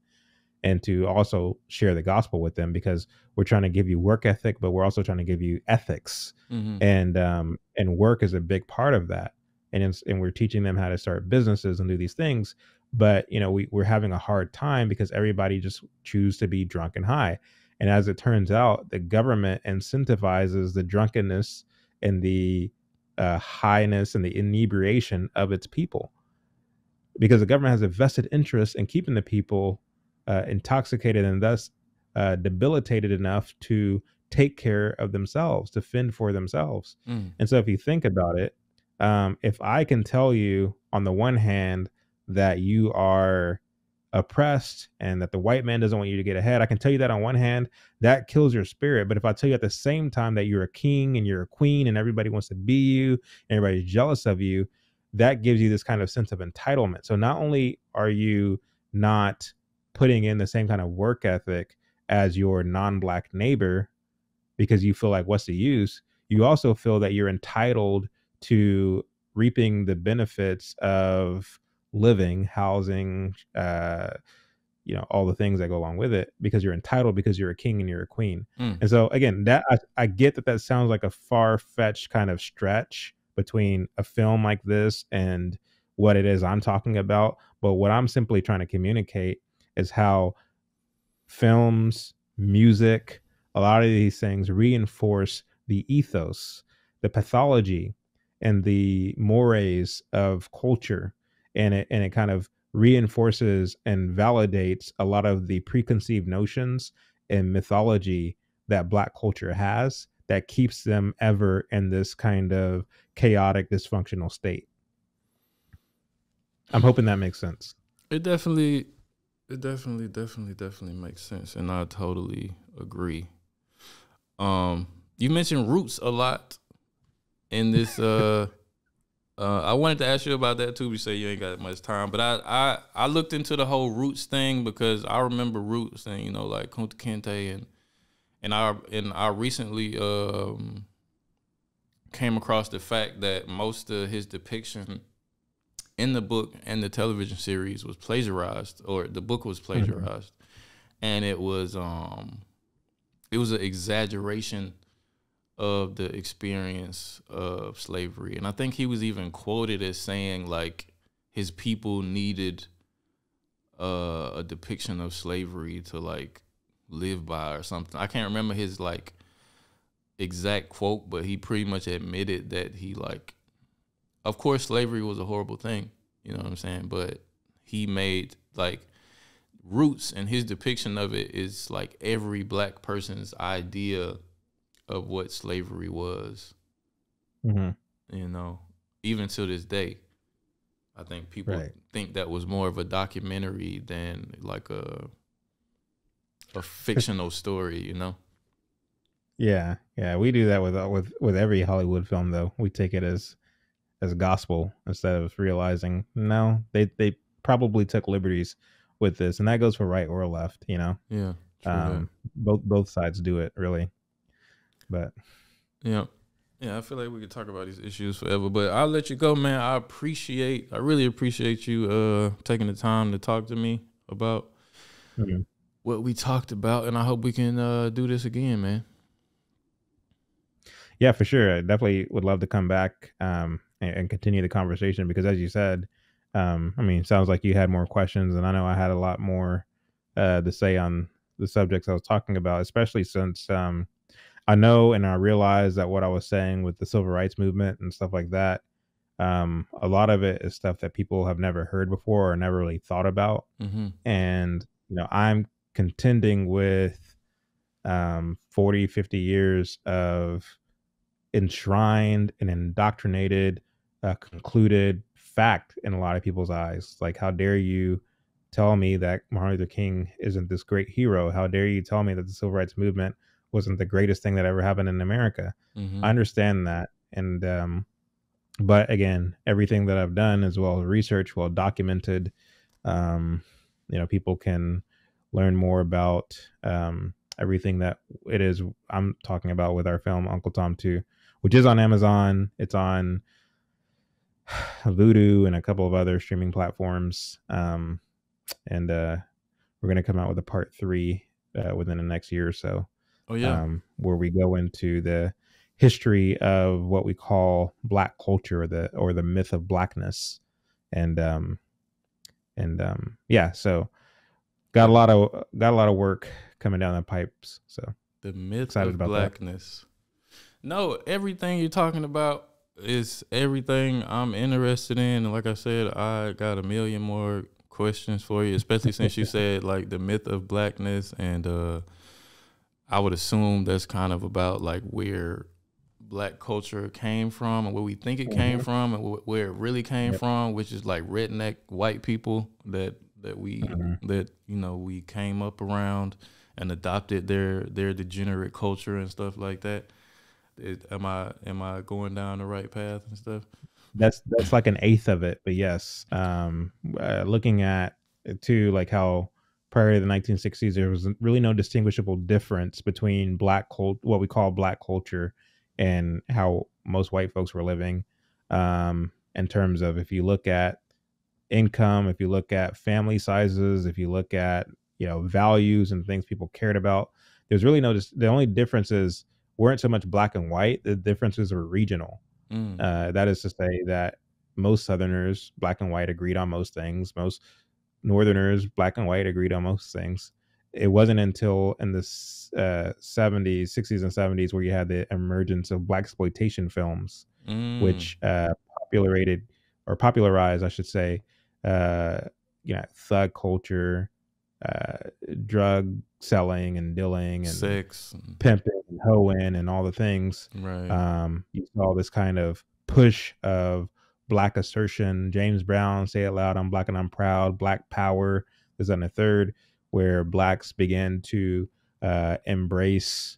and to also share the gospel with them, because we're trying to give you work ethic, but we're also trying to give you ethics. Mm-hmm. And work is a big part of that. And we're teaching them how to start businesses and do these things. But, we're having a hard time because everybody just choose to be drunk and high. And as it turns out, the government incentivizes the drunkenness and the highness and the inebriation of its people. because the government has a vested interest in keeping the people intoxicated and thus debilitated enough to take care of themselves, to fend for themselves. And so if you think about it, if I can tell you on the one hand that you are oppressed and that the white man doesn't want you to get ahead, I can tell you that on one hand, that kills your spirit. But if I tell you at the same time that you're a king and you're a queen and everybody wants to be you, and everybody's jealous of you, that gives you this kind of sense of entitlement. So not only are you not putting in the same kind of work ethic as your non-black neighbor because you feel like, what's the use? You also feel that you're entitled to reaping the benefits of living, housing, all the things that go along with it, because you're entitled, because you're a king and you're a queen. And so again, that I get that sounds like a far-fetched kind of stretch between a film like this and what it is I'm talking about. But what I'm simply trying to communicate is how films, music, a lot of these things reinforce the ethos, the pathology, and the mores of culture. And it kind of reinforces and validates a lot of the preconceived notions and mythology that Black culture has, that keeps them ever in this kind of chaotic, dysfunctional state. I'm hoping that makes sense. It definitely makes sense, and I totally agree. You mentioned roots a lot in this. I wanted to ask you about that too. You say you ain't got much time, but I looked into the whole roots thing because I remember roots and like Kunta Kinte and I recently came across the fact that most of his depiction in the book and the television series was plagiarized, or the book was plagiarized, and it was an exaggeration of the experience of slavery. And I think he was even quoted as saying like his people needed a depiction of slavery to like live by or something. I can't remember his like exact quote, but he pretty much admitted that he like, of course slavery was a horrible thing, you know what I'm saying? But he made like roots, and his depiction of it is like every Black person's idea of what slavery was. Even to this day, I think people think that was more of a documentary than like a fictional story, Yeah, we do that with every Hollywood film, though. We take it as gospel instead of realizing no, they probably took liberties with this, and that goes for right or left, Yeah, both sides do it, really. But yeah, I feel like we could talk about these issues forever, but I'll let you go, man. I really appreciate you taking the time to talk to me about what we talked about, and I hope we can do this again, man. Yeah, for sure. I definitely would love to come back and continue the conversation, because as you said, it sounds like you had more questions, and I know I had a lot more to say on the subjects I was talking about, especially since I know and I realize that what I was saying with the civil rights movement and stuff like that, a lot of it is stuff that people have never heard before or never really thought about. And, I'm contending with 40, 50 years of enshrined and indoctrinated, concluded fact in a lot of people's eyes. Like, how dare you tell me that Martin Luther King isn't this great hero? How dare you tell me that the civil rights movement wasn't the greatest thing that ever happened in America? I understand that. And, but again, everything that I've done, as well as research, well documented, people can learn more about everything that it is I'm talking about with our film Uncle Tom 2, which is on Amazon. It's on Vudu and a couple of other streaming platforms. And we're going to come out with a part 3 within the next year or so. Oh yeah. Where we go into the history of what we call Black culture, or the myth of Blackness. And so got a lot of work coming down the pipes. So the myth of Blackness. No, everything you're talking about, it's everything I'm interested in. And like I said, I got a million more questions for you, especially since you said like the myth of blackness, and I would assume that's kind of about like where black culture came from and where we think it came from and where it really came from, which is like redneck white people that we that we came up around and adopted their degenerate culture and stuff like that. Am I going down the right path and stuff? That's like an eighth of it, but yes. Looking at too, like how prior to the 1960s, there was really no distinguishable difference between what we call black culture, and how most white folks were living. In terms of, if you look at income, if you look at family sizes, if you look at values and things people cared about, there's really the only differences weren't so much black and white. The differences were regional. That is to say that most Southerners, black and white, agreed on most things. Most Northerners, black and white, agreed on most things. It wasn't until in the 70s, 60s, and 70s where you had the emergence of black exploitation films, which popularized, I should say, thug culture, drug selling and dealing and sex, pimping and hoeing and all the things. Right. You saw this kind of push of black assertion. James Brown, Say It Loud, I'm Black and I'm Proud, Black Power. There's on the third, where blacks began to embrace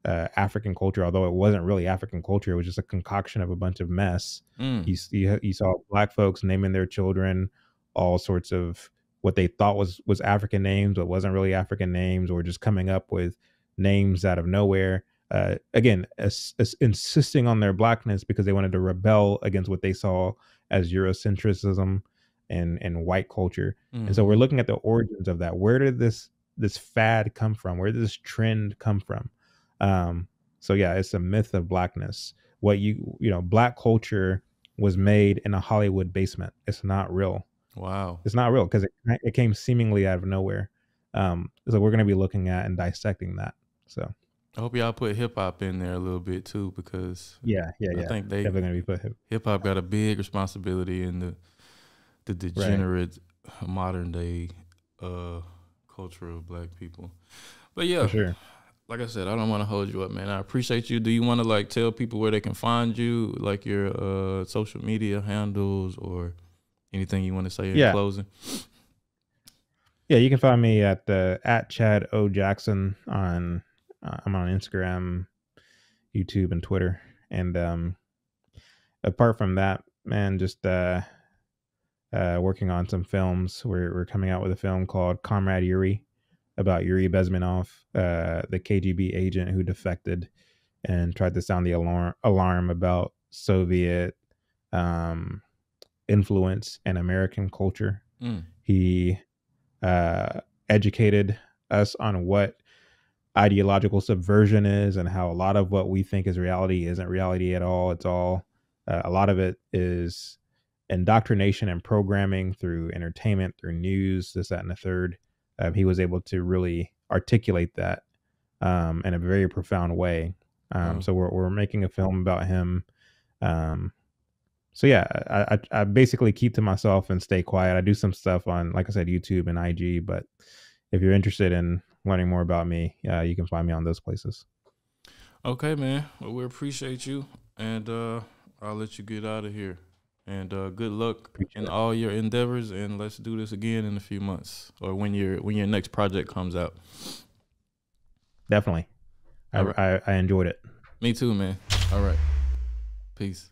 African culture, although it wasn't really African culture. It was just a concoction of a bunch of mess. You saw black folks naming their children all sorts of what they thought was African names, but wasn't really African names, or just coming up with names out of nowhere. Again, insisting on their blackness because they wanted to rebel against what they saw as Eurocentrism and white culture. And so we're looking at the origins of that. Where did this fad come from? Where did this trend come from? So yeah, it's a myth of blackness. What black culture was made in a Hollywood basement. It's not real. Wow. It's not real because it came seemingly out of nowhere. So we're going to be looking at and dissecting that. So I hope y'all put hip hop in there a little bit too, because yeah. I think they definitely going to be put hip hop got a big responsibility in the degenerate modern day culture of black people. But yeah, for sure. Like I said, I don't want to hold you up, man. I appreciate you. Do you want to like tell people where they can find you, like your social media handles or anything you want to say in closing? Yeah, you can find me at Chad O Jackson on I'm on Instagram, YouTube, and Twitter. And apart from that, man, just working on some films. We're coming out with a film called Comrade Yuri, about Yuri Bezmenov, the KGB agent who defected and tried to sound the alarm about Soviet influence in American culture. He educated us on what ideological subversion is, and how a lot of what we think is reality isn't reality at all. It's all a lot of it is indoctrination and programming through entertainment, through news, this, that, and the third. He was able to really articulate that in a very profound way. So we're making a film about him. So yeah, I basically keep to myself and stay quiet. I do some stuff on, like I said, YouTube and IG, but if you're interested in learning more about me, you can find me on those places. Okay, man. Well, we appreciate you, and I'll let you get out of here. And good luck in all your endeavors, and let's do this again in a few months, or when your next project comes out. Definitely. I enjoyed it. Me too, man. All right. Peace.